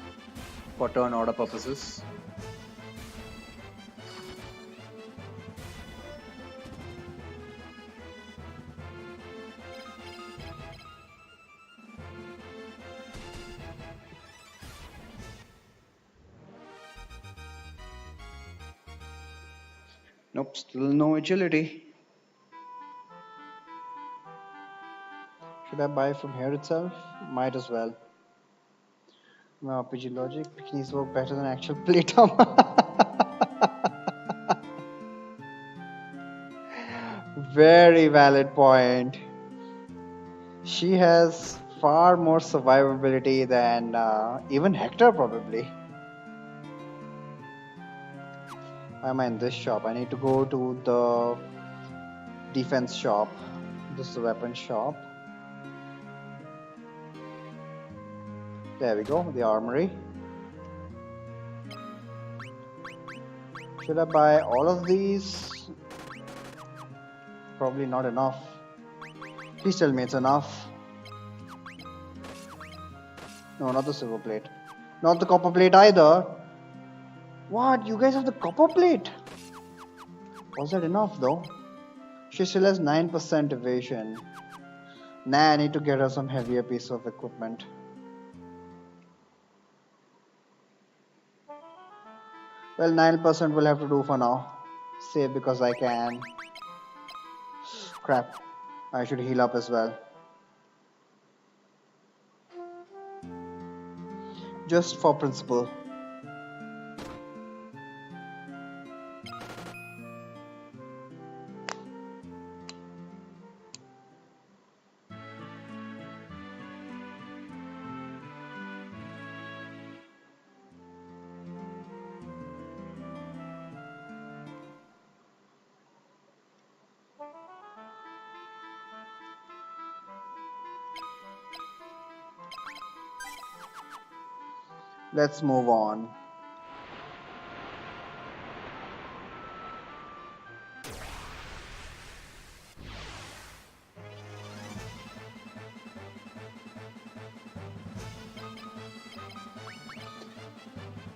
for turn order purposes. Nope, still no agility. Should I buy from here itself? Might as well. My RPG logic, bikinis work better than actual plate armor. Very valid point. She has far more survivability than even Hector, probably. Why am I in this shop? I need to go to the defense shop. This is the weapon shop. There we go, the armory. Should I buy all of these? Probably not enough. Please tell me it's enough. No, not the silver plate. Not the copper plate either. What? You guys have the copper plate? Was that enough though? She still has 9% evasion. Nah, I need to get her some heavier piece of equipment. Well, 9% will have to do for now. Save because I can. Crap. I should heal up as well. Just for principle. Let's move on.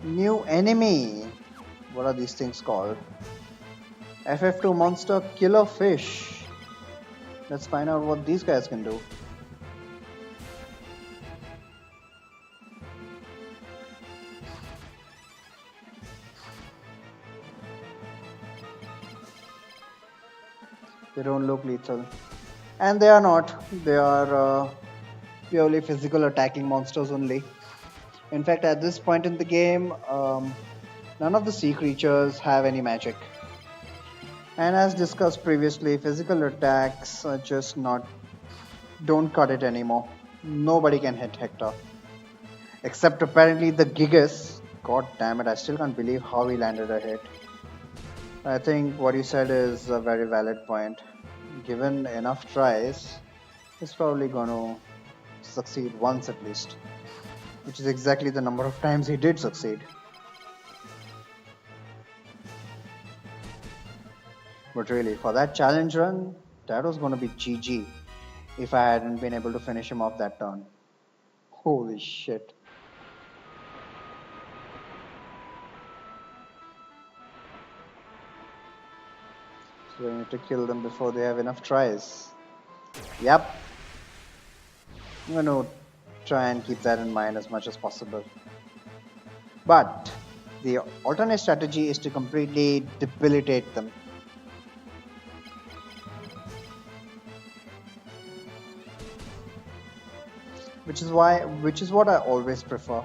New enemy. What are these things called? FF2 monster killer fish. Let's find out what these guys can do. They don't look lethal. And they are not. They are purely physical attacking monsters only. In fact, at this point in the game, none of the sea creatures have any magic. And as discussed previously, physical attacks are just not. Don't cut it anymore. Nobody can hit Hector. Except apparently the Gigas. God damn it, I still can't believe how he landed a hit. I think what you said is a very valid point. Given enough tries, he's probably gonna succeed once at least. Which is exactly the number of times he did succeed. But really, for that challenge run, that was gonna be GG if I hadn't been able to finish him off that turn. Holy shit. So we need to kill them before they have enough tries. Yep. I'm gonna try and keep that in mind as much as possible. But the alternate strategy is to completely debilitate them. Which is what I always prefer.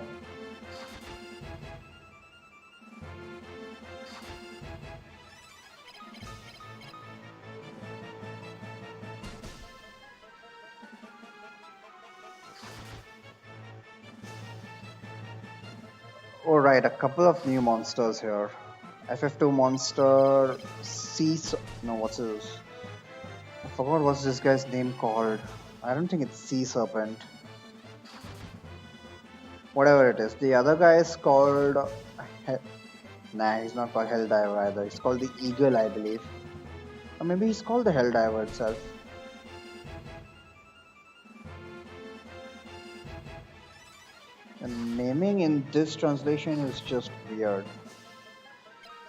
Alright, a couple of new monsters here. FF2 monster no, what's his? I forgot what's this guy's name called. I don't think it's Sea Serpent. Whatever it is. The other guy is called. Nah, he's not called Helldiver either. It's called the Eagle, I believe. Or maybe he's called the Helldiver itself. And naming in this translation is just weird.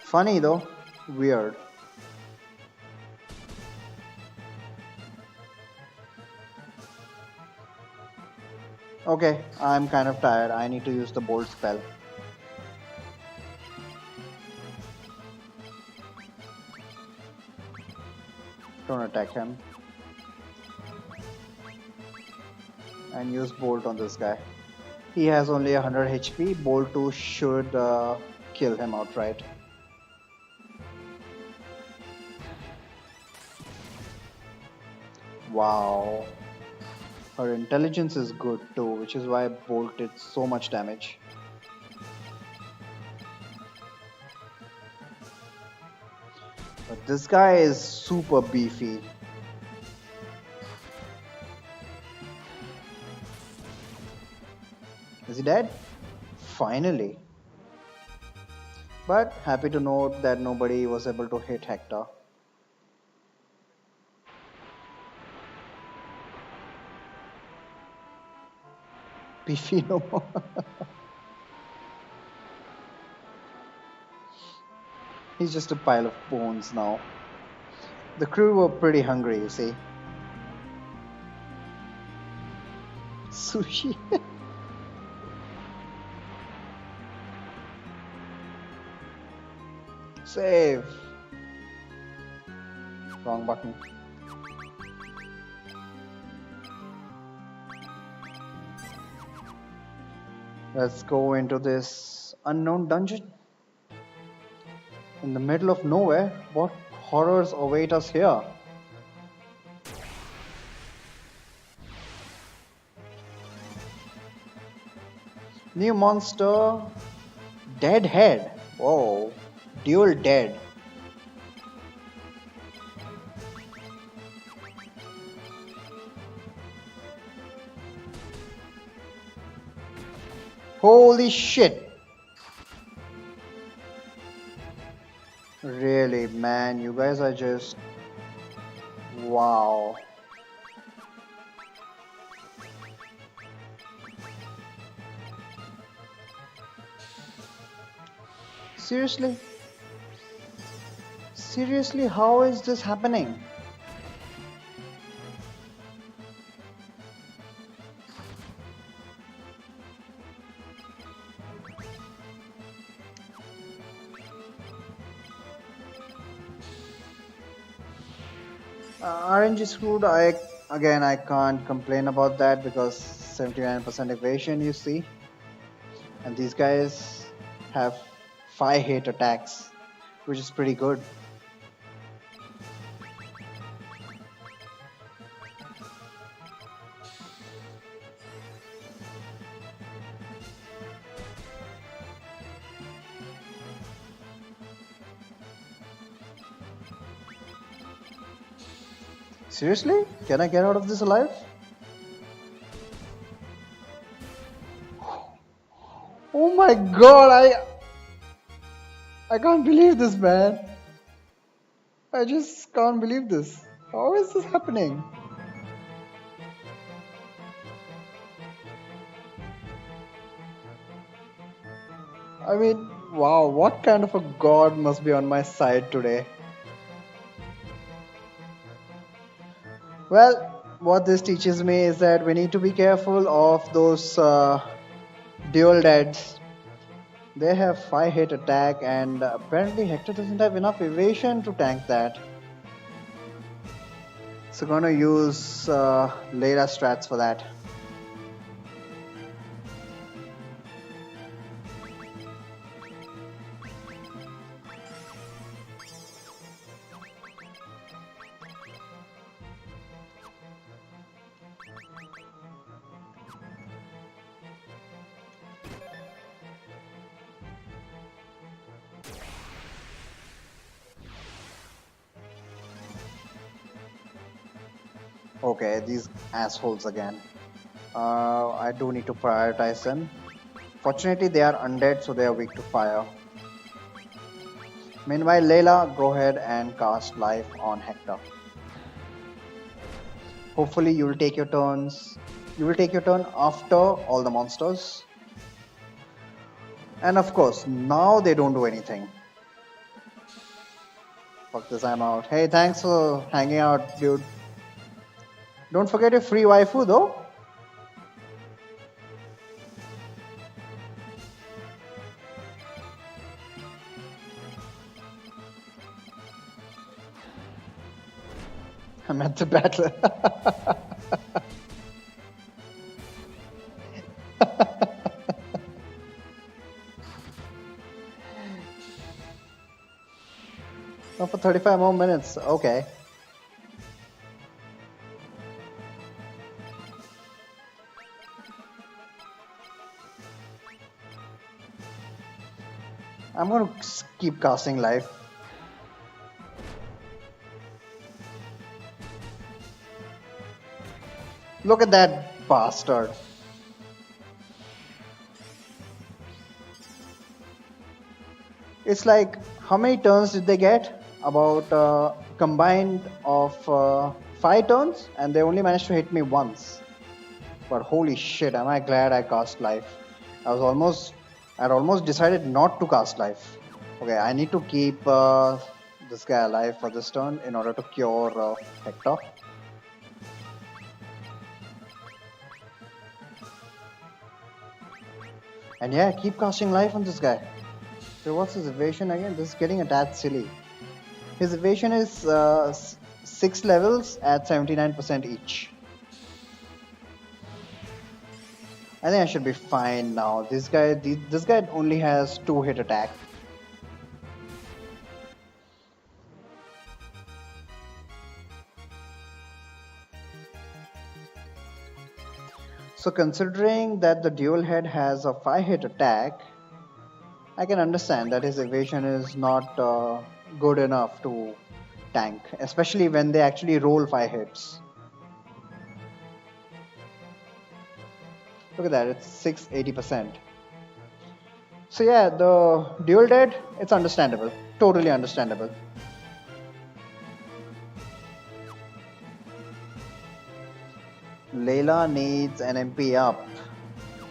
Funny though, weird. Okay, I'm kind of tired. I need to use the bolt spell. Don't attack him. And use bolt on this guy. He has only 100 HP. Bolt 2 should kill him outright. Wow. Her intelligence is good too, which is why Bolt did so much damage. But this guy is super beefy. Is he dead? Finally. But happy to note that nobody was able to hit Hector. Beefy no more. He's just a pile of bones now. The crew were pretty hungry, you see. Sushi. Save. Wrong button. Let's go into this unknown dungeon. In the middle of nowhere, what horrors await us here? New monster, Dead Head. Whoa, dual dead. Holy shit. Really, man, you guys are just wow. Seriously? Seriously, how is this happening? RNG screwed. I can't complain about that because 79% evasion, you see, and these guys have 5 hit attacks, which is pretty good. Seriously? Can I get out of this alive? Oh my god, I can't believe this, man. I just can't believe this. How is this happening? I mean, wow, what kind of a god must be on my side today? Well, what this teaches me is that we need to be careful of those dual deads. They have 5 hit attack, and apparently Hector doesn't have enough evasion to tank that. So gonna use Layla strats for that. Okay, these assholes again. I do need to prioritize them. Fortunately, they are undead, so they are weak to fire. Meanwhile, Layla, go ahead and cast Life on Hector. Hopefully, you will take your turns. You will take your turn after all the monsters. And of course, now they don't do anything. Fuck this, I'm out. Hey, thanks for hanging out, dude. Don't forget your free waifu, though. I'm at the battle. Oh, for 35 more minutes. Okay. I'm gonna keep casting life. Look at that bastard. It's like, how many turns did they get? About combined of 5 turns, and they only managed to hit me once. But holy shit, am I glad I cast life. I'd almost decided not to cast life. Okay, I need to keep this guy alive for this turn in order to cure Hector. And yeah, keep casting life on this guy. So what's his evasion again? This is getting a tad silly. His evasion is 6 levels at 79% each. I think I should be fine now. This guy only has 2-hit attack. So considering that the dual head has a 5-hit attack, I can understand that his evasion is not good enough to tank, especially when they actually roll 5 hits. Look at that, it's 680%. So yeah, the dual dead, it's understandable. Totally understandable. Layla needs an MP up.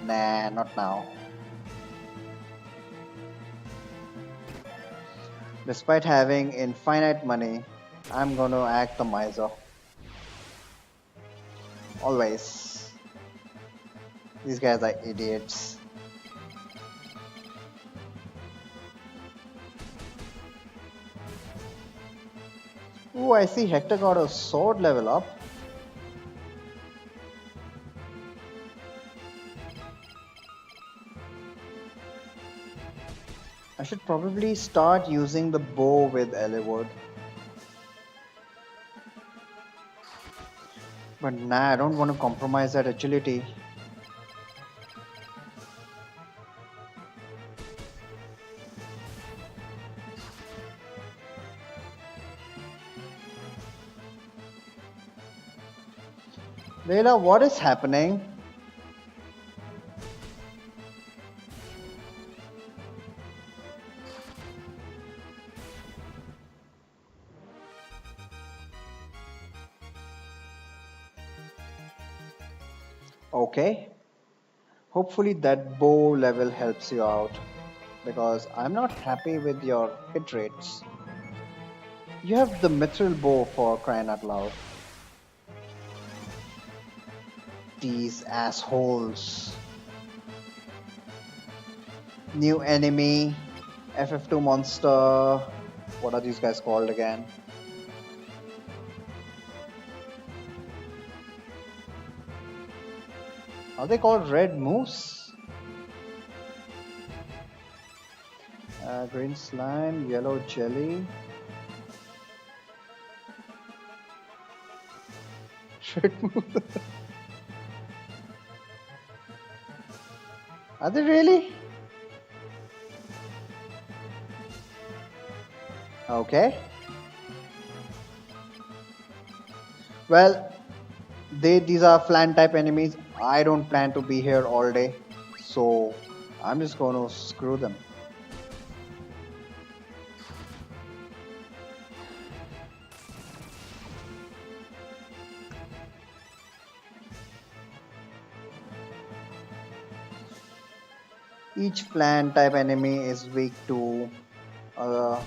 Nah, not now. Despite having infinite money, I'm gonna act the miser. Always. These guys are idiots. Ooh, I see Hector got a sword level up. I should probably start using the bow with Eliwood. But nah, I don't want to compromise that agility. Layla, what is happening? Okay. Hopefully that bow level helps you out. Because I'm not happy with your hit rates. You have the mithril bow for crying out loud. These assholes. New enemy. FF2 monster. What are these guys called again? Are they called red moose? Green slime, yellow jelly. Red moose. Are they really? Okay. Well, These are flan type enemies. I don't plan to be here all day, so I'm just gonna screw them. Each flan type enemy is weak to uh,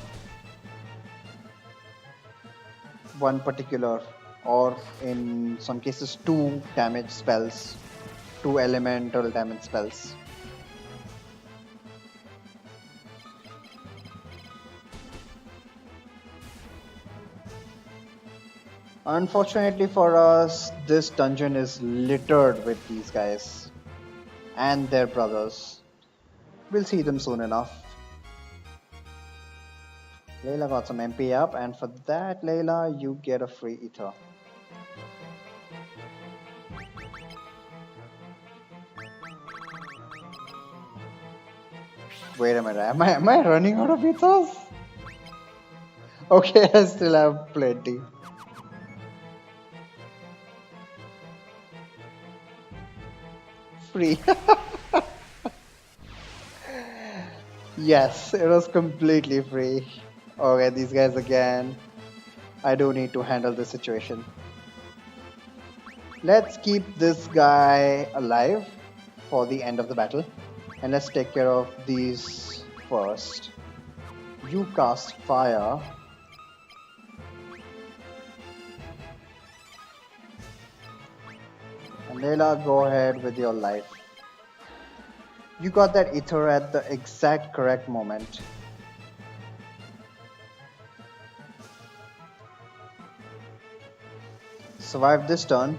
one particular, or in some cases, two damage spells, two elemental damage spells. Unfortunately for us, this dungeon is littered with these guys and their brothers. We'll see them soon enough. Layla got some MP up, and for that, Layla, you get a free ether. Wait a minute, am I running out of ethers? Okay, I still have plenty. Free. Yes, it was completely free. Okay, these guys again. I do need to handle this situation. Let's keep this guy alive for the end of the battle. And let's take care of these first. You cast fire. And Layla, go ahead with your life. You got that ether at the exact correct moment. Survive this turn.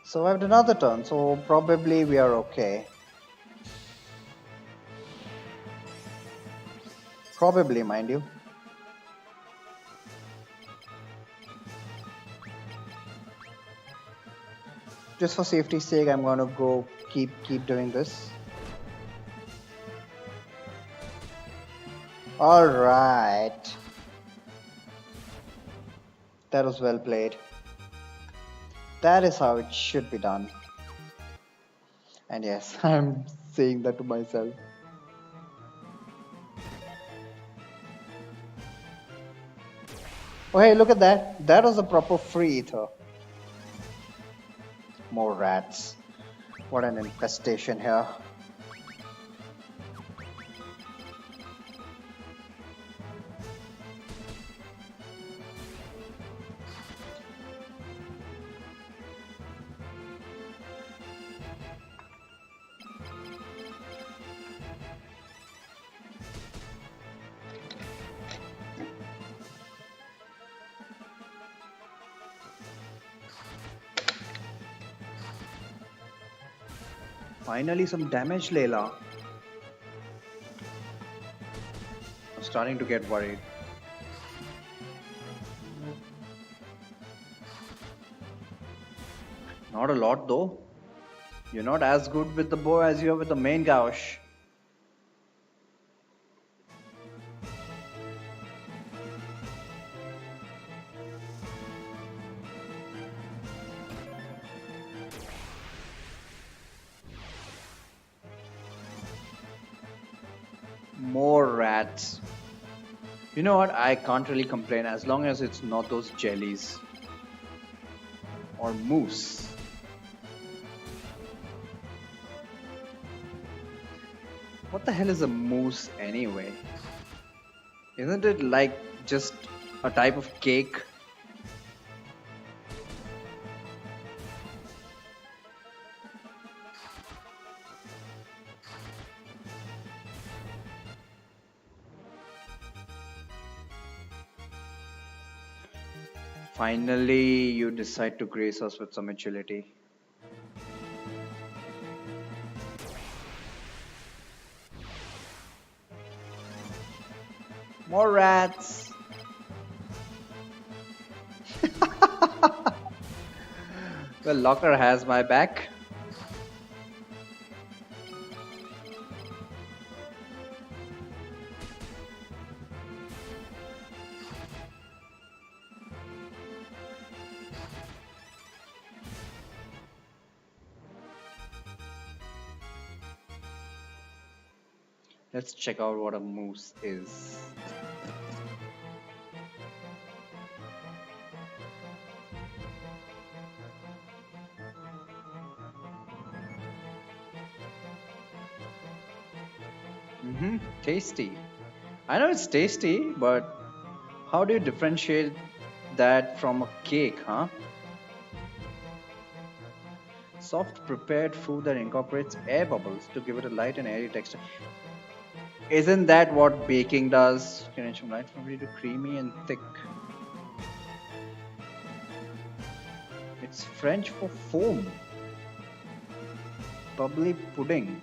Survived another turn, so probably we are okay. Probably, mind you. Just for safety's sake, I'm gonna go keep doing this. All right. That was well played. That is how it should be done. And yes, I'm saying that to myself. Oh hey, look at that. That was a proper free ether. More rats. What an infestation here. Finally, some damage, Layla. I'm starting to get worried. Not a lot, though. You're not as good with the bow as you are with the main gauche. More rats. You know what? I can't really complain as long as it's not those jellies. Or moose. What the hell is a moose anyway? Isn't it like just a type of cake? Finally, you decide to grace us with some agility. More rats. Well, Locker has my back. Let's check out what a moose is. Tasty. I know it's tasty, but how do you differentiate that from a cake, huh? Soft prepared food that incorporates air bubbles to give it a light and airy texture. Isn't that what baking does? Can it light from really creamy and thick? It's French for foam. Bubbly pudding.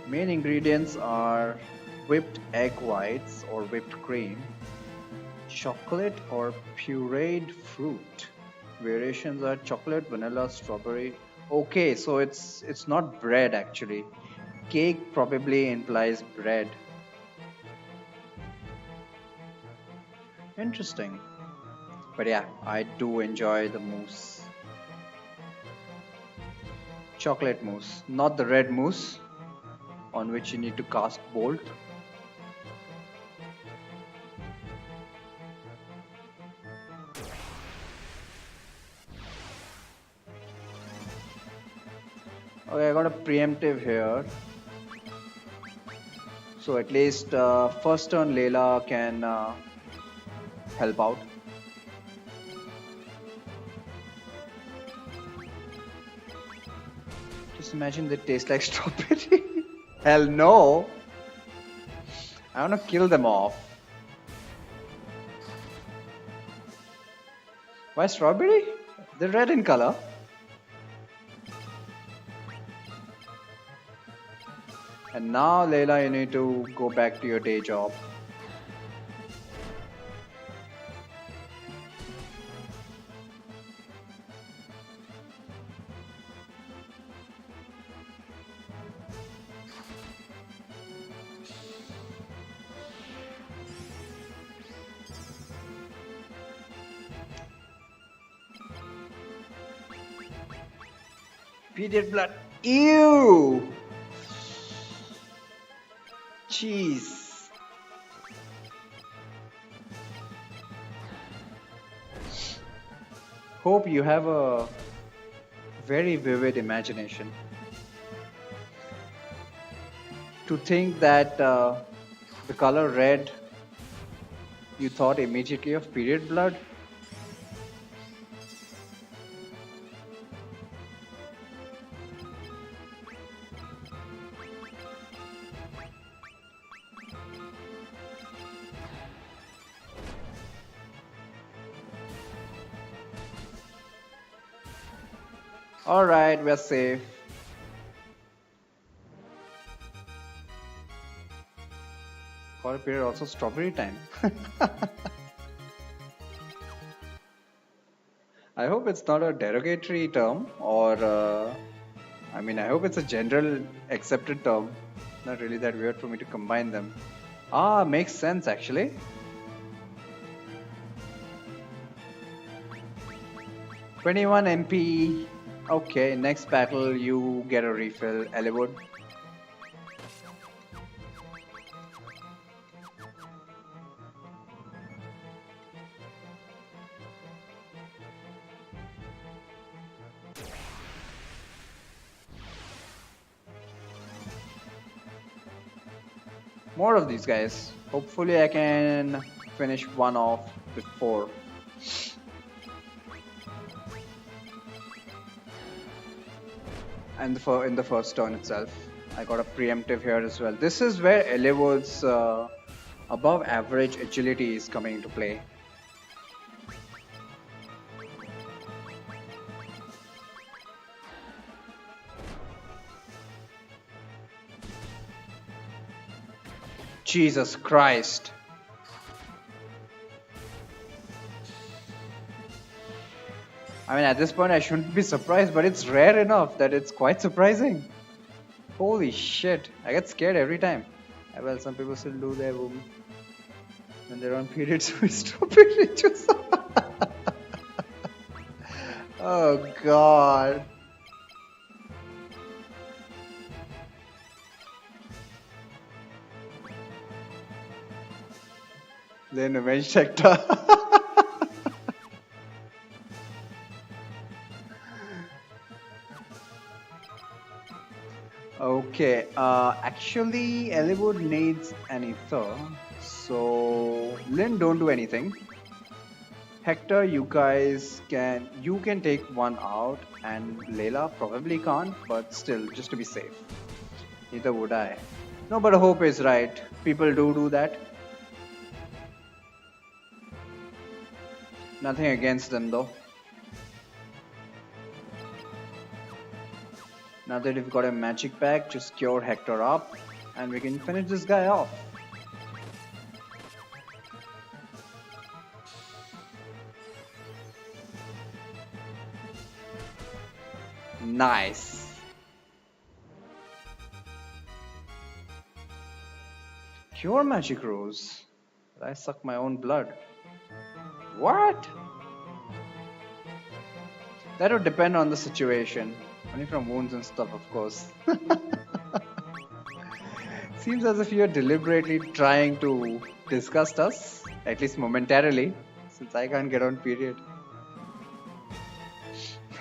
Main ingredients are whipped egg whites or whipped cream, chocolate or pureed fruit. Variations are chocolate, vanilla, strawberry. Okay, so it's not bread actually. Cake probably implies bread. Interesting. But yeah, I do enjoy the mousse. Chocolate mousse, not the red mousse on which you need to cast bolt. Okay, I got a preemptive here. So at least first turn Layla can help out. Just imagine they taste like strawberry. Hell no. I wanna kill them off. Why strawberry? They're red in color. And now, Layla, you need to go back to your day job. Period blood. Ew! Jeez. Hope you have a very vivid imagination. To think that the color red, you thought immediately of period blood? Alright, we're safe. For a period, also strawberry time. I hope it's not a derogatory term, or I hope it's a general accepted term. Not really that weird for me to combine them. Ah, makes sense actually. "21 MP. Okay, next battle you get a refill, Eliwood. More of these guys. Hopefully I can finish one off before. And in the first turn itself. I got a preemptive here as well. This is where Eliwood's above average agility is coming into play. Jesus Christ. I mean, at this point, I shouldn't be surprised, but it's rare enough that it's quite surprising. Holy shit. I get scared every time. Well, some people still do their womb when they're on periods with stupid rituals. Oh, God. Then avenged Hector. Okay, actually, Ellwood needs an ether, so Lynn, don't do anything. Hector, you can take one out, and Layla probably can't, but still, just to be safe. Neither would I. No, but hope is right. People do that. Nothing against them though. Now that we've got a magic pack, just cure Hector up, and we can finish this guy off. Nice. Cure magic rose. But I suck my own blood. What? That would depend on the situation. Only from wounds and stuff, of course. Seems as if you're deliberately trying to disgust us, at least momentarily, since I can't get on period.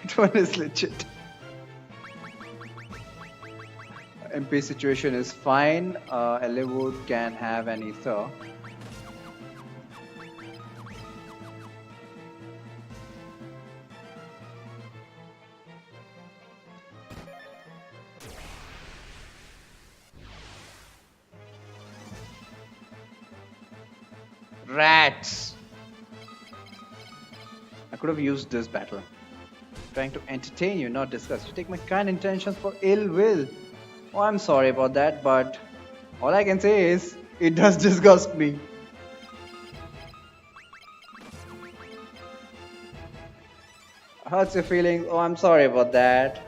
That one is legit. MP situation is fine. Ellwood can have an ether. Rats! I could have used this battle. Trying to entertain you, not disgust. You take my kind intentions for ill will. Oh, I'm sorry about that, but all I can say is it does disgust me. Hurts your feelings. Oh, I'm sorry about that.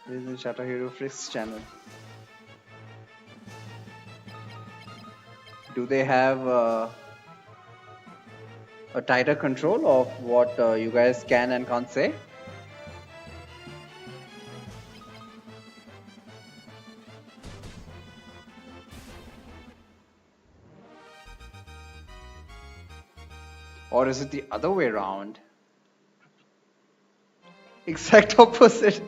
This is Shadow Hero Frisk's channel. Do they have a tighter control of what you guys can and can't say? Or is it the other way around? Exact opposite.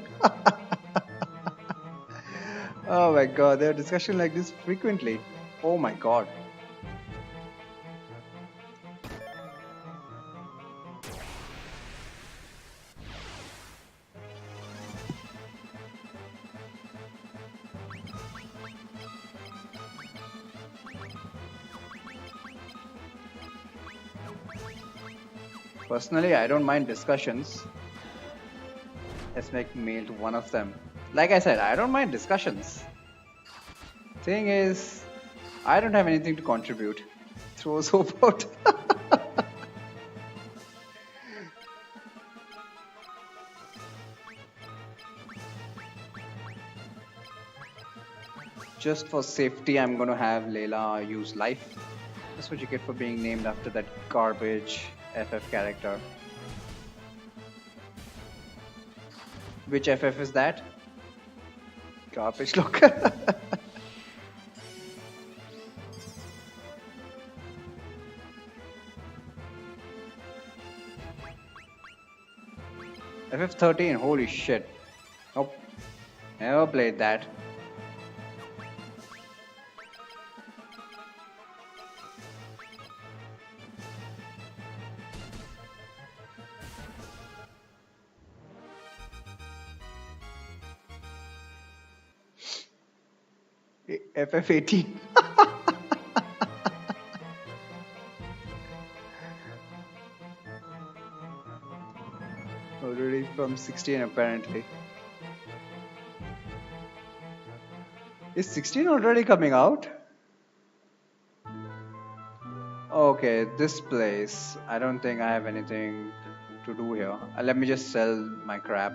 Oh my god, there are discussions like this frequently. Oh my god. Personally, I don't mind discussions. Let's make mail to one of them. Like I said, I don't mind discussions. Thing is, I don't have anything to contribute. Throws hope out. Just for safety, I'm gonna have Layla use life. That's what you get for being named after that garbage FF character. Which FF is that? Garbage locker. FF13, holy shit. Nope. Never played that. FF18. Already from 16 apparently. Is 16 already coming out? Okay. Okay, this place. I don't think I have anything to do here. Let me just sell my crap.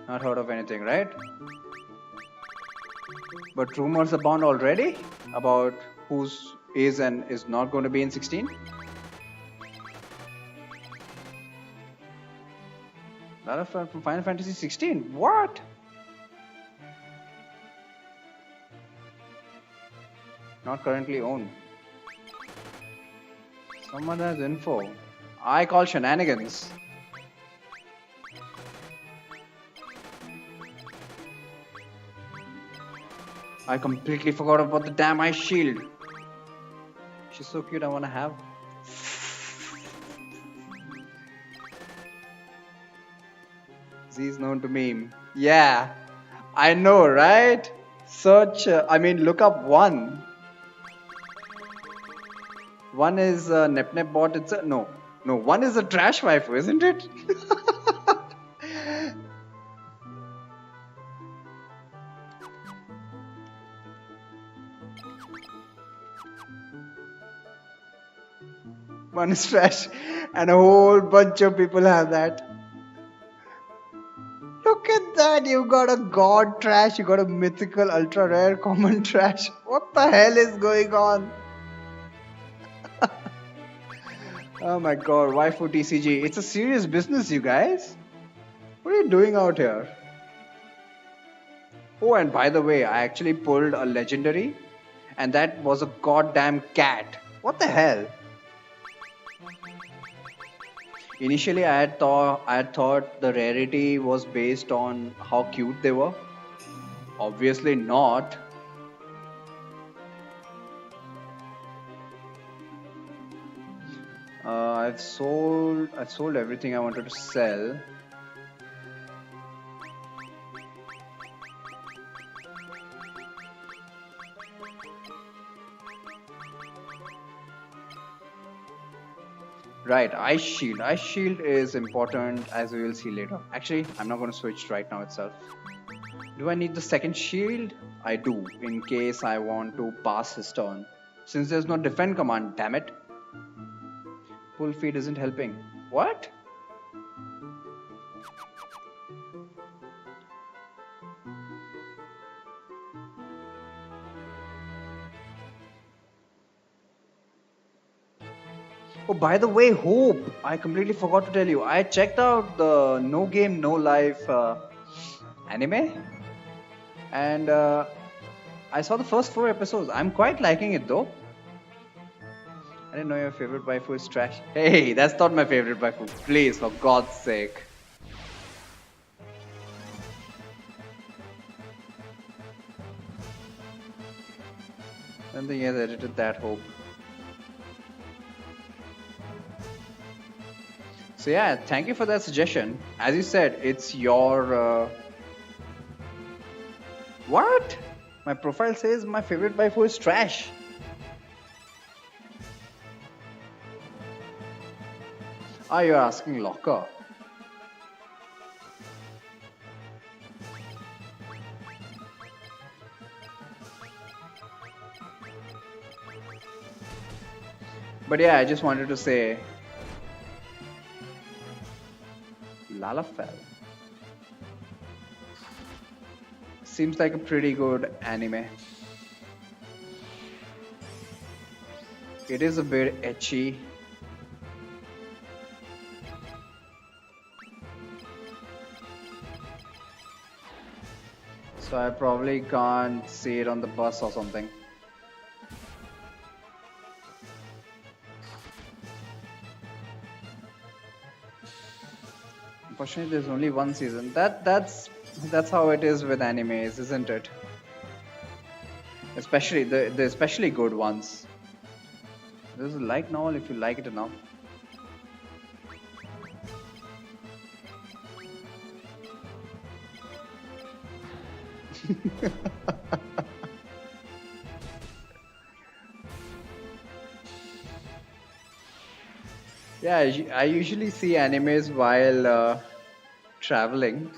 Not heard of anything, right? But rumors abound already about who's is and is not going to be in 16. Lot of from Final Fantasy 16. What? Not currently owned. Someone has info. I call shenanigans. I completely forgot about the damn ice shield. She's so cute, I wanna have. Z is known to meme. Yeah, I know, right? Search, look up one. One is Nep Nep bot. It's a no. One is a trash waifu, isn't it? One is trash, and a whole bunch of people have that. Look at that! You got a god trash, you got a mythical, ultra rare, common trash. What the hell is going on? Oh my god, waifu TCG. It's a serious business, you guys. What are you doing out here? Oh, and by the way, I actually pulled a legendary, and that was a goddamn cat. What the hell? Initially, I had thought the rarity was based on how cute they were. Obviously not. I've sold everything I wanted to sell. Right, ice shield. Ice shield is important, as we will see later. Actually, I'm not going to switch right now itself. Do I need the second shield? I do, in case I want to pass his turn. Since there's no defend command, damn it. Pull feed isn't helping. What? Oh, by the way, Hope, I completely forgot to tell you. I checked out the No Game No Life anime, and I saw the first 4 episodes. I'm quite liking it though. I didn't know your favorite waifu is trash. Hey, that's not my favorite waifu. Please, for God's sake. I don't think he has edited that, Hope. So yeah, thank you for that suggestion. As you said, it's your... What? My profile says my favorite waifu is trash. Ah, you're asking Locker. But yeah, I just wanted to say... Lalafell. Seems like a pretty good anime. It is a bit ecchi. So I probably can't see it on the bus or something. Unfortunately, there's only one season. That's how it is with animes, isn't it? Especially the especially good ones. There's a like novel if you like it enough. Yeah, I usually see animes while traveling.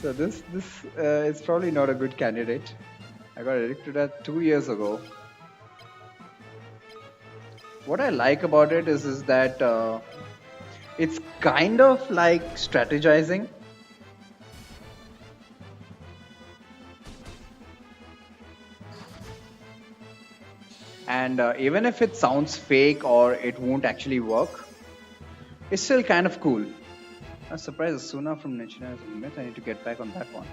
So this is probably not a good candidate. I got addicted to that 2 years ago. What I like about it is that it's kind of like strategizing. And even if it sounds fake or it won't actually work, it's still kind of cool. I'm surprised Asuna from Nichina is a myth. I need to get back on that one.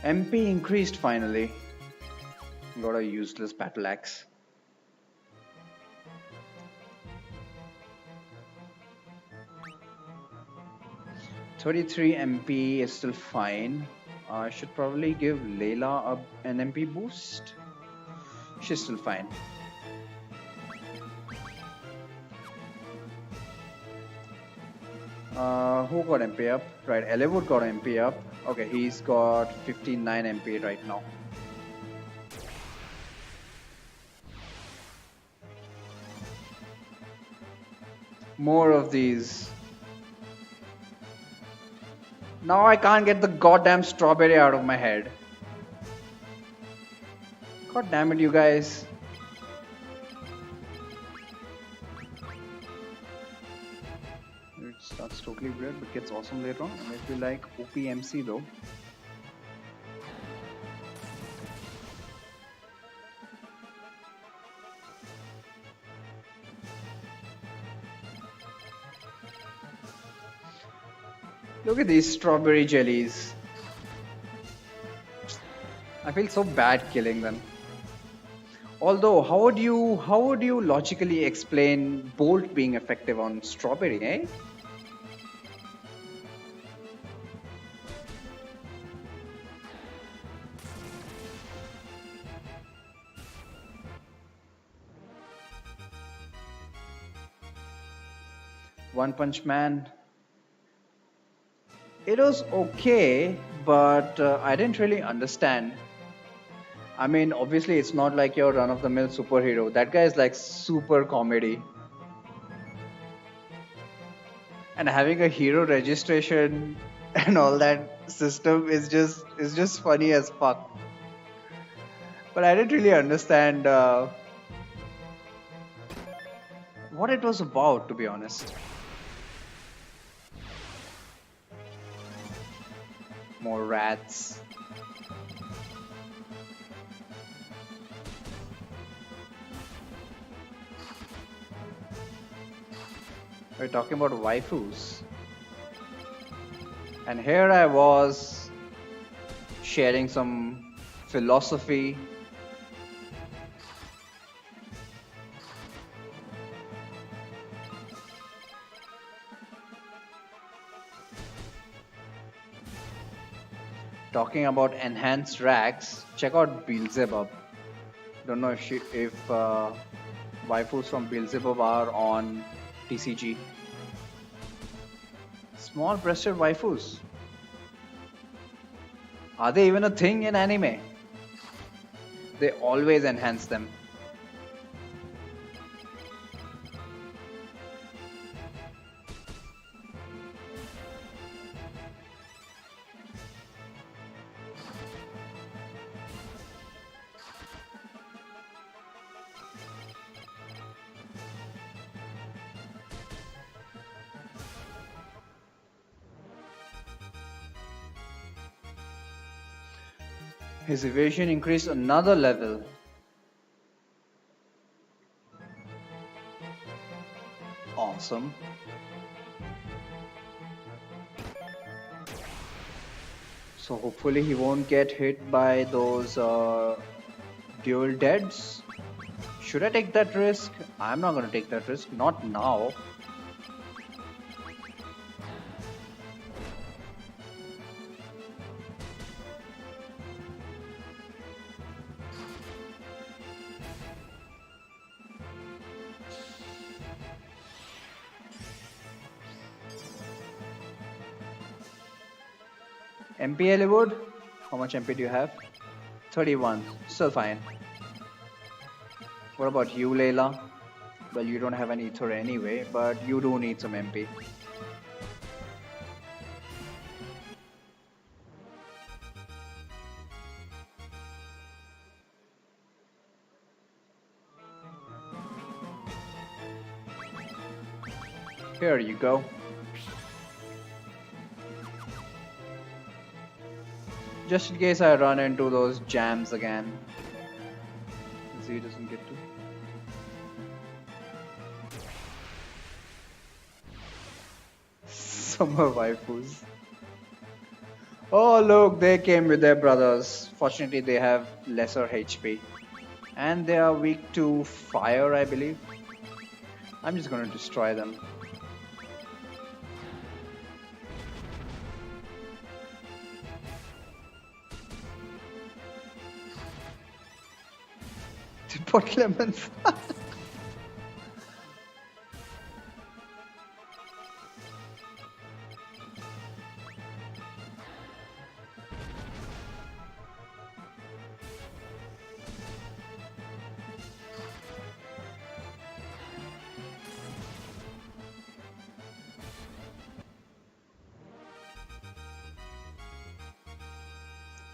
MP increased finally. Got a useless battle axe. $33 MP is still fine. I should probably give Layla an MP boost. She's still fine. Who got MP up? Right, Eliwood got MP up. Okay, he's got 59 MP right now. More of these. Now I can't get the goddamn strawberry out of my head. God damn it, you guys. It starts totally weird but gets awesome later on. I feel like OPMC though. Look at these strawberry jellies. I feel so bad killing them. Although, how would you logically explain Bolt being effective on strawberry, eh? One Punch Man. It was okay, but I didn't really understand. I mean, obviously, it's not like your run of the mill superhero. That guy is like super comedy. And having a hero registration and all that system is just funny as fuck. But I didn't really understand what it was about, to be honest. More rats. We're talking about waifus. And here I was sharing some philosophy. Talking about enhanced racks, check out Beelzebub. Don't know if waifus from Beelzebub are on TCG. Small breasted waifus. Are they even a thing in anime? They always enhance them. His evasion increased another level. Awesome. So hopefully he won't get hit by those dual deads. Should I take that risk? I'm not gonna take that risk. Not now. MP Eliwood? How much MP do you have? 31. Still fine. What about you, Layla? Well, you don't have any ether anyway, but you do need some MP. Here you go. Just in case I run into those jams again. Z doesn't get to. Summer waifus. Oh look, they came with their brothers. Fortunately, they have lesser HP. And they are weak to fire, I believe. I'm just gonna destroy them. Put lemons.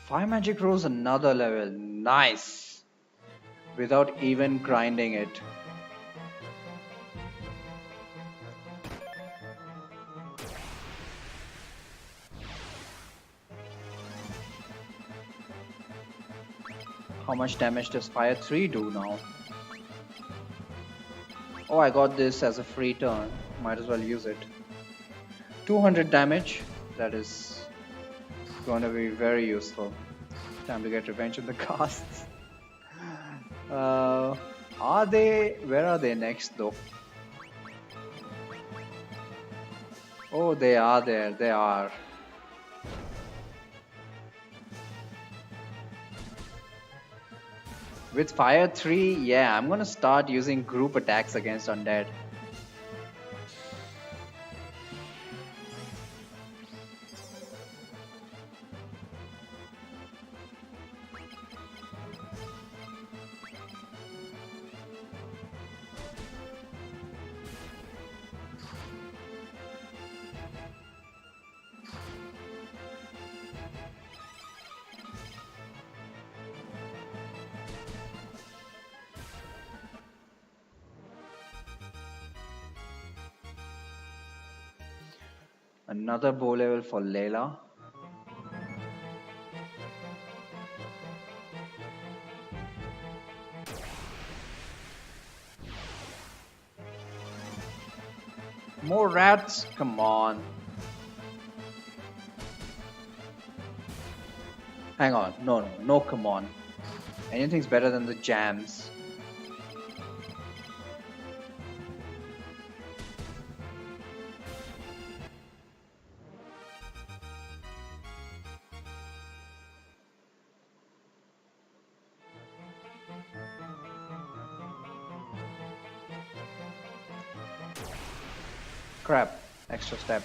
Fire magic rose another level. Nice. Without even grinding it. How much damage does Fire 3 do now? Oh, I got this as a free turn. Might as well use it. 200 damage. That is going to be very useful. Time to get revenge on the casts. Are they? Where are they next though? Oh, they are there. They are. With Fire 3, yeah, I'm gonna start using group attacks against undead. Another bow level for Layla. More rats? Come on. Hang on. No, come on. Anything's better than the jams. Crap. Extra step.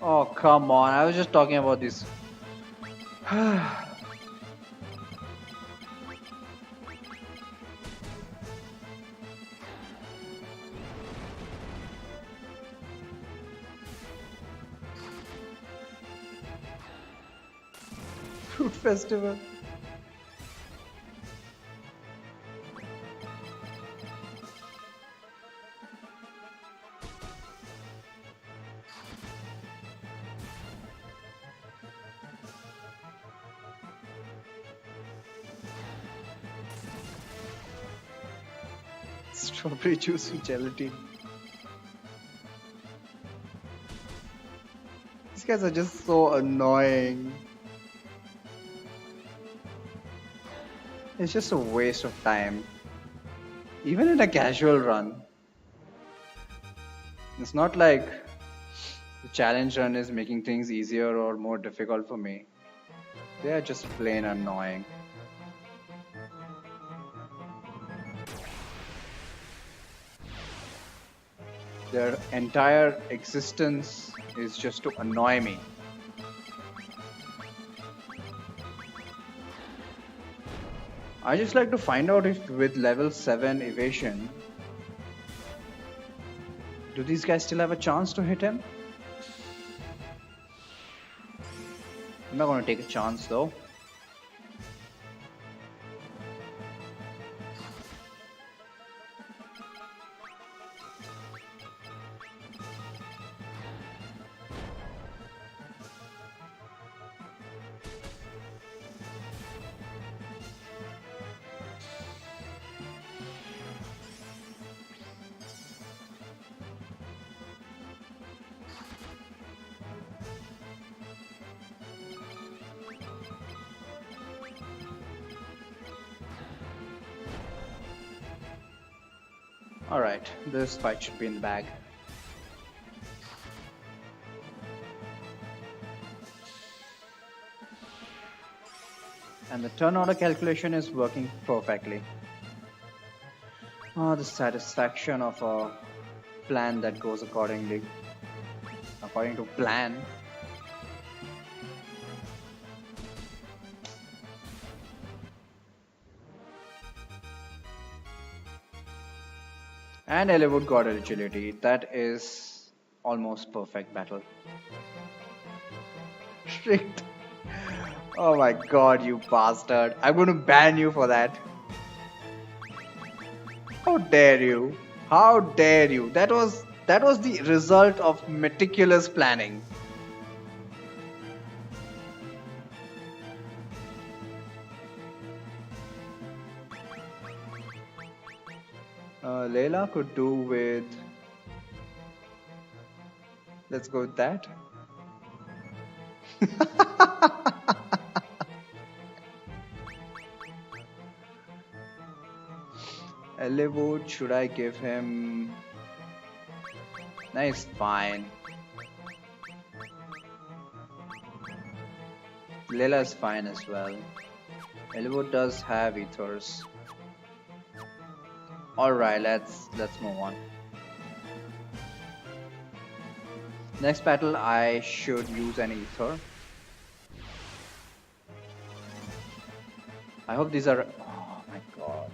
Oh, come on. I was just talking about this. Fruit festival. Strawberry juice with gelatin. These guys are just so annoying. It's just a waste of time. Even in a casual run. It's not like the challenge run is making things easier or more difficult for me. They are just plain annoying. Their entire existence is just to annoy me. I just like to find out if with level 7 evasion, do these guys still have a chance to hit him? I'm not gonna take a chance though. Alright, this fight should be in the bag. And the turn order calculation is working perfectly. Oh, the satisfaction of a plan that goes according to plan. And Eliwood got agility. That is almost perfect battle. Strict. Oh my god, you bastard. I'm going to ban you for that. How dare you? How dare you? That was the result of meticulous planning. Layla could do with... Let's go with that. Eliwood, should I give him... Nice, fine. Layla is fine as well. Eliwood does have ethers. Alright, let's move on. Next battle, I should use an ether. I hope these are... Oh my god.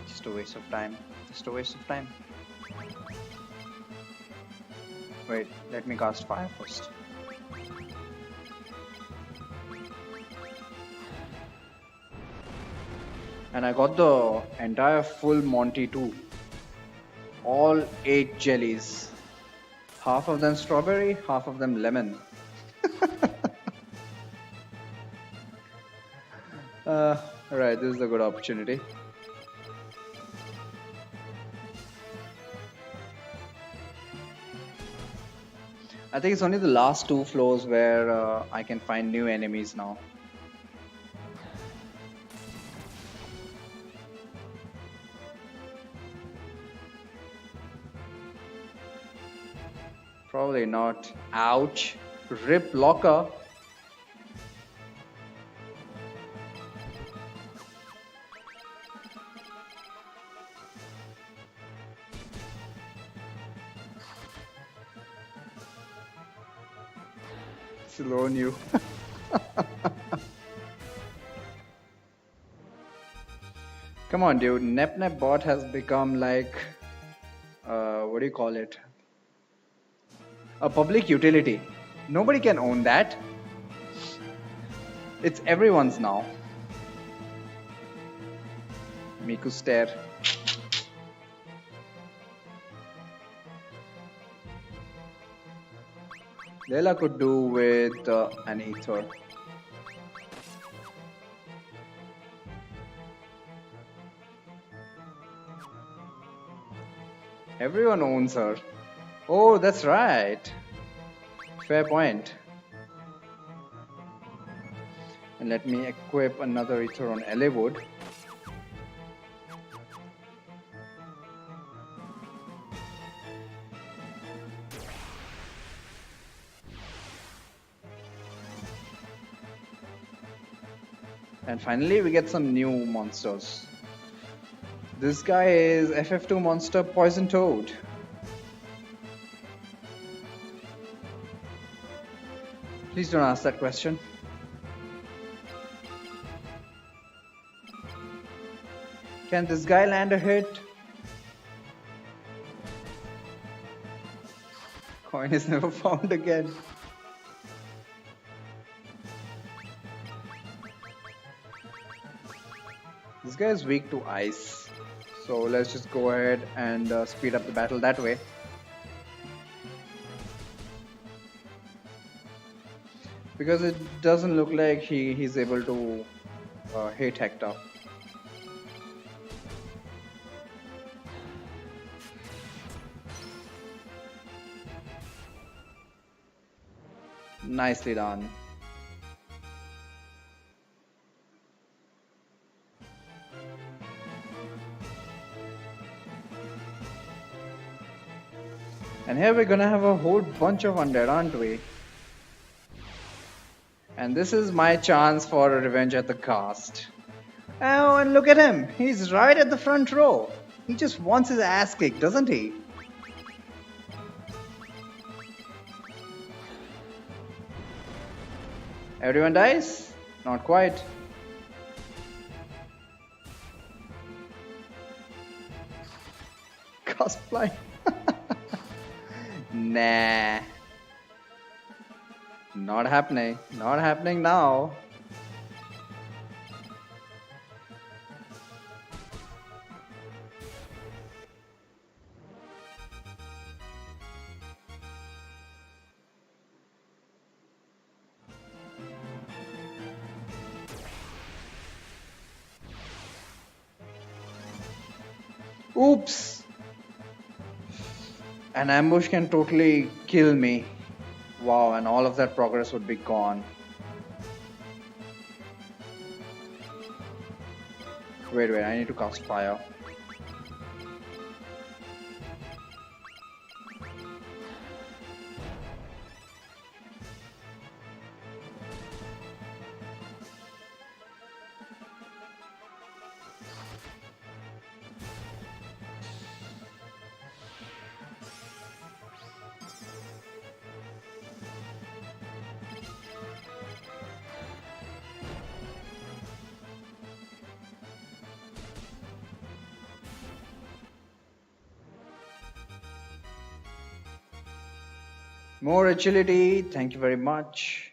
Just a waste of time. Just a waste of time. Wait, let me cast fire first. And I got the entire full Monty too. All 8 jellies. Half of them strawberry, half of them lemon. Alright, this is a good opportunity. I think it's only the last 2 floors where I can find new enemies now. Probably not. Ouch. Rip locker. Slow you. Come on, dude. Nep bot has become like, what do you call it? A public utility. Nobody can own that. It's everyone's now. Miku stare. Layla could do with an ether. Everyone owns her. Oh, that's right. Fair point. And let me equip another ether on Eliwood. And finally, we get some new monsters. This guy is FF2 monster Poison Toad. Please don't ask that question. Can this guy land a hit? Coin is never found again. This guy is weak to ice. So let's just go ahead and speed up the battle that way. Because it doesn't look like he's able to hit Hector. Nicely done. And here we're gonna have a whole bunch of undead, aren't we? And this is my chance for a revenge at the cast. Oh, and look at him. He's right at the front row. He just wants his ass kicked, doesn't he? Everyone dies? Not quite. Cosplay. Nah. Not happening. Not happening now. Oops! An ambush can totally kill me. Wow, and all of that progress would be gone. Wait, I need to cast fire. More agility, thank you very much.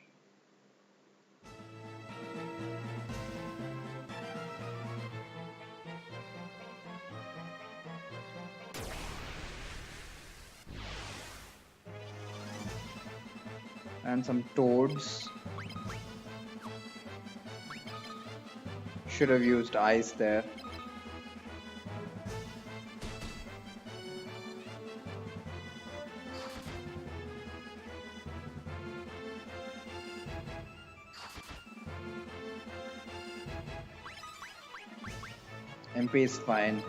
And some toads. Should have used ice there. MP is fine.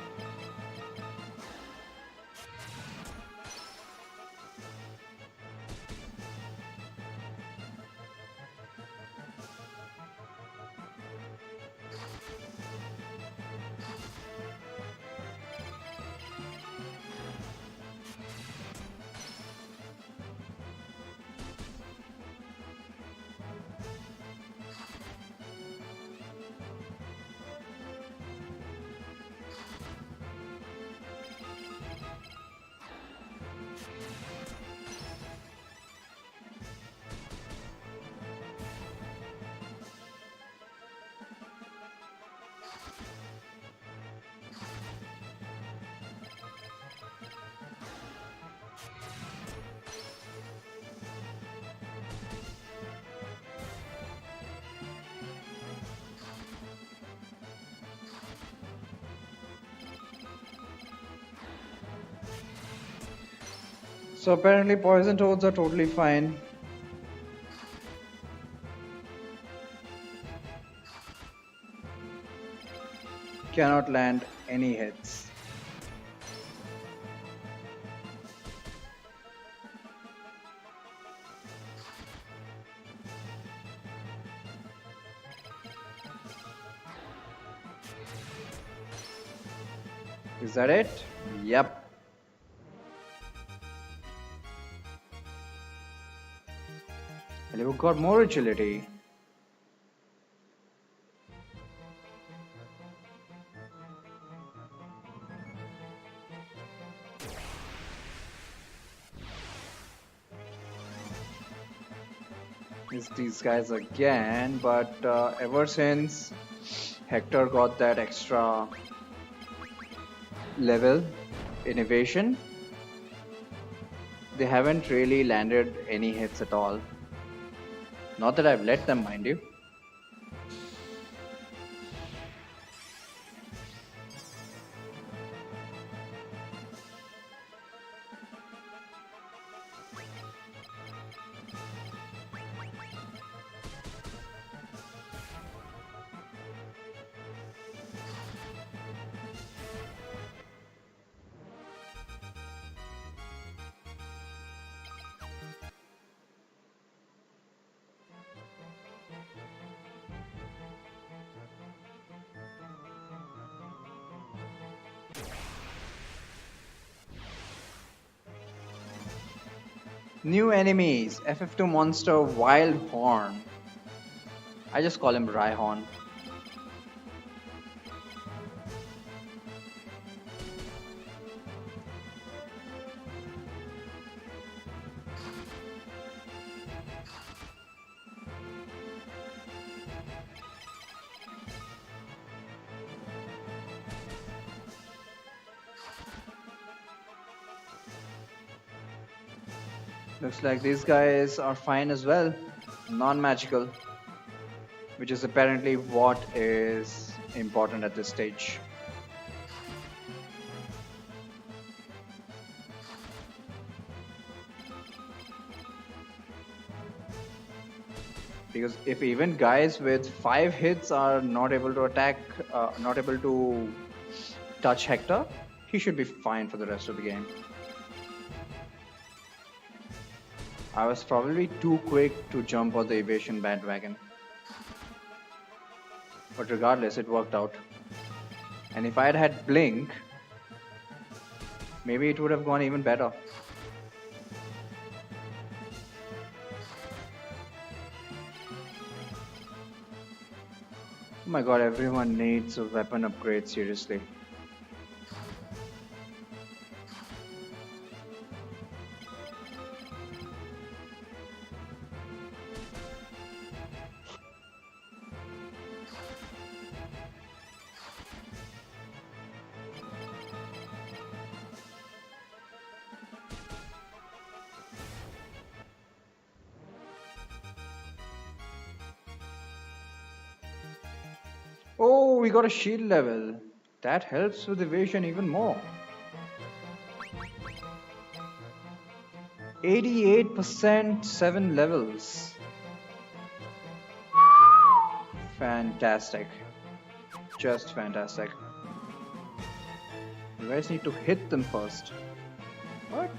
So apparently poison toads are totally fine. Cannot land any hits. Is that it? Yep. And we've got more agility. It's these guys again, but ever since Hector got that extra level in evasion, they haven't really landed any hits at all. Not that I've let them, mind you. New enemies, FF2 monster Wild Horn. I just call him Rhyhorn. Looks like these guys are fine as well. Non-magical. Which is apparently what is important at this stage. Because if even guys with 5 hits are not able to attack, not able to touch Hector, he should be fine for the rest of the game. I was probably too quick to jump on the evasion bandwagon. But regardless, it worked out. And if I had had Blink, maybe it would have gone even better. Oh my god, everyone needs a weapon upgrade, seriously. Oh, we got a shield level. That helps with evasion even more. 88%, 7 levels. Fantastic. Just fantastic. You guys need to hit them first. What?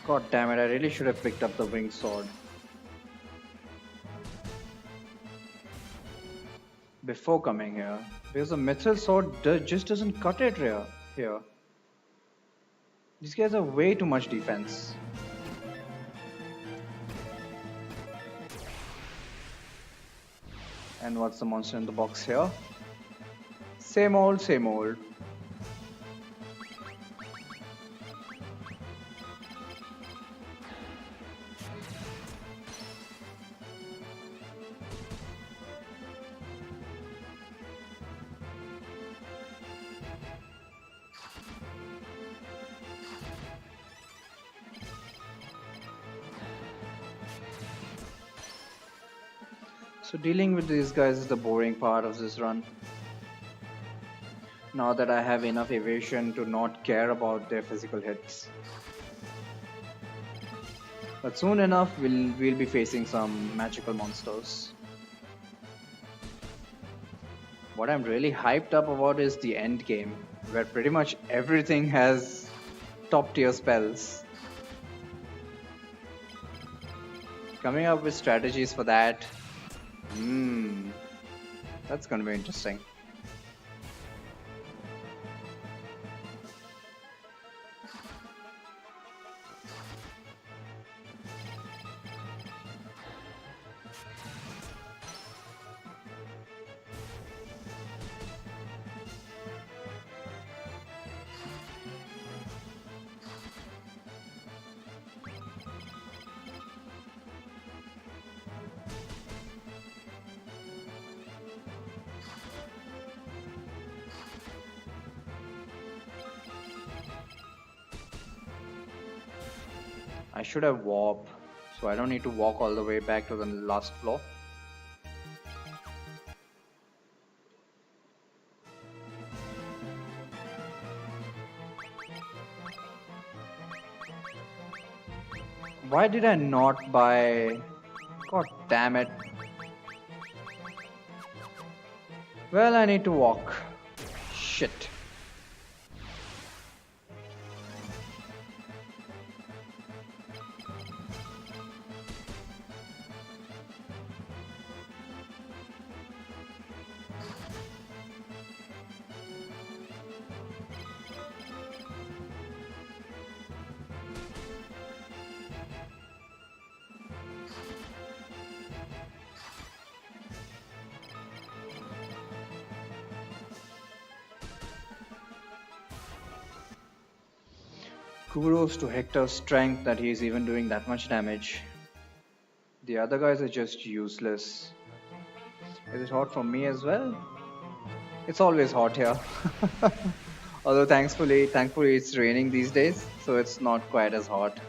God damn it, I really should have picked up the winged sword. Before coming here. Because the mithril sword just doesn't cut it here. These guys have way too much defense. And what's the monster in the box here? Same old, same old. So dealing with these guys is the boring part of this run. now that I have enough evasion to not care about their physical hits. But soon enough, we'll be facing some magical monsters. What I'm really hyped up about is the end game, where pretty much everything has top tier spells. Coming up with strategies for that, that's gonna be interesting. I should have warp, so I don't need to walk all the way back to the last floor. Why did I not buy? God damn it. Well, I need to walk. Shit. Kudos to Hector's strength that he's even doing that much damage. The other guys are just useless. Is it hot for me as well? It's always hot here. Although thankfully it's raining these days, so it's not quite as hot.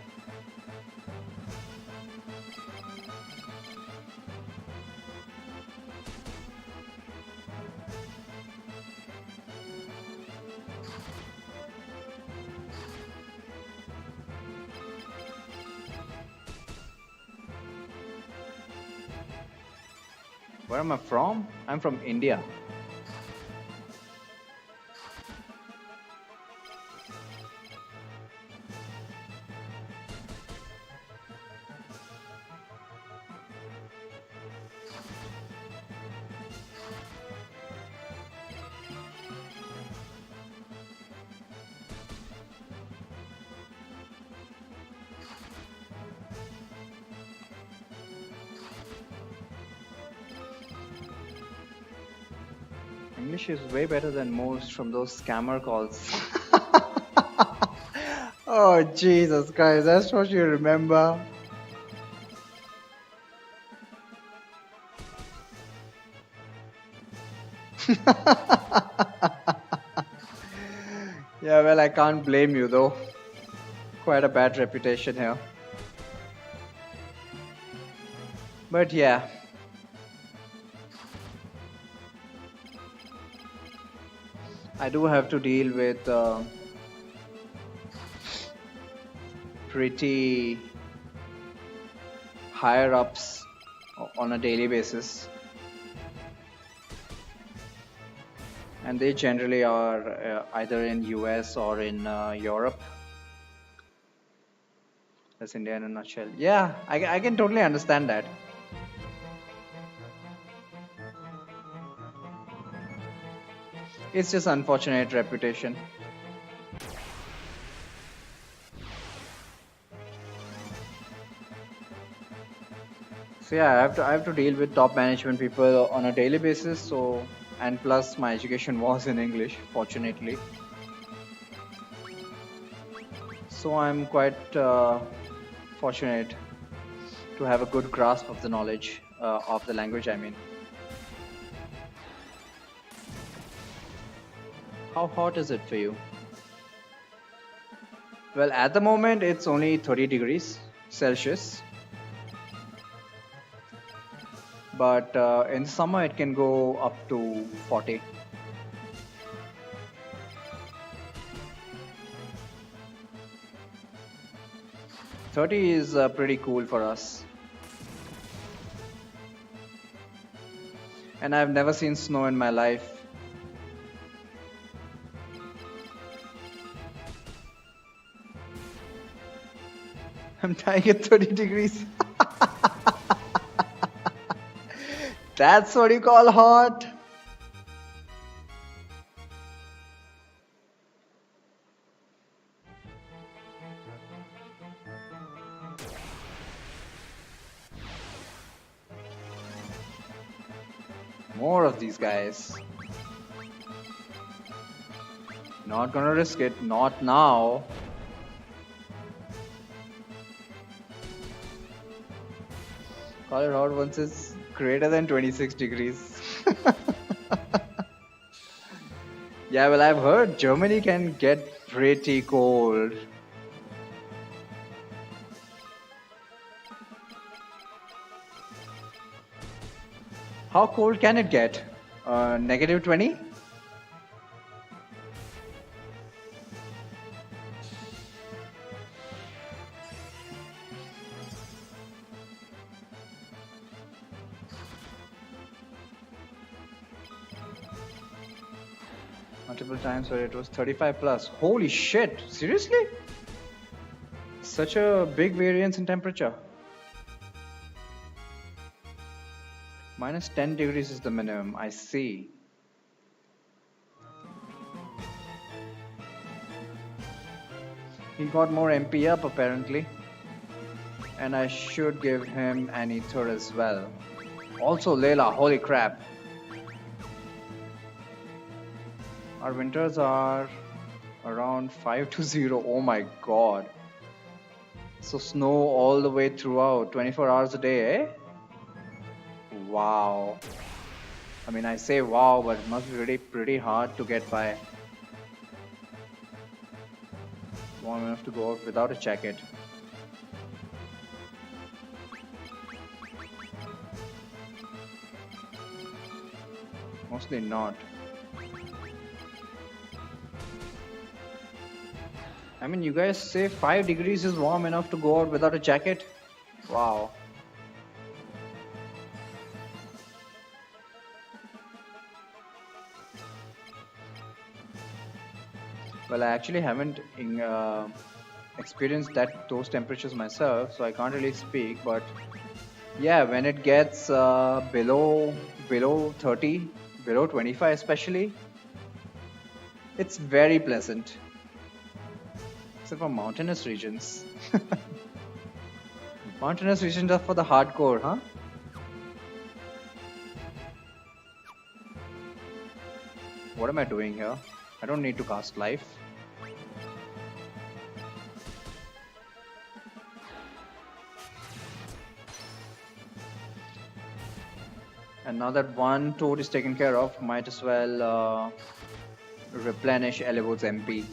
Where am I from? I'm from India. English is way better than most from those scammer calls. Oh, Jesus Christ, that's what you remember. Yeah, well, I can't blame you though. Quite a bad reputation here. But yeah. I do have to deal with pretty higher ups on a daily basis, and they generally are either in US or in Europe. That's India in a nutshell. Yeah, I can totally understand that. It's just unfortunate reputation. So yeah, I have to deal with top management people on a daily basis. So, and plus my education was in English, fortunately. So I'm quite fortunate to have a good grasp of the knowledge of the language. I mean, how hot is it for you? Well, at the moment it's only 30 degrees Celsius. But in summer it can go up to 40. 30 is pretty cool for us. And I've never seen snow in my life. I'm dying at 30 degrees. That's what you call hot. More of these guys. Not gonna risk it, not now. Call it hot once it's greater than 26 degrees. Yeah, well, I've heard Germany can get pretty cold. How cold can it get? Negative 20? Multiple times where it was 35 plus. Holy shit, seriously? Such a big variance in temperature. Minus 10 degrees is the minimum, I see. He got more MP up apparently. And I should give him an ether as well. Also Layla, holy crap. Our winters are around 5 to 0, oh my god. So snow all the way throughout, 24 hours a day, eh? Wow. I mean, I say wow, but it must be really pretty hard to get by. Warm enough to go out without a jacket. Mostly not. I mean, you guys say 5 degrees is warm enough to go out without a jacket? Wow. Well, I actually haven't experienced those temperatures myself, so I can't really speak. But yeah, when it gets below 30, below 25 especially, it's very pleasant. Except for mountainous regions. Mountainous regions are for the hardcore, huh? What am I doing here? I don't need to cast life. And now that one toad is taken care of, might as well replenish Elevo's MP.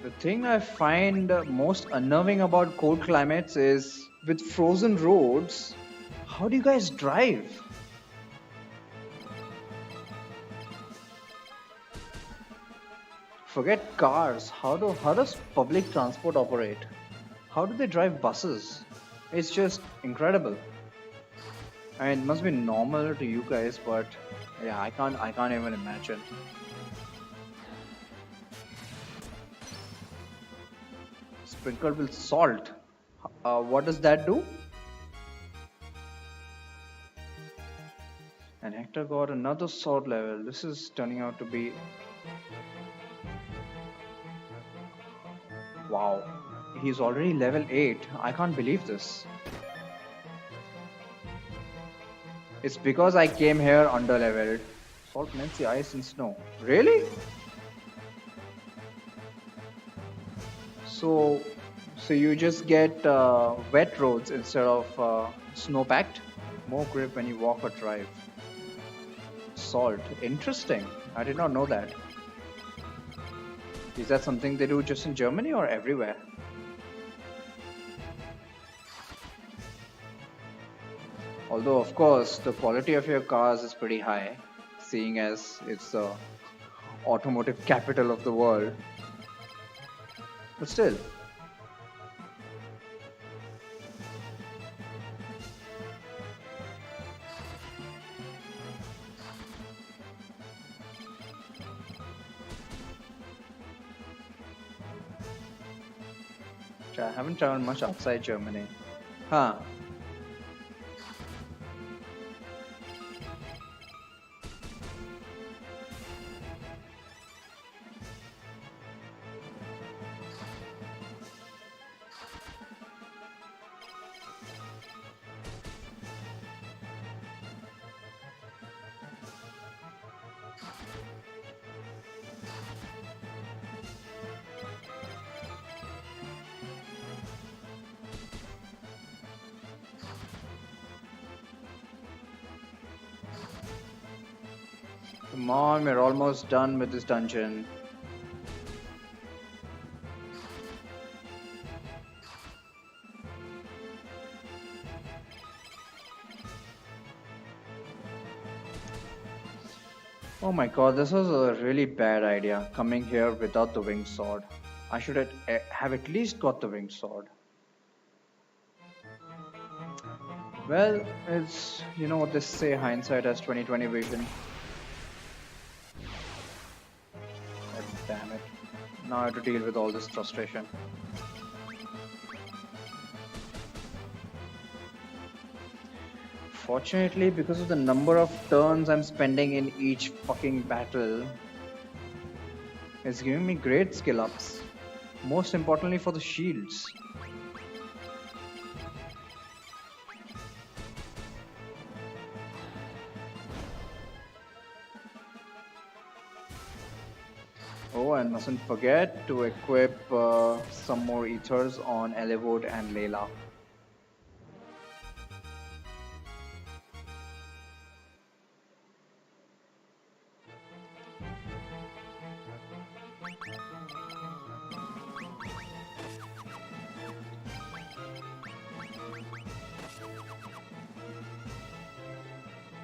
The thing I find most unnerving about cold climates is with frozen roads, how do you guys drive? Forget cars, how does public transport operate? How do they drive buses? It's just incredible. I mean, it must be normal to you guys, but yeah, I can't even imagine. Sprinkled with salt. What does that do? And Hector got another sword level. This is turning out to be... Wow. He's already level 8. I can't believe this. It's because I came here under leveled. Salt melts the ice and snow. Really? So you just get wet roads instead of snow packed? More grip when you walk or drive. Salt. Interesting. I did not know that. Is that something they do just in Germany or everywhere? Although, of course, the quality of your cars is pretty high, seeing as it's the automotive capital of the world. But still, I haven't traveled much outside Germany. Huh. Come on, we're almost done with this dungeon. Oh my god, this was a really bad idea, coming here without the winged sword. I should have at least got the winged sword. Well, it's, you know what they say, hindsight has 20/20 vision. God damn it. Now I have to deal with all this frustration. Fortunately, because of the number of turns I'm spending in each fucking battle, it's giving me great skill ups. Most importantly for the shields. Oh, and mustn't forget to equip some more ethers on Elevode and Layla.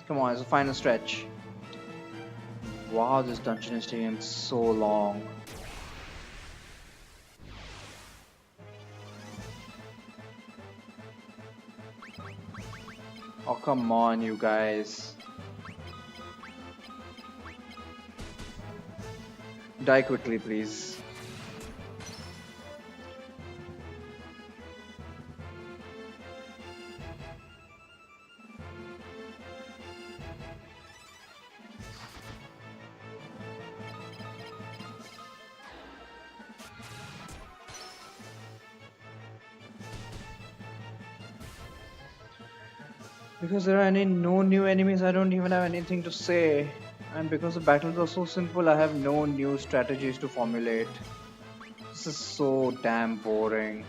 Come on, it's a final stretch. Wow, this dungeon is taking so long. Oh, come on, you guys. Die quickly, please. Because there are no new enemies, I don't even have anything to say. And because the battles are so simple, I have no new strategies to formulate. This is so damn boring.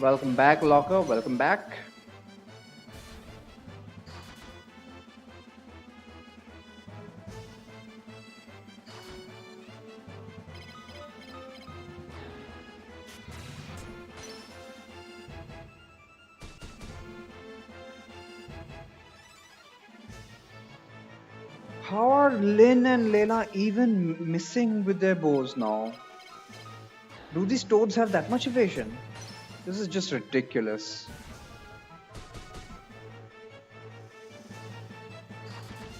Welcome back, Locker. Welcome back. How are Lynn and Layla even missing with their bows now? Do these toads have that much evasion? This is just ridiculous.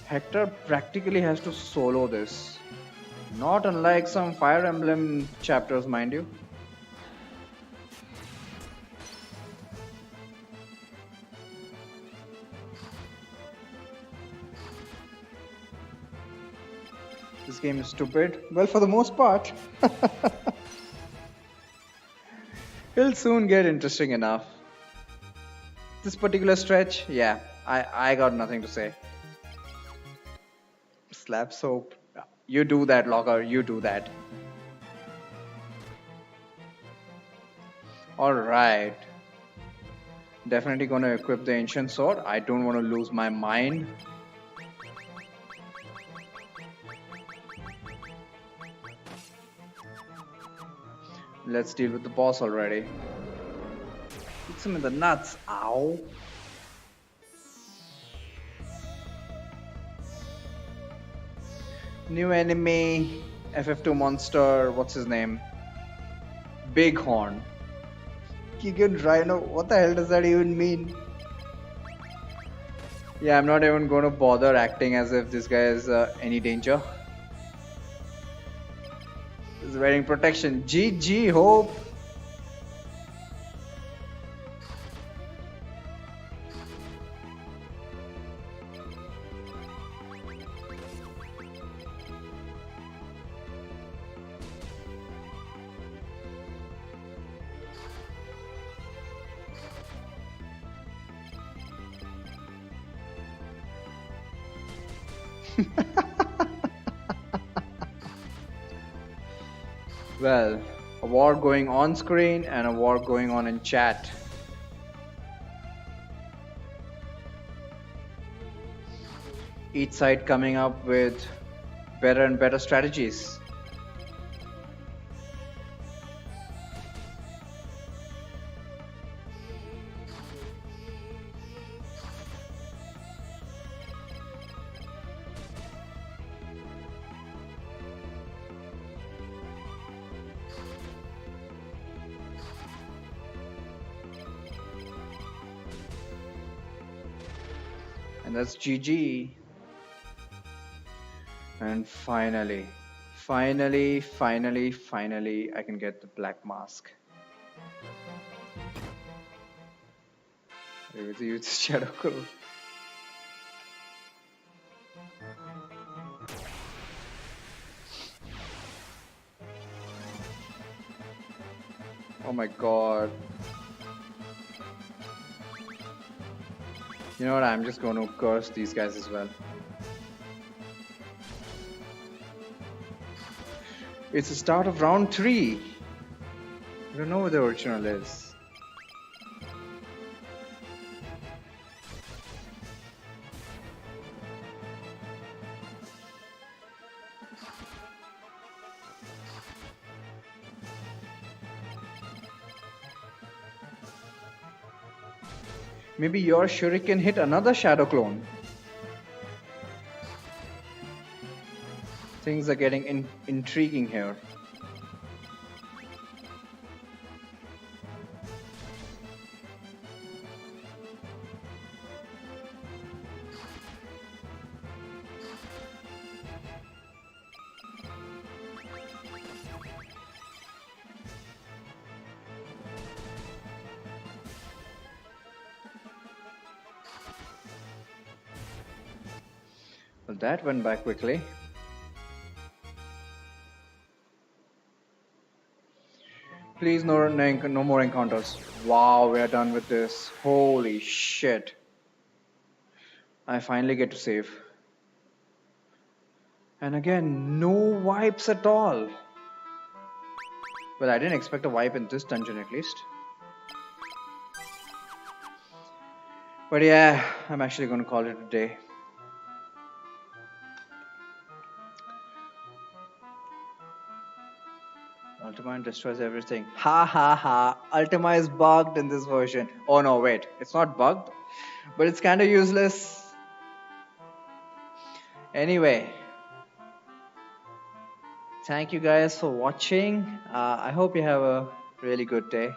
Hector practically has to solo this. Not unlike some Fire Emblem chapters, mind you. This game is stupid. Well, for the most part. It'll soon get interesting enough. This particular stretch, yeah, I got nothing to say. Slap soap. You do that, Logger. You do that. Alright. Definitely gonna equip the ancient sword. I don't want to lose my mind. Let's deal with the boss already. Hits him in the nuts. Ow. New enemy. FF2 monster. What's his name? Bighorn. Gigan Rhino. What the hell does that even mean? Yeah, I'm not even going to bother acting as if this guy is any danger. He's wearing protection. GG, Hope. Well, a war going on screen and a war going on in chat. Each side coming up with better and better strategies. And that's GG. And finally, I can get the black mask. With the use Shadow Crow. Oh my god. You know what? I'm just going to curse these guys as well. It's the start of round 3. I don't know what the original is. Maybe your shuriken hit another shadow clone. Things are getting intriguing here. Well, that went by quickly. Please, no more encounters. Wow, we are done with this. Holy shit. I finally get to save. And again, no wipes at all. Well, I didn't expect a wipe in this dungeon at least. But yeah, I'm actually going to call it a day. Ultima destroys everything. Ha ha ha. Ultima is bugged in this version. Oh no, wait. It's not bugged, but it's kind of useless. Anyway, thank you guys for watching. I hope you have a really good day.